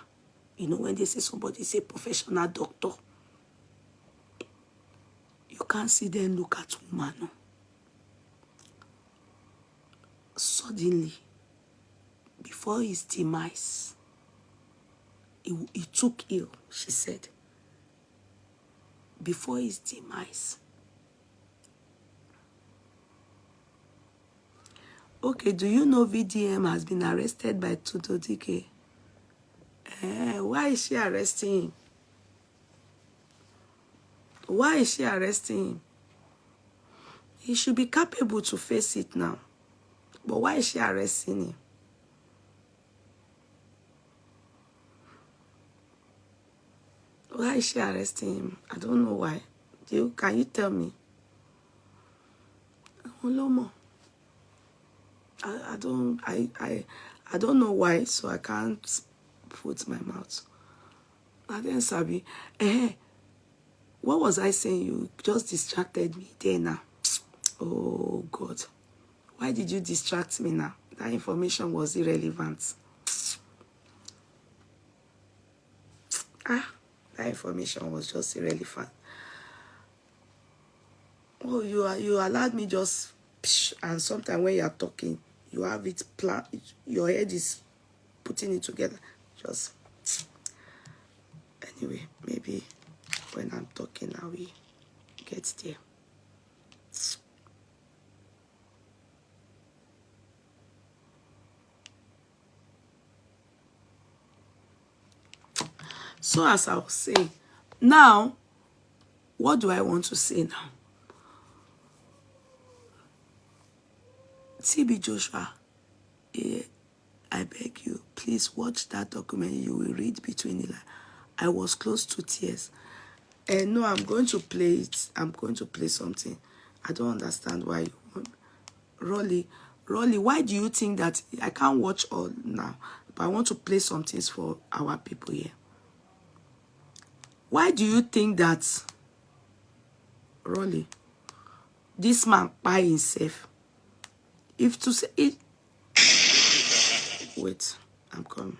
A: You know, when they say somebody is a professional doctor, you can't see them look at woman. No? Suddenly, before his demise, he took ill, she said. Before his demise. Okay, do you know VDM has been arrested by Tuto Dike? Why is she arresting him? Why is she arresting him? He should be capable to face it now. But why is she arresting him? Why is she arresting him? I don't know why. Can you tell me? I don't know why, so I can't put my mouth. I didn't sabi. What was I saying? You just distracted me there now. Oh God. Why did you distract me now? That information was irrelevant. That information was just irrelevant. Oh, you allowed me just, and sometimes when you are talking, you have it plan. Your head is putting it together. Just anyway, maybe when I'm talking, I will get there. So as I was saying, now, what do I want to say now? TB Joshua, I beg you, please watch that document. You will read between the lines. I was close to tears. And no, I'm going to play it. I'm going to play something. I don't understand why you want. Rolly, why do you think that I can't watch all now? But I want to play some things for our people here. Why do you think that, Rolly, this man by himself? If to say it, wait, I'm coming.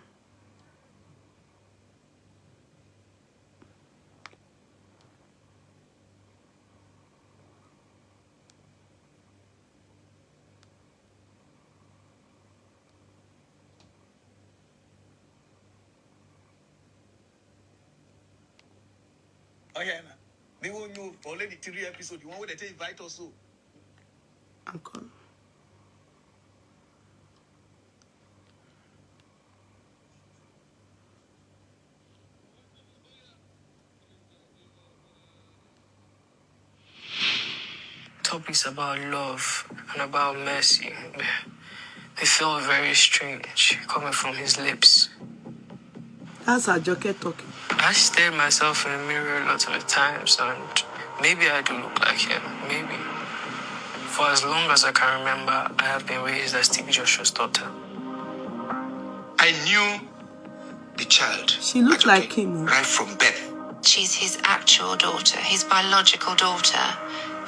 E: They won't know already 3 episodes. You want to invite us so?
A: I'm coming.
F: Topics about love and about mercy, they felt very strange coming from his lips.
A: That's Ajoke talking.
F: I stared myself in the mirror a lot of times, and maybe I do look like him, maybe. For as long as I can remember, I have been raised as TB Joshua's daughter.
E: I knew the child.
A: She looked like him.
E: Right from birth.
G: She's his actual daughter, his biological daughter,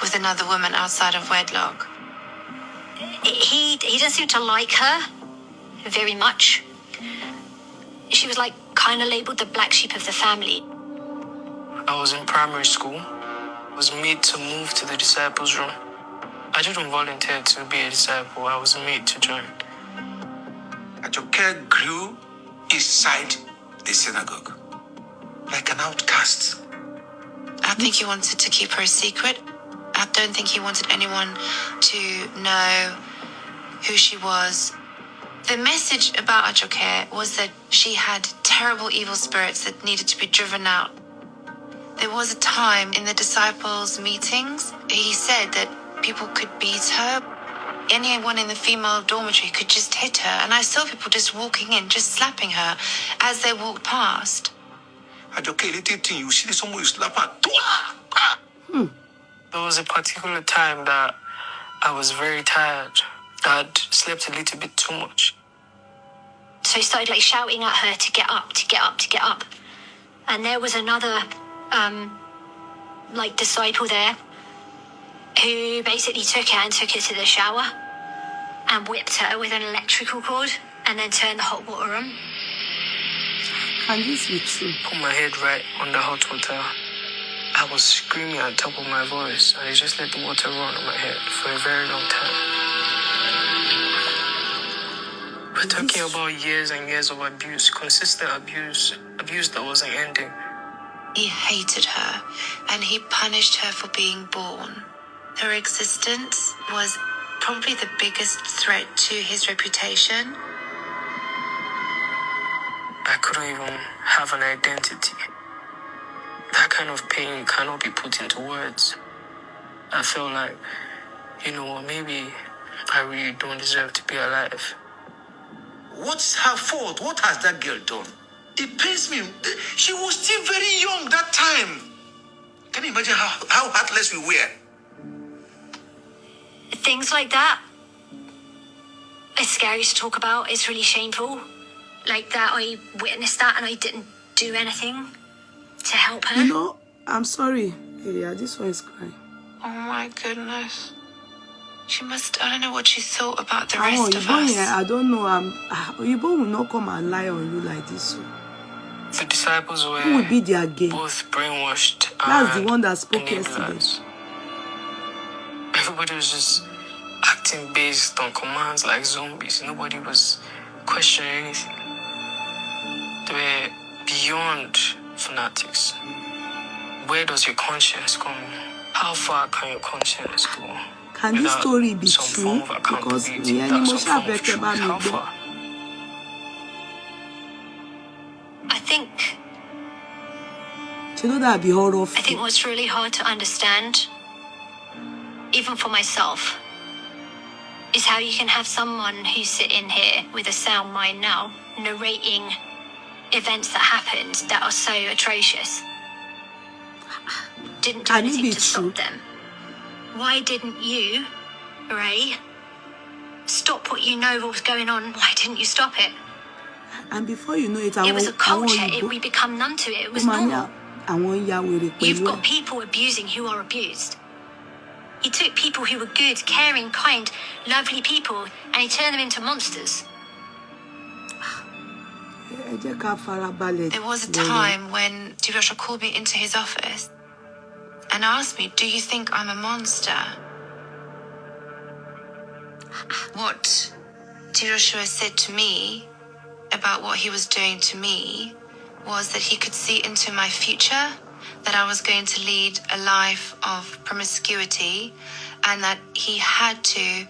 G: with another woman outside of wedlock.
H: He doesn't seem to like her very much. she was like kind of labeled the black sheep of the family.
F: I was in primary school. I was made to move to the disciples' room. I didn't volunteer to be a disciple. I was made to join.
E: Ajoke grew inside the synagogue like an outcast.
G: I think he wanted to keep her a secret. I don't think he wanted anyone to know who she was. The message about Ajoke was that she had terrible evil spirits that needed to be driven out. There was a time in the disciples' meetings, he said that people could beat her. Anyone in the female dormitory could just hit her. And I saw people just walking in, just slapping her as they walked past.
E: Ajoke, little thing, you see someone you slap her.
F: There was a particular time that I was very tired. I'd slept a little bit too much.
H: So he started like shouting at her to get up, to get up, to get up. And there was another like disciple there who basically took her and took her to the shower and whipped her with an electrical cord and then turned the hot water on.
A: Can this be true?
F: Put my head right on the hot water. I was screaming at the top of my voice, and I just let the water run on my head for a very long time. We're talking about years and years of abuse, consistent abuse that wasn't ending.
G: He hated her, and he punished her for being born. Her existence was probably the biggest threat to his reputation.
F: I couldn't even have an identity. That kind of pain cannot be put into words. I felt like, maybe I really don't deserve to be alive.
E: What's her fault? What has that girl done? It pains me. She was still very young that time. Can you imagine how heartless we were?
H: Things like that, it's scary to talk about. It's really shameful. Like that, I witnessed that and I didn't do anything to help her.
A: I'm sorry. Yeah, this one is crying.
G: Oh my goodness. She must, I don't know what she thought about the rest of us.
A: Yeah, I don't know. Oyibo will not come and lie on you like this. So.
F: The disciples were
A: Who will be their gay?
F: both brainwashed.
A: That's the one that spoke yesterday.
F: Everybody was just acting based on commands like zombies. Nobody was questioning anything. They were beyond fanatics. Where does your conscience come? How far can your conscience go?
A: Can this story be
F: some
A: true?
F: form of
A: Because
F: accountability,
A: yeah,
F: without some form of truth? How far?
H: I think
A: that be horrible.
H: I think what's really hard to understand, even for myself, is how you can have someone who's sitting here with a sound mind now, narrating events that happened that are so atrocious. Didn't do
A: Can it
H: anything
A: be
H: to
A: true?
H: stop them. Why didn't you, Ray, stop what you know was going on? Why didn't you stop it?
A: And before you know it,
H: It was a culture. We become numb to it. It was normal. You've got people abusing who are abused. He took people who were good, caring, kind, lovely people, and he turned them into monsters.
G: There was a time when Tiroshua called me into his office and asked me, "Do you think I'm a monster?" What Tiroshua said to me about what he was doing to me was that he could see into my future, that I was going to lead a life of promiscuity, and that he had to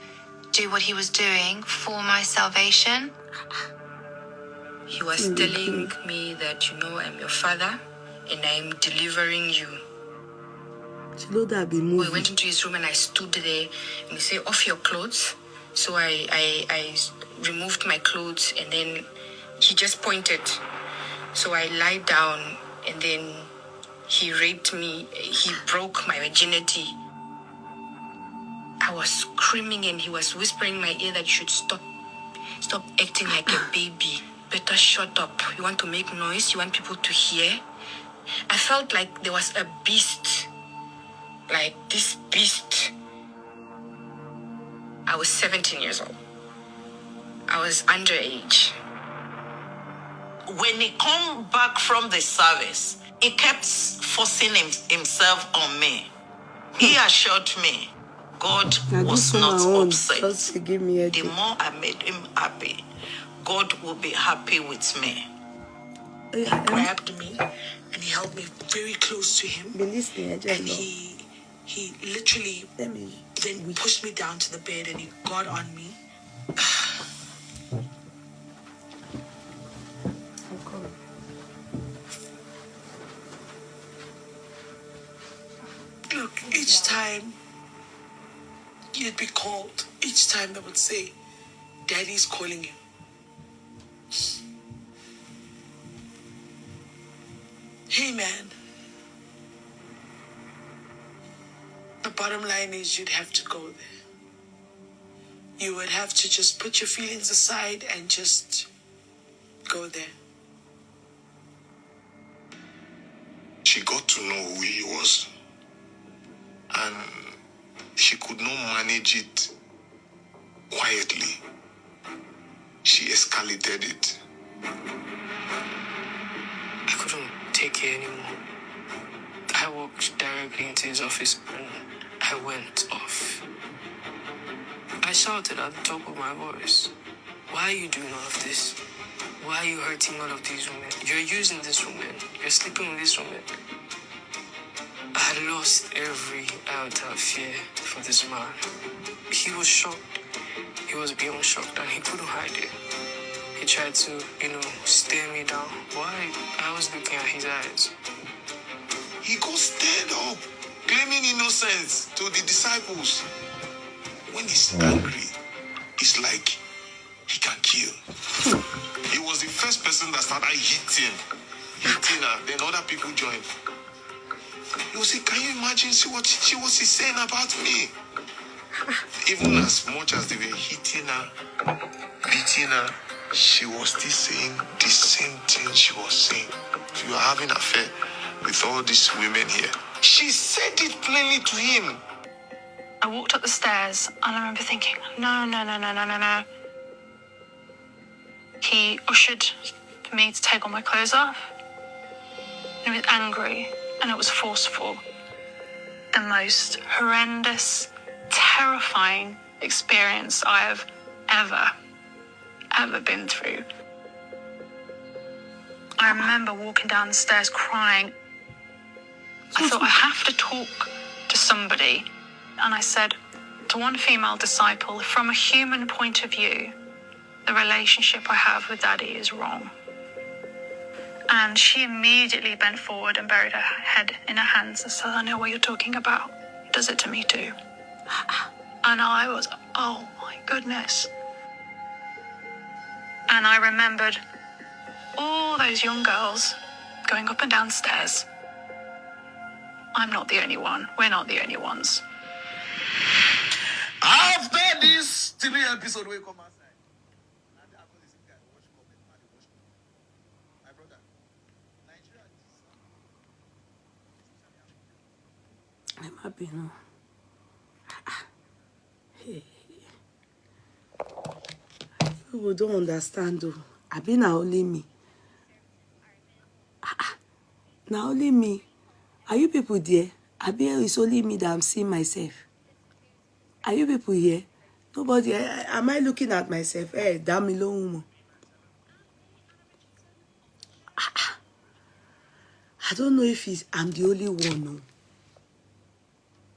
G: do what he was doing for my salvation.
I: He was telling me that, I'm your father and I'm delivering you. We went into his room and I stood there and he said, "Off your clothes." So I removed my clothes and then he just pointed. So I lied down and then he raped me. He broke my virginity. I was screaming and he was whispering in my ear that you should stop acting like a baby. Better shut up. You want to make noise? You want people to hear? I felt like there was a beast. Like this beast. I was 17 years old. I was underage.
D: when he come back from the service, he kept forcing himself on me. He assured me God
A: Now
D: was
A: this
D: not
A: woman
D: upset.
A: just to give me a
D: The more I made him happy, God will be happy with me.
A: He
I: Grabbed me and he held me very close to him.
A: Be listening,
I: And he literally then pushed me down to the bed and he got on me. Look, each time you'd be called, each time they would say, Daddy's calling you. Hey man, the bottom line is you'd have to go there. You would have to just put your feelings aside and just go there.
E: She got to know who he was. And she could not manage it quietly. She escalated it.
F: I couldn't take it anymore. I walked directly into his office and I went off. I shouted at the top of my voice, "Why are you doing all of this? Why are you hurting all of these women? You're using this woman. You're sleeping with this woman." I had lost every iota of fear for this man. He was shocked. He was beyond shocked and he couldn't hide it. He tried to, stare me down. Why? I was looking at his eyes.
E: He got stirred up, claiming innocence to the disciples. When he's angry, it's like he can kill. He was the first person that started hitting her. Then other people joined. He was saying, "Can you imagine what he was saying about me?" Even as much as they were hitting her, beating her, she was still saying the same thing she was saying. "If you are having an affair with all these women here." She said it plainly to him.
H: I walked up the stairs and I remember thinking, no. He ushered me to take all my clothes off. He was angry and it was forceful. The most horrendous, terrifying experience I have ever been through. I remember walking down the stairs crying. I thought I have to talk to somebody. And I said to one female disciple, from a human point of view, the relationship I have with Daddy is wrong. And she immediately bent forward and buried her head in her hands and said, "I know what you're talking about. He does it to me too." And I was, oh my goodness. And I remembered all those young girls going up and down stairs. I'm not the only one. We're not the only ones.
E: After this 3 episode, we come outside. My brother, Nigeria.
A: I'm happy now. Hey. People don't understand though. I been now only me. Now only me. Are you people there? I bet it's only me that I'm seeing myself. Are you people here? Nobody. Am I looking at myself? Hey, damn me long. I don't know if I'm the only one. No.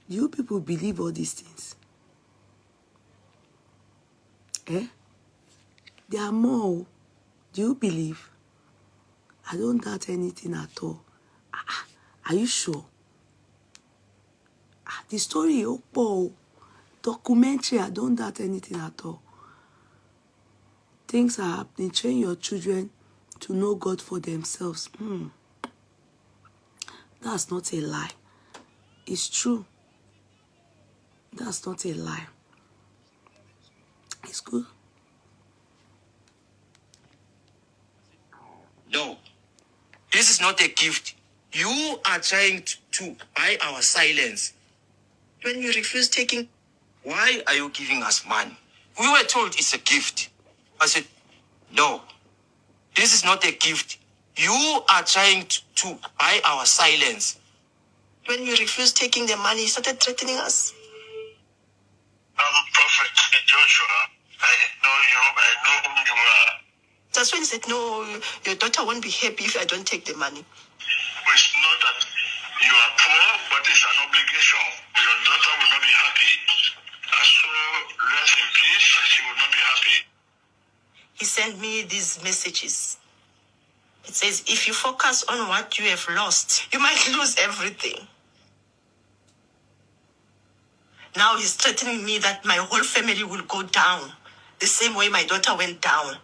A: Do you people believe all these things? There are more. Do you believe? I don't doubt anything at all. Are you sure? The story, documentary, I don't doubt anything at all. Things are happening. Train your children to know God for themselves. That's not a lie. It's true. That's not a lie. It's good.
J: No, this is not a gift. You are trying to buy our silence. When you refuse taking, why are you giving us money? We were told it's a gift. I said, no, This is not a gift. You are trying to buy our silence. When we refused taking the money, he started threatening us.
E: I'm Prophet Joshua. I know you. I know who you are.
J: That's when he said, no, your daughter won't be happy if I don't take the money.
E: It's not that you are poor, but it's an obligation. Your daughter will not be happy. So rest in peace. She will not be happy.
J: He sent me these messages. It says, if you focus on what you have lost, you might lose everything. Now he's threatening me that my whole family will go down, the same way my daughter went down.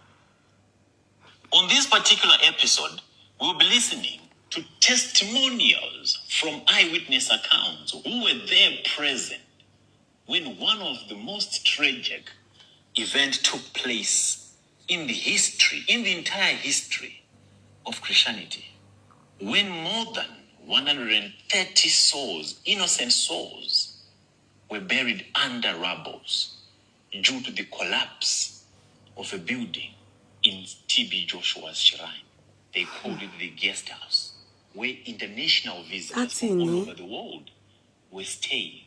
K: On this particular episode, we'll be listening to testimonials from eyewitness accounts who were there present when one of the most tragic events took place in the entire history of Christianity, when more than 130 souls, innocent souls, were buried under rubble due to the collapse of a building in TB Joshua's shrine. They called it the guest house, where international visitors from all over the world were staying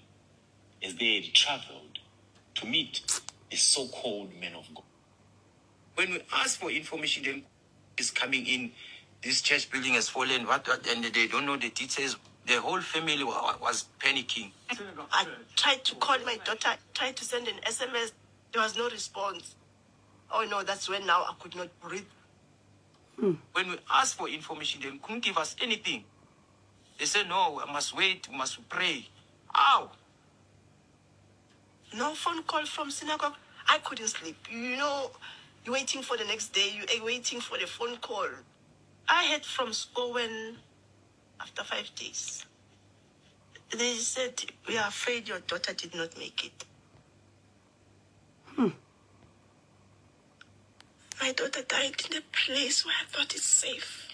K: as they had traveled to meet the so-called men of God.
J: When we ask for information, then is coming in, this church building has fallen, what, and they don't know the details. The whole family was panicking. I tried to call my daughter, tried to send an SMS. There was no response. Oh no, that's when now I could not breathe. When we asked for information, they couldn't give us anything. They said, no, I must wait, we must pray. Ow! No phone call from synagogue. I couldn't sleep. You know, you're waiting for the next day. You're waiting for the phone call. I heard from school when, after 5 days, they said, we are afraid your daughter did not make it. My daughter died in a place where I thought it's safe.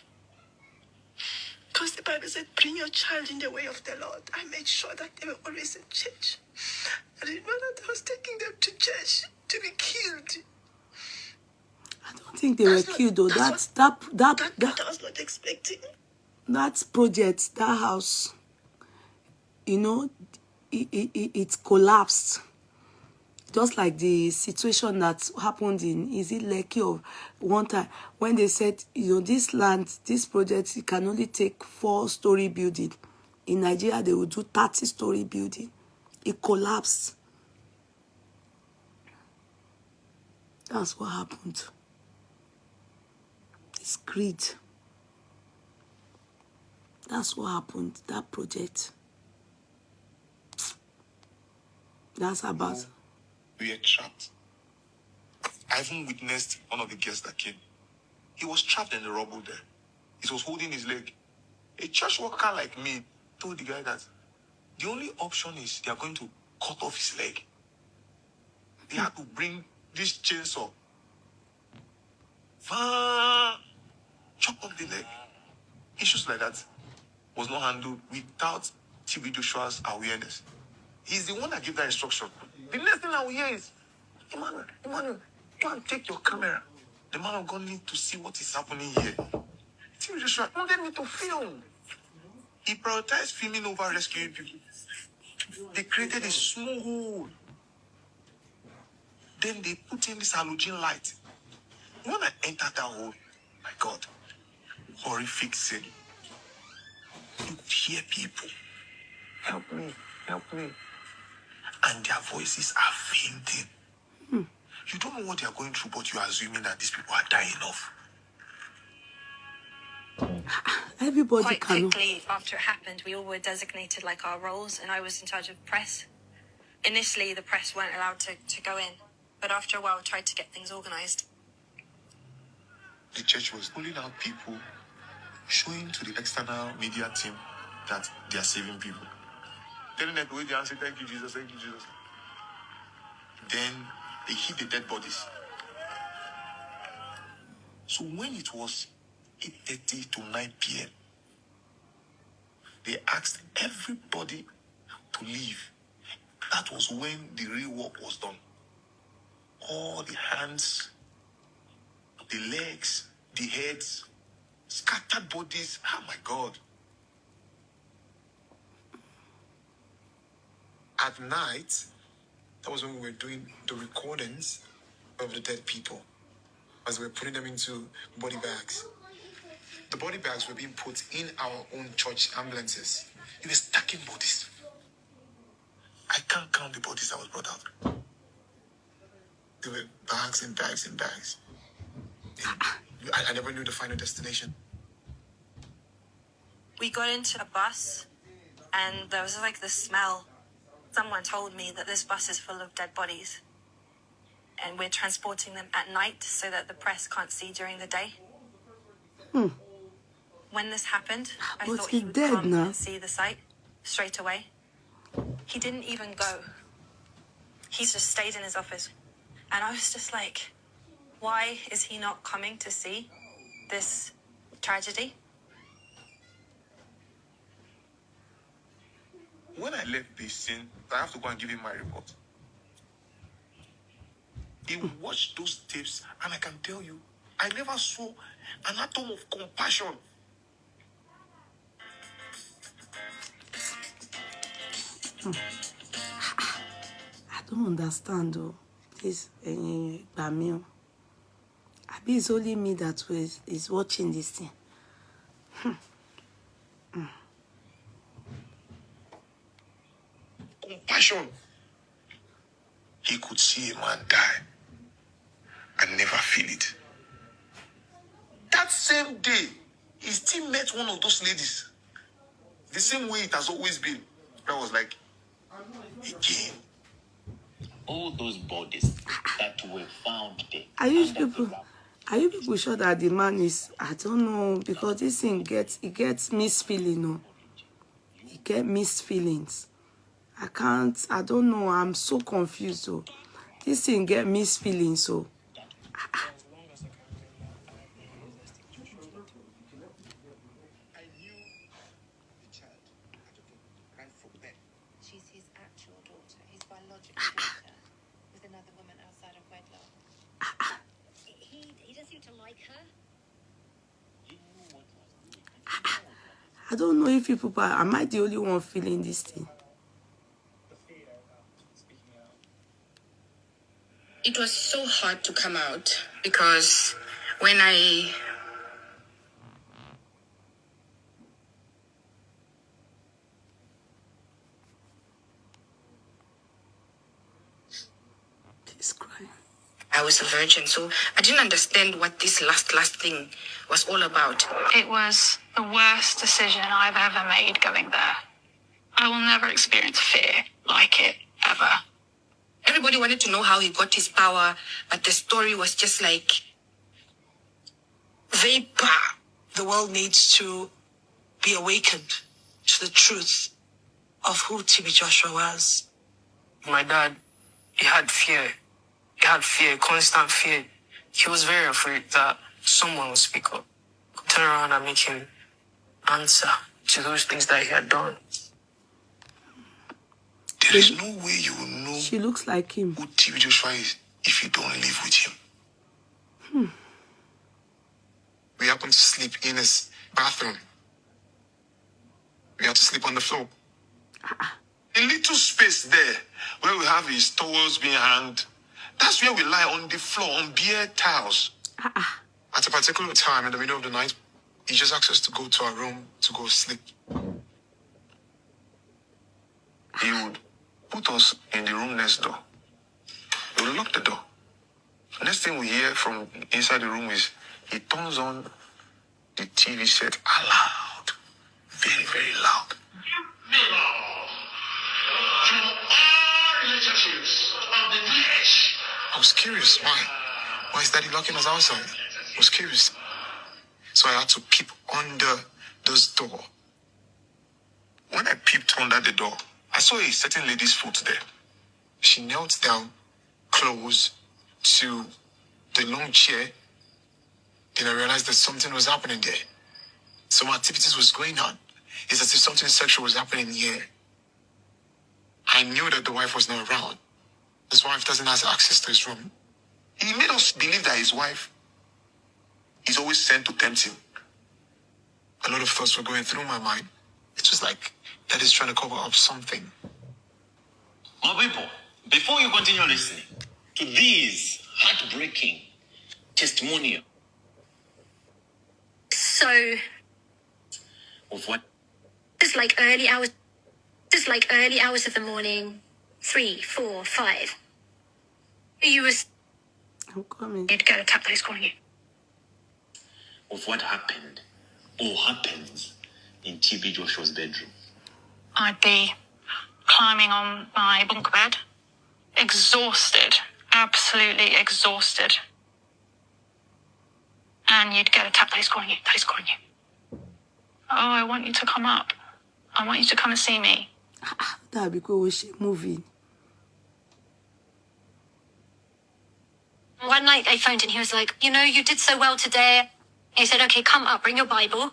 J: Because the Bible said, bring your child in the way of the Lord. I made sure that they were always in church. I didn't know that I was taking them to church to be killed.
A: I don't think they were killed though. That
J: I was not expecting.
A: That project, that house, you know, it collapsed. Just like the situation that happened in, is it Lekki of one time, when they said, you know, this land, this project, it can only take 4-story building. In Nigeria, they would do 30-story building. It collapsed. That's what happened. It's greed. That's what happened, that project. That's about...
E: We are trapped. I even witnessed one of the guests that came. He was trapped in the rubble there. He was holding his leg. A church worker like me told the guy that the only option is they are going to cut off his leg. They had to bring this chainsaw, chop off the leg. Issues like that was not handled without TB Joshua's awareness. He's the one that gave that instruction. The next thing I will hear is, Emmanuel, go and take your camera. The man of God needs to see what is happening here. TB Joshua wanted me to film. He prioritized filming over rescuing people. They created a small hole. Then they put in this halogen light. When I entered that hole, my God, horrific scene. You hear people, help me, help me. And their voices are fainting. You don't know what they are going through, but you are assuming that these people are dying off.
A: Everybody
L: Quite
A: can.
L: quickly after it happened, we all were designated like our roles, and I was in charge of press. Initially, the press weren't allowed to go in, but after a while, we tried to get things organised.
E: The church was pulling out people, showing to the external media team that they are saving people. Telling them to wait there and say, thank you, Jesus, thank you, Jesus. Then they hit the dead bodies. So when it was 8:30 to 9 p.m., they asked everybody to leave. That was when the real work was done. All the hands, the legs, the the heads, scattered bodies. Oh my God. At night, that was when we were doing the recordings of the dead people as we were putting them into body bags. The body bags were being put in our own church ambulances. It was stacking bodies. I can't count the bodies that was brought out. There were bags and bags and bags. I never knew the final destination.
L: We got into a bus, and there was like the smell. Someone told me that this bus is full of dead bodies, and we're transporting them at night so that the press can't see during the day. When this happened, I thought he would come and see the site straight away. He didn't even go. He just stayed in his office. And I was just like, why is he not coming to see this tragedy?
E: When I left the scene, I have to go and give him my report. He watched those tapes, and I can tell you, I never saw an atom of compassion.
A: I don't understand though. This Bamio. Abi it's only me that is watching this thing.
E: Compassion. He could see a man die and never feel it. That same day, he still met one of those ladies. The same way it has always been. I was like, again.
K: All those bodies that were found there.
A: Are you people sure that the man is, I don't know, because this thing gets mixed feeling, no? It gets mixed feelings. I don't know, I'm so confused, so this thing get mixed feelings, so.
G: She's his actual daughter, his biological daughter, with another woman outside of wedlock.
H: He doesn't seem to like her.
A: I don't know if people, am I the only one feeling this thing?
I: It was so hard to come out because when I
A: He's crying.
I: I was a virgin, so I didn't understand what this last thing was all about.
C: It was the worst decision I've ever made going there. I will never experience fear like it, ever.
I: Everybody wanted to know how he got his power, but the story was just like vapor.
M: The world needs to be awakened to the truth of who TB Joshua was.
F: My dad, he had fear. He had fear, constant fear. He was very afraid that someone would speak up, turn around and make him answer to those things that he had done.
E: There is no way you will know
A: She looks like him.
E: who TB Joshua is if you don't live with him. We happened to sleep in his bathroom. We had to sleep on the floor. A little space there where we have his towels being hanged. That's where we lie on the floor on bare towels. At a particular time in the middle of the night, he just asked us to go to our room to go sleep. He would put us in the room next door. He would lock the door. Next thing we hear from inside the room is he turns on the TV set loud. Very, very loud. I was curious. Why is Daddy locking us outside? I was curious. So I had to peep under this door. When I peeped under the door, I saw a certain lady's foot there. She knelt down close to the long chair. Then I realized that something was happening there. Some activities was going on. It's as if something sexual was happening here. I knew that the wife was not around. His wife doesn't have access to his room. He made us believe that his wife He's always sent to tempt him. A lot of thoughts were going through my mind. It's just like that is trying to cover up something.
K: My people, before you continue listening to these heartbreaking testimonials
H: So,
K: of what
H: just like early hours of the morning, 3, 4, 5. You was.
A: I'm coming.
H: You'd get a tap that is calling you.
K: of what happened or happens in TB Joshua's bedroom.
L: I'd be climbing on my bunk bed, exhausted, absolutely exhausted. And you'd get a tap that is calling you, that is calling you. Oh, I want you to come up. I want you to come and see me.
A: That'd be cool. Movie.
H: One night I phoned and he was like, you did so well today. He said, okay, come up, bring your Bible.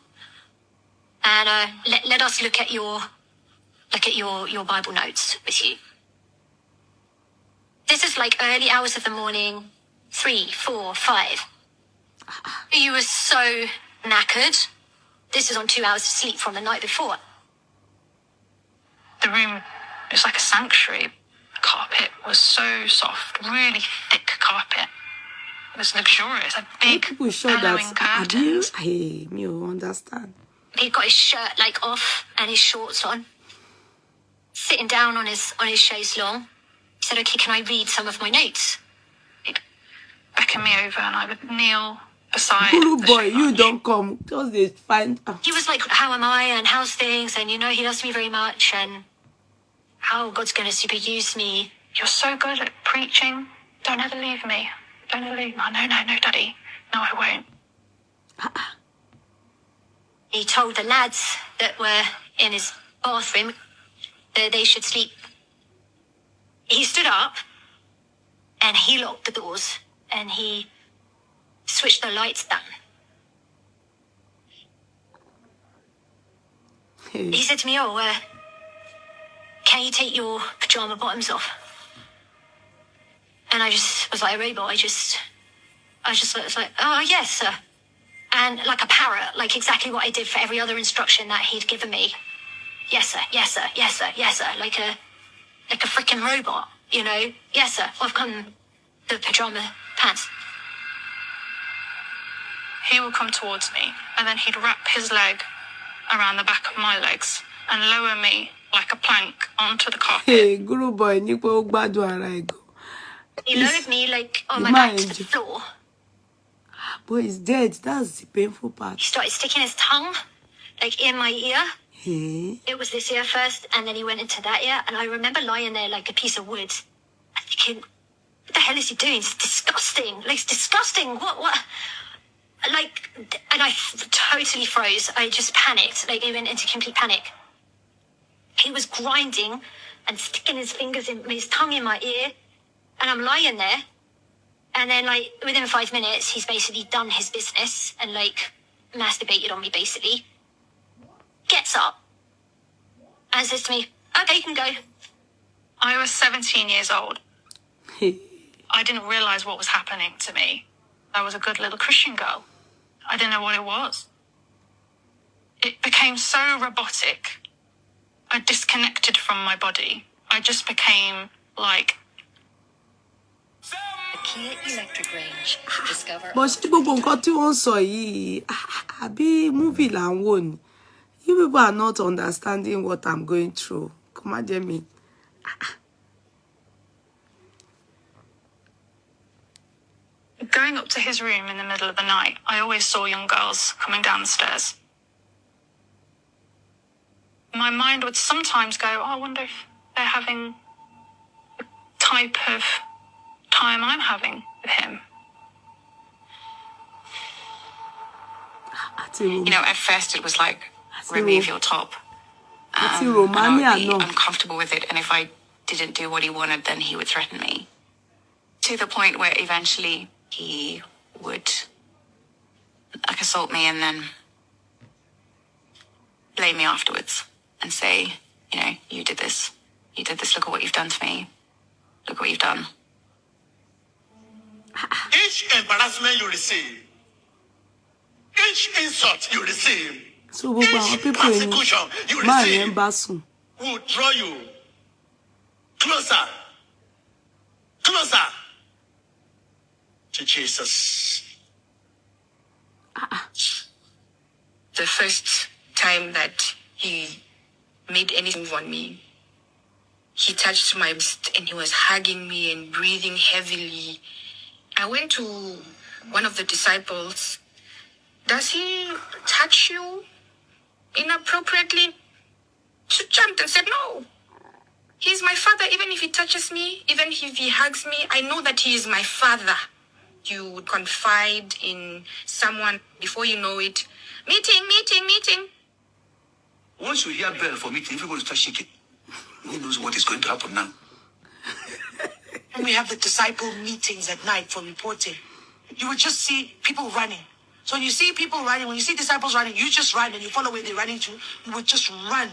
H: And let us look at your Bible notes with you. This is like early hours of the morning, 3, 4, 5. You were so knackered. This is on 2 hours of sleep from the night before.
L: The room was like a sanctuary. The carpet was so soft, really thick carpet. It was luxurious, a big
A: People show
L: bellowing
A: that.
L: curtains.
A: Hey, me understand.
H: He got his shirt off and his shorts on, sitting down on his chaise longue. He said, okay, can I read some of my notes?
L: He'd beckon me over and I would kneel beside
A: Guru
L: the
A: boy,
L: shoe
A: you
L: bench.
A: don't come. Just they find.
H: He was like, how am I and how's things? And he loves me very much and how God's going to super use me.
L: You're so good at preaching. Don't ever leave me. Don't ever leave me. No, Daddy. No, I won't.
H: He told the lads that were in his bathroom that they should sleep. He stood up and he locked the doors and he switched the lights down. He said to me, can you take your pajama bottoms off? And I just was like a robot. I just was like, oh, yes, sir. And like a parrot, like exactly what I did for every other instruction that he'd given me. Yes, sir, yes, sir, yes, sir, yes, sir. Like a freaking robot, Yes, sir, I've come the pajama pants.
L: He would come towards me and then he'd wrap his leg around the back of my legs and lower me like a plank onto the carpet.
A: Hey, Guru boy, Nipo Gbadu Araigo.
H: He lowered me like on my back to the floor.
A: Boy, he's dead. That's the painful part.
H: He started sticking his tongue like in my ear.
A: Hey.
H: It was this ear first, and then he went into that ear. And I remember lying there like a piece of wood, and thinking, "What the hell is he doing? It's disgusting. Like it's disgusting. What? Like?" And I totally froze. I just panicked. Like I went into complete panic. He was grinding and sticking his tongue in my ear, and I'm lying there. And then, like, within 5 minutes, he's basically done his business and, like, masturbated on me, basically. Gets up and says to me, okay, you can go.
L: I was 17 years old. I didn't realize what was happening to me. I was a good little Christian girl. I didn't know what it was. It became so robotic. I disconnected from my body. I just became, like...
H: Kia electric range. Discover.
A: But ṣé gbogbo nǹkan tí wọ́n sọ yìí, àbí movie là ń wò ni? You people are not understanding what I'm going through. Come on, Jamie.
L: Going up to his room in the middle of the night, I always saw young girls coming down the stairs. My mind would sometimes go, oh, I wonder if they're having the type of time I'm having with him.
G: At first it was like, remove your top.
A: It's
G: And
A: Romania,
G: I would be
A: no.
G: uncomfortable with it, and if I didn't do what he wanted, then he would threaten me. To the point where eventually he would assault me and then blame me afterwards and say, you did this, look at what you've done to me, look what you've done.
E: Each embarrassment you receive Each insult you receive,
A: So gbogbo àwọn
E: each
A: people yẹn
E: persecution you
A: máa yẹn
E: receive
A: bá sùn.
E: will draw you closer, closer to Jesus.
I: The first time that he made anything on me, he touched my wrist and he was hugging me and breathing heavily. I went to one of the disciples. Does he touch you inappropriately? She jumped and said, no. He's my father. Even if he touches me, even if he hugs me, I know that he is my father. You would confide in someone before you know it. Meeting, meeting, meeting.
E: Once you hear bell for meeting, everybody starts shaking. Who knows what is going to happen now?
M: And we have the disciple meetings at night for reporting. You would just see people running. So when you see people running, when you see disciples running, you just run and you follow where they're running to. You would just run.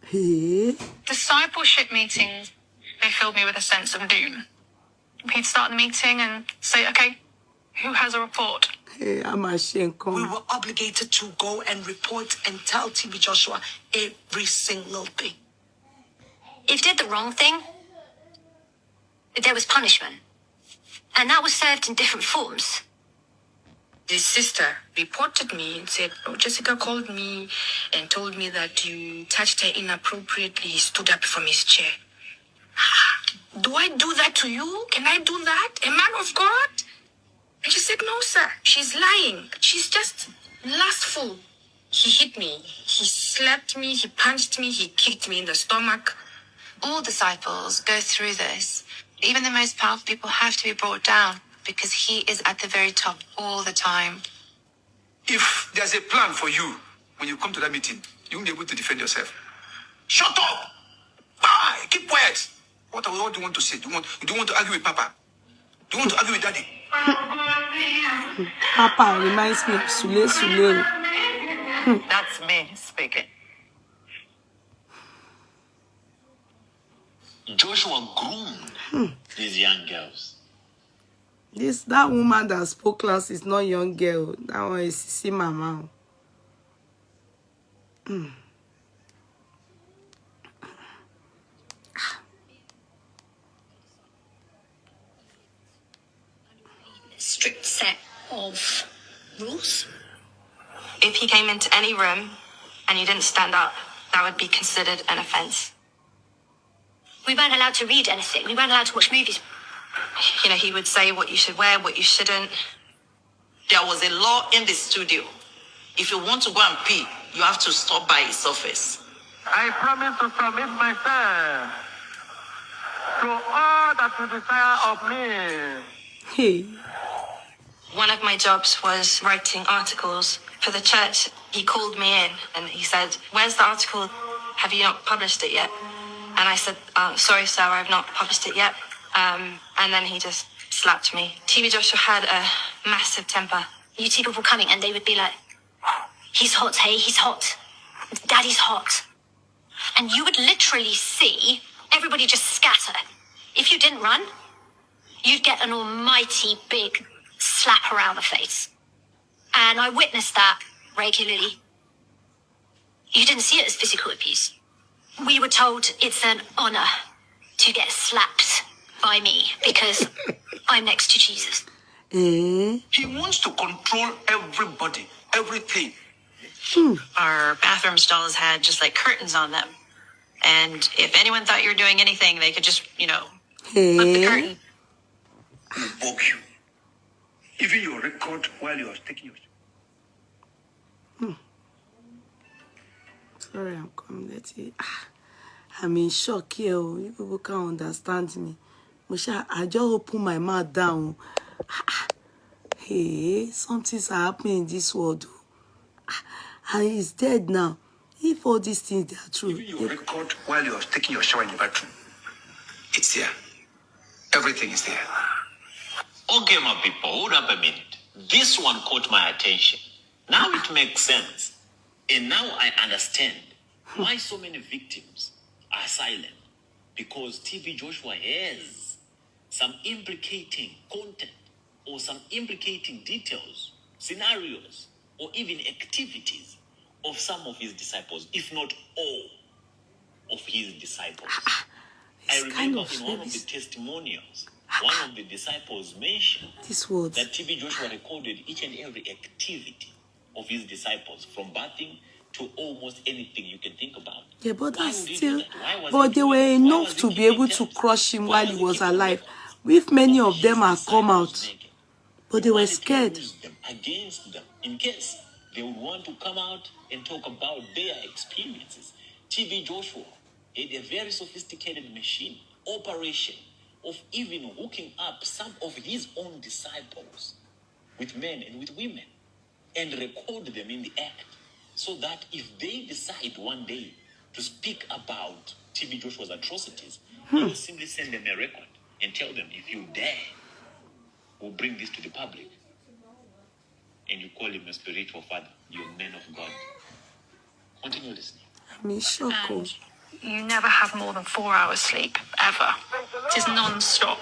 A: Hey.
L: Discipleship meetings, they filled me with a sense of doom. He'd start the meeting and say, okay, who has a report?
A: Hey, I'm ashamed.
M: We were obligated to go and report and tell TB Joshua every single thing.
H: If you did the wrong thing, there was punishment. And that was served in different forms.
I: His sister reported me and said, oh, Jessica called me and told me that you touched her inappropriately. He stood up from his chair. Do I do that to you? Can I do that? A man of God? And she said, no, sir. She's lying. She's just lustful. He hit me. He slapped me. He punched me. He kicked me in the stomach.
G: All disciples go through this. Even the most powerful people have to be brought down because he is at the very top all the time.
E: If there's a plan for you, when you come to that meeting, you won't be able to defend yourself. Shut up! Bye! Keep quiet! What do you want to say? Do you want to argue with Papa? Do you want to argue with Daddy?
A: Papa reminds me of Sule.
C: That's me speaking.
K: Joshua groomed these young girls.
A: That woman that spoke last is not young girl. That one is Sisi Mama.
H: Strict set of rules.
L: If he came into any room and you didn't stand up, that would be considered an offense.
H: We weren't allowed to read anything. We weren't allowed to watch movies.
L: You know, he would say what you should wear, what you shouldn't.
N: There was a law in the studio. If you want to go and pee, you have to stop by his office.
O: I promise to submit myself to all that you desire of me.
A: Hey.
L: One of my jobs was writing articles for the church. He called me in and he said, where's the article? Have you not published it yet? And I said, sorry, sir, I've not published it yet. And then he just slapped me. TB Joshua had a massive temper.
H: You'd see people coming and they would be like, he's hot, hey, he's hot. Daddy's hot. And you would literally see everybody just scatter. If you didn't run, you'd get an almighty big slap around the face. And I witnessed that regularly. You didn't see it as physical abuse. We were told it's an honor to get slapped by me because I'm next to Jesus.
E: He wants to control everybody, everything.
P: Our bathroom stalls had just like curtains on them. And if anyone thought you were doing anything, they could just, flip the curtain.
E: Invoke you. Even your record while you are taking your...
A: Sorry, I'm coming. Let's see. I'm in shock here. You people can't understand me. I just open my mouth down. Hey, something's happening in this world. And he's dead now. If all these things are true.
E: Even your record while you are taking your shower in the bathroom. It's there. Everything is there.
K: Okay, my people, hold up a minute. This one caught my attention. Now it makes sense. And now I understand why so many victims are silent. Because TB Joshua has some implicating content or some implicating details, scenarios or even activities of some of his disciples, if not all of his disciples. I remember in one of the testimonials, one of the disciples mentioned that TB Joshua recorded each and every activity of his disciples, from bathing to almost anything you can think about.
A: Yeah, but that's still, but they were enough to be able to crush him while he was alive. If many of them had come out, but they were scared.
K: Against them, in case they would want to come out and talk about their experiences. TB Joshua had a very sophisticated machine, operation of even hooking up some of his own disciples with men and with women and record them in the act, so that if they decide one day to speak about TB Joshua's atrocities, he will simply send them a record and tell them, if you dare, we'll bring this to the public. And you call him a spiritual father, you're a man of God. Continue listening.
L: And you never have more than 4 hours sleep, ever. It is non-stop.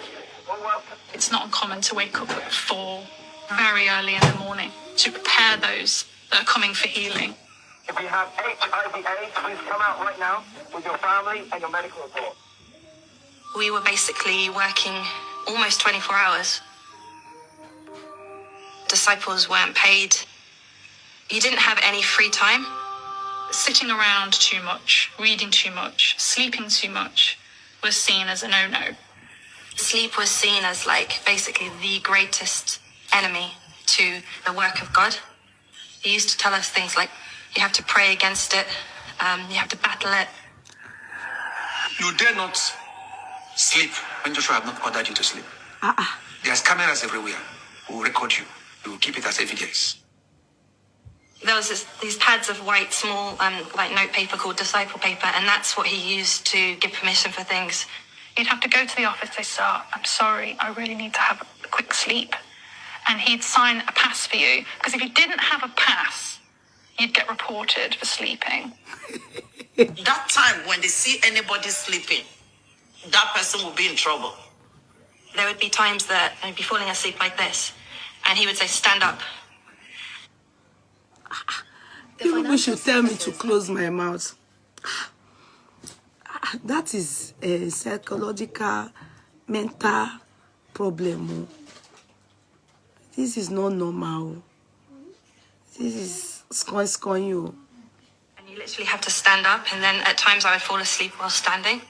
L: It's not uncommon to wake up at 4 very early in the morning to prepare those that are coming for healing.
O: If you have HIV/AIDS, please come out right now with your family and your medical report.
L: We were basically working almost 24 hours. Disciples weren't paid. You didn't have any free time. Sitting around too much, reading too much, sleeping too much was seen as a no-no. Sleep was seen as like basically the greatest enemy to the work of God. He used to tell us things like, you have to pray against it, you have to battle it.
Q: You dare not sleep when Joshua have not ordered you to sleep. There's cameras everywhere. We'll record you. We will keep it as evidence.
L: There was these pads of white, small, like note paper called disciple paper, and that's what he used to give permission for things. You'd have to go to the office, say, sir, I'm sorry, I really need to have a quick sleep. And he'd sign a pass for you, because if you didn't have a pass, you'd get reported for sleeping.
N: That time when they see anybody sleeping, that person will be in trouble.
L: There would be times that I'd be falling asleep like this, and he would say, stand up.
A: People should tell me to close my mouth. That is a psychological, mental problem. This is not normal. This is scoring you.
L: And you literally have to stand up, and then at times I would fall asleep while standing.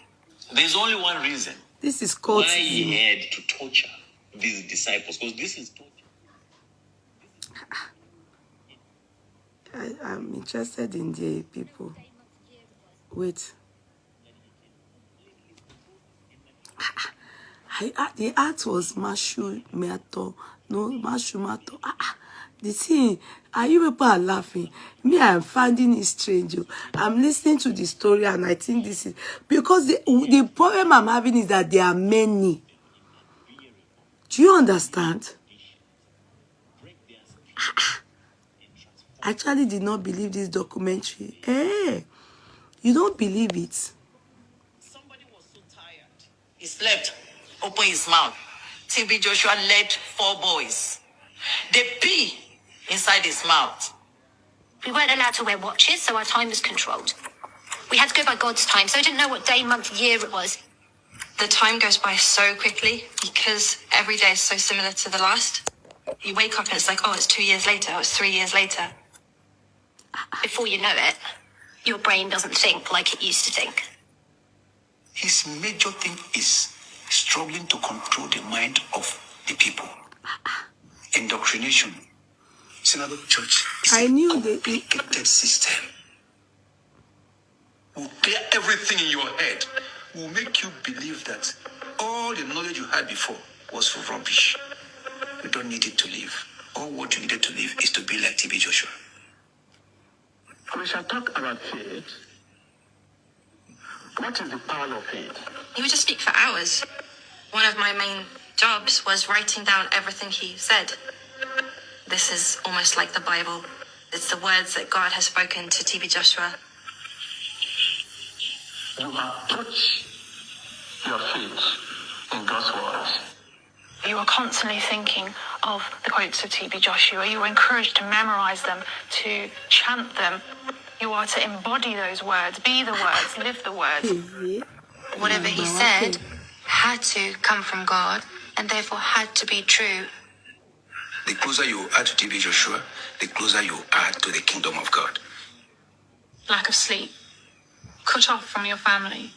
K: There's only one reason
A: this is called
K: why he had to torture these disciples, because this is torture.
A: I'm interested in the people. Wait. The art was Mashu Mato. No, Mashu Mato. The thing, are you people are laughing? Me, I'm finding it strange. I'm listening to the story and I think this is... Because the problem I'm having is that there are many. Do you understand? I actually did not believe this documentary. Hey, you don't believe it?
N: He slept, opened his mouth. TB Joshua led 4 boys. They pee inside his mouth.
H: We weren't allowed to wear watches, so our time was controlled. We had to go by God's time, so I didn't know what day, month, year it was.
L: The time goes by so quickly because every day is so similar to the last. You wake up and it's like, oh, it's 2 years later, oh, it's 3 years later.
H: Before you know it, your brain doesn't think like it used to think.
Q: His major thing is struggling to control the mind of the people. Indoctrination. Synagogue Church is a complicated system. Will clear everything in your head. Will make you believe that all the knowledge you had before was rubbish. You don't need it to live. All what you needed to live is to be like TB Joshua.
O: We shall talk about faith. What is the power of faith?
L: He would just speak for hours. One of my main jobs was writing down everything he said. This is almost like the Bible. It's the words that God has spoken to TB Joshua.
O: You have touched your faith in God's words.
P: You were constantly thinking of the quotes of TB Joshua. You were encouraged to memorize them, to chant them. You are to embody those words, be the words, live the words.
G: Whatever he said had to come from God and therefore had to be true.
Q: The closer you are to TB Joshua, the closer you are to the kingdom of God.
P: Lack of sleep, cut off from your family,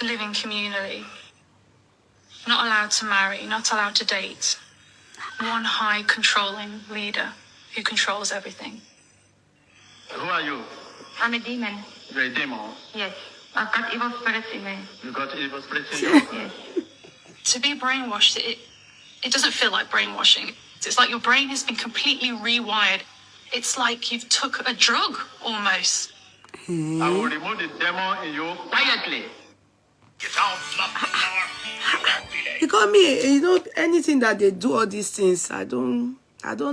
P: living communally, not allowed to marry, not allowed to date. One high controlling leader who controls everything.
O: Who are you?
P: I'm a demon.
O: You're a demon.
P: Yes. I've got evil spirits in me.
O: You got evil spirits in you?
P: Yes. To be brainwashed, it doesn't feel like brainwashing. It's like your brain has been completely rewired. It's like you've took a drug, almost.
O: I will remove the demon in you quietly.
A: Because me, you know, anything that they do, all these things, I don't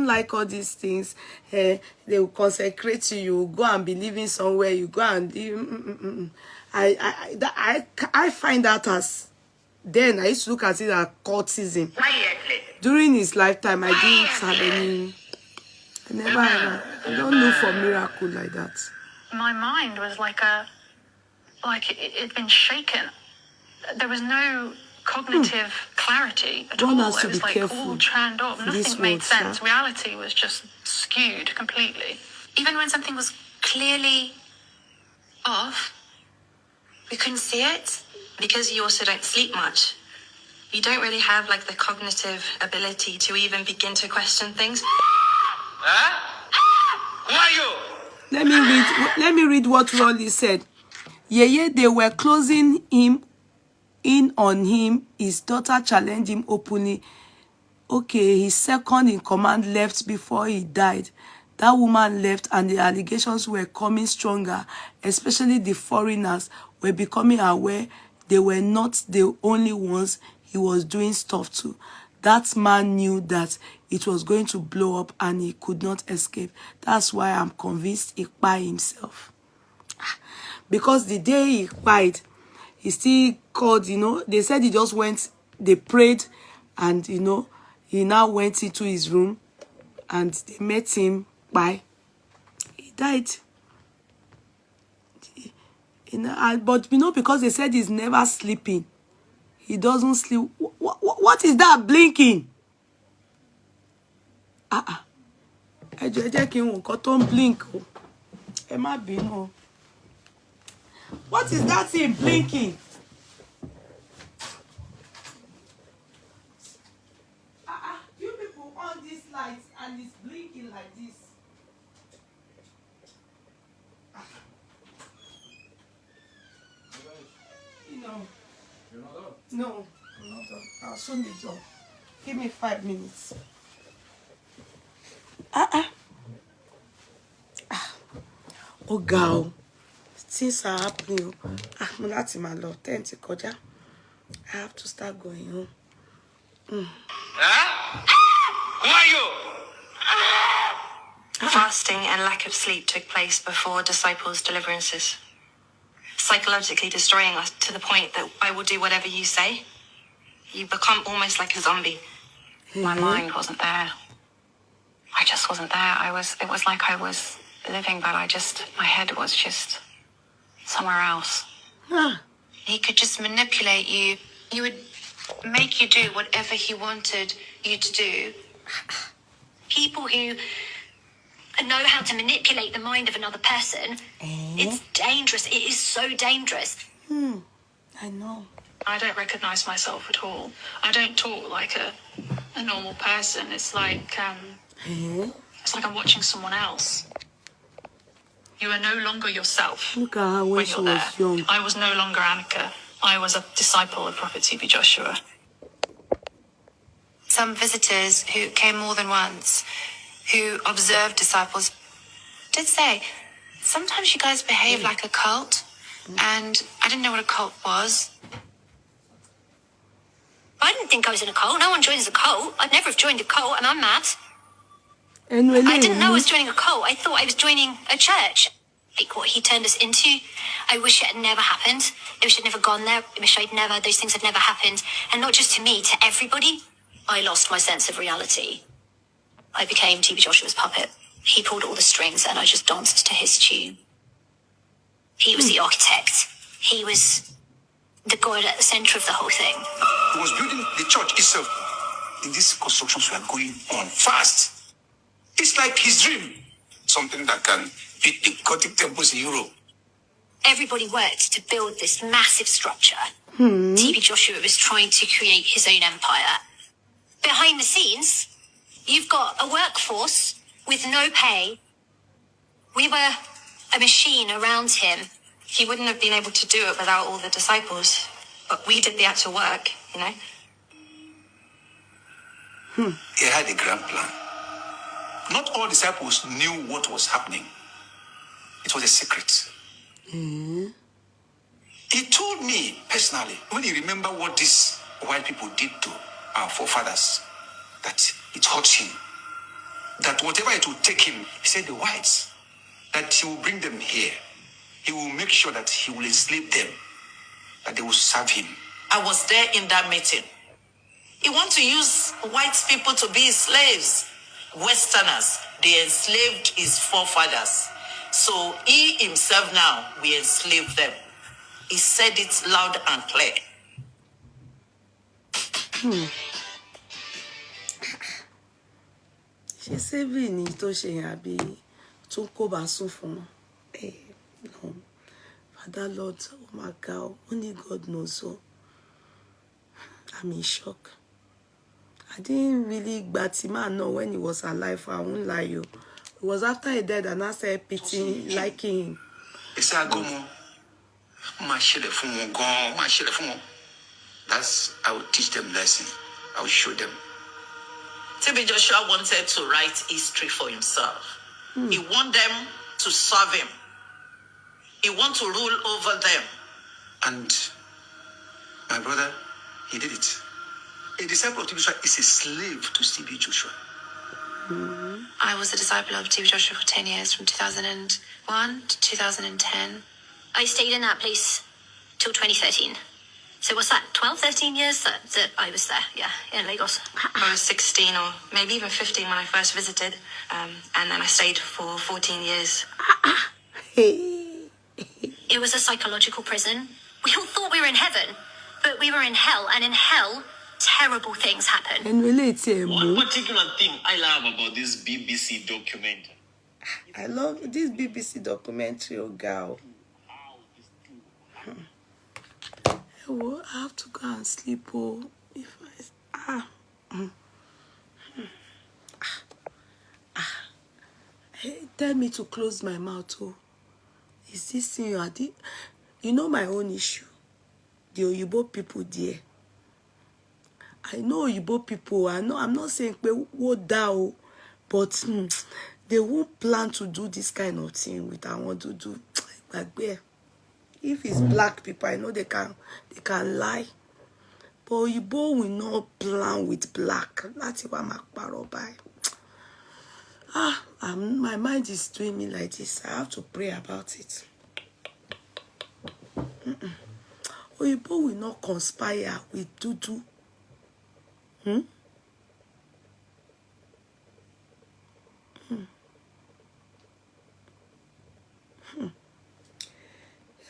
A: like all these things. They will consecrate you. You go and be living somewhere. You go and I find that as then I used to look at it as cultism. During his lifetime, I didn't have any. I don't look for miracle like that.
P: My mind was like it'd been shaken. There was no cognitive clarity at all. It was like all churned up. Nothing made sense. Reality was just skewed completely.
G: Even when something was clearly off, we couldn't see it. Because you also don't sleep much, you don't really have like the cognitive ability to even begin to question things.
J: Who are you?
A: Let me read what Rolly said. Yeah, they were closing him in on him. His daughter challenged him openly. Okay, his second in command left before he died. That woman left and the allegations were coming stronger, especially the foreigners were becoming aware they were not the only ones he was doing stuff to. That man knew that it was going to blow up and he could not escape. That's why I'm convinced he kpai himself. Because the day he kpai, he still called, you know, they said he just went, they prayed, and, you know, he now went into his room and they met him by. He died. But, you know, because they said he's never sleeping. He doesn't sleep. What is that blinking? Ẹ jẹ́ kí n nǹkan tó ń blink o. Ẹ má bínú. What is that thing blinking? You people on this light and it's blinking like this. You know. You're not done? No, I'm not done. I'll soon be done. Give me 5 minutes. Oh, girl. Things are happening. Mo láti máa lọ. Time ti kọjá. I have to start going home.
J: Who are you?
L: Fasting and lack of sleep took place before disciples' deliverances, psychologically destroying us to the point that I will do whatever you say. You become almost like a zombie.
P: My mind wasn't there. I just wasn't there. It was like I was living, but my head was just somewhere else.
G: He could just manipulate you. He would make you do whatever he wanted you to do.
H: People who know how to manipulate the mind of another person, it's dangerous. It is so dangerous.
A: I know.
P: I don't recognize myself at all. I don't talk like a normal person. It's like I'm watching someone else. You are no longer yourself.
A: Look at her when she was young.
P: I was no longer Annika. I was a disciple of Prophet TB Joshua.
G: Some visitors who came more than once, who observed disciples, did say, sometimes you guys behave like a cult. And I didn't know what a cult was.
H: I didn't think I was in a cult. No one joins a cult. I'd never have joined a cult, and I'm mad.
A: I
H: didn't know I was joining a cult. I thought I was joining a church. like what he turned us into. I wish it had never happened. I wish I'd never gone there. I wish those things had never happened. And not just to me, to everybody. I lost my sense of reality. I became TB Joshua's puppet. He pulled all the strings and I just danced to his tune. He was the architect. He was the god at the center of the whole thing.
Q: He was building the church itself. In these constructions were going on fast. It's like his dream. Something that can beat the Gothic temples in Europe.
H: Everybody worked to build this massive structure. TB Joshua was trying to create his own empire. Behind the scenes, you've got a workforce with no pay. We were a machine around him.
I: He wouldn't have been able to do it without all the disciples. But we did the actual work, you know?
Q: He had a grand plan. Not all disciples knew what was happening. It was a secret. He told me personally, when he remembered what these white people did to our forefathers, that it hurt him. That whatever it would take him, he said the whites, that he will bring them here. He will make sure that he will enslave them, that they will serve him.
N: I was there in that meeting. He wants to use white people to be his slaves. Westerners, they enslaved his forefathers. So he himself now will enslave them. He said it loud and clear.
A: She said, "We need to share be to go back so far." No, Father Lord, oh my God, only God knows. So I'm in shock. I didn't really Batima know when he was alive. I won't lie you. It was after he died and I started pitying, liking him.
Q: He said, "Go more. That's, I will teach them lesson. I will show them."
N: TB Joshua wanted to write history for himself. He wanted them to serve him. He wanted to rule over them.
Q: And my brother, he did it. A disciple of TB Joshua is a slave to TB Joshua.
G: I was a disciple of TB Joshua for 10 years, from 2001 to 2010.
H: I stayed in that place till 2013. So what's that, 12, 13 years that I was there, yeah, in Lagos.
I: I was 16 or maybe even 15 when I first visited. And then I stayed for 14 years.
H: It was a psychological prison. We all thought we were in heaven, but we were in hell, and in hell, terrible things happen.
A: And relate him.
K: One particular thing I love about this BBC documentary.
A: I love this BBC documentary, oh girl. Oh, I have to go and sleep. Oh, if Hey, tell me to close my mouth. Oh, is this thing you are the? You know my own issue. The Oyibo people there. I know Oyibo people. I know. I'm not saying what thou, but they won't plan to do this kind of thing with I want to do. Like where? If it's black people, I know they can lie. But Oyibo will not plan with black. That's what I'm by. My mind is doing me like this. I have to pray about it. Oyibo will not conspire with Dudu.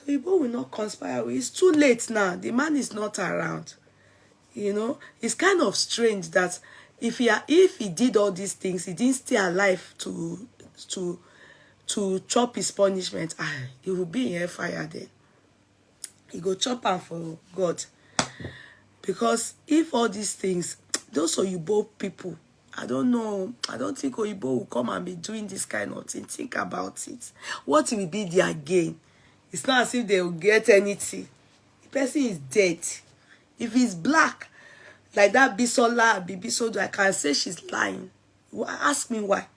A: Oyibo will not conspire. It's too late now. The man is not around. You know, it's kind of strange that if he did all these things, he didn't stay alive to chop his punishment. He will be in hellfire then. He go chop him for God. Because if all these things, those Oyibo people, I don't know, I don't think Oyibo will come and be doing this kind of thing. Think about it. What will be their gain? It's not as if they will get anything. The person is dead. If he's black, like that Bibisodo, I can say she's lying. Ask me why.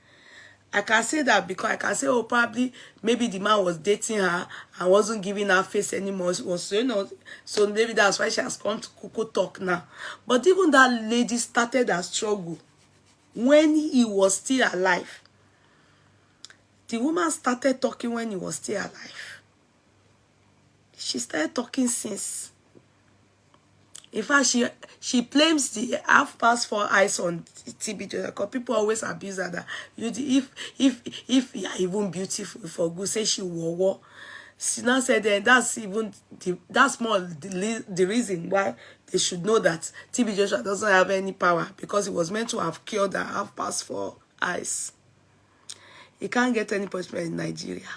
A: I can say that because I can say, oh, probably, maybe the man was dating her and wasn't giving her face anymore. So maybe that's why she has come to Kuku talk now. But even that lady started a struggle when he was still alive. The woman started talking when he was still alive. She started talking since. In fact, she blames the 4 eyes on TB Joshua, because people always abuse her that if you are even beautiful for good, say she war. She now said that that's more the reason why they should know that TB Joshua doesn't have any power, because he was meant to have cured her 4 eyes. He can't get any punishment in Nigeria.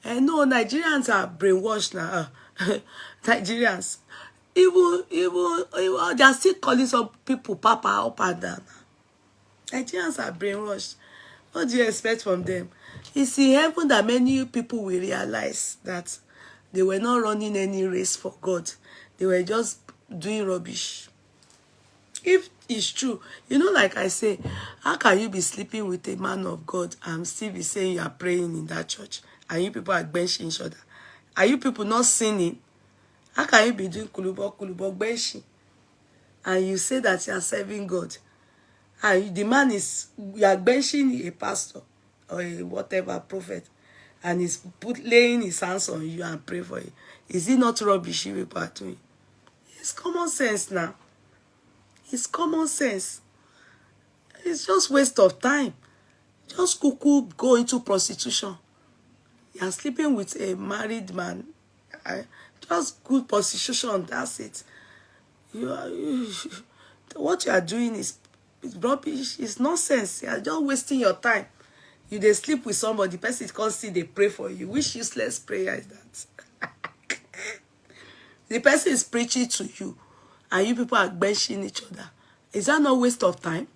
A: And no, Nigerians are brainwashed now. Nigerians. Even they are still calling some people Papa up and down. Nigerians are brainwashed. What do you expect from them? It's in heaven that many people will realize that they were not running any race for God. They were just doing rubbish. If it's true, you know, like I say, how can you be sleeping with a man of God and still be saying you are praying in that church, and you people are benching each other? Are you people not sinning? How can you be doing kulubo benching, and you say that you are serving God, and the man is, you are benching a pastor or a whatever prophet, and he's laying his hands on you and pray for you? Is it not rubbish you people are doing? It's common sense now. It's common sense. It's just waste of time. Just cuckoo go into prostitution. You are sleeping with a married man. Just good prostitution, that's it. What you are doing is rubbish. It's nonsense. You are just wasting your time. You dey sleep with somebody, the person can't see, they pray for you. Which useless prayer is that? The person is preaching to you, and you people are benching each other. Is that not waste of time?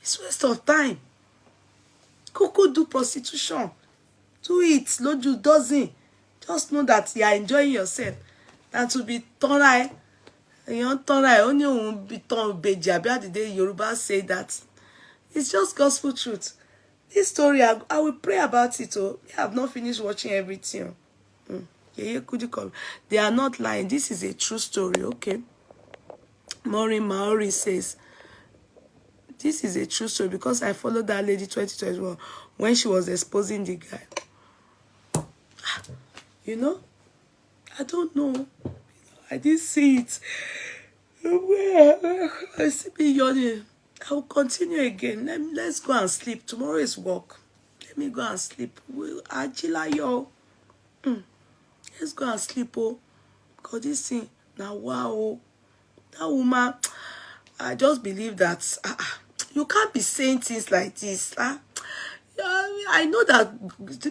A: It's waste of time. Cuckoo do prostitution. Do it. No, do doesn't. Just know that you are enjoying yourself. And to be tonrai, only won't be ton beji. About the day Yoruba say that. It's just gospel truth. This story, I will pray about it. Oh, I have not finished watching everything. They are not lying. This is a true story, okay? Maureen Maori says, this is a true story because I followed that lady 2021 when she was exposing the guy. You know, I don't know. I didn't see it. I see me yawning. I will continue again. Let's go and sleep. Tomorrow is work. Let me go and sleep. Ajila yo. Let's go and sleep, oh. Because this thing, now wow. That woman, I just believe that you can't be saying things like this. I know that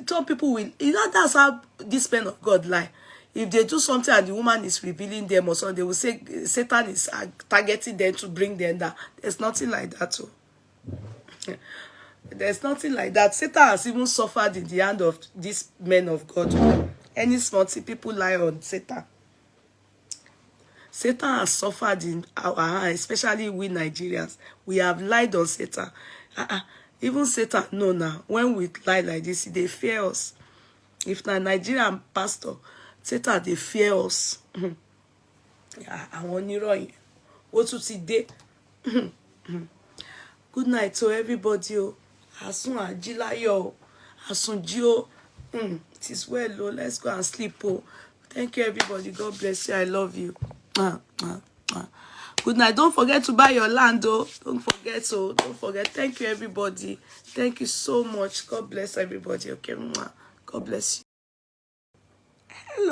A: some people will, you know, that's how this men of God lie. If they do something and the woman is revealing them or something, they will say Satan is targeting them to bring them down. There's nothing like that. Too. There's nothing like that. Satan has even suffered in the hand of these men of God. Any small thing, people lie on Satan. Satan has suffered in our hands, especially we Nigerians. We have lied on Satan. Even Satan know now, when we lie like this, they fear us. If na Nigerian pastor, Satan, they fear us. I want you right. What to see day? Good night to everybody. Asun ajila yo. Asun jio. It is well, oh. Let's go and sleep. Oh. Thank you, everybody. God bless you. I love you. Good night. Don't forget to buy your land, though. Don't forget. So don't forget. Thank you, everybody. Thank you so much. God bless everybody. Okay. God bless you.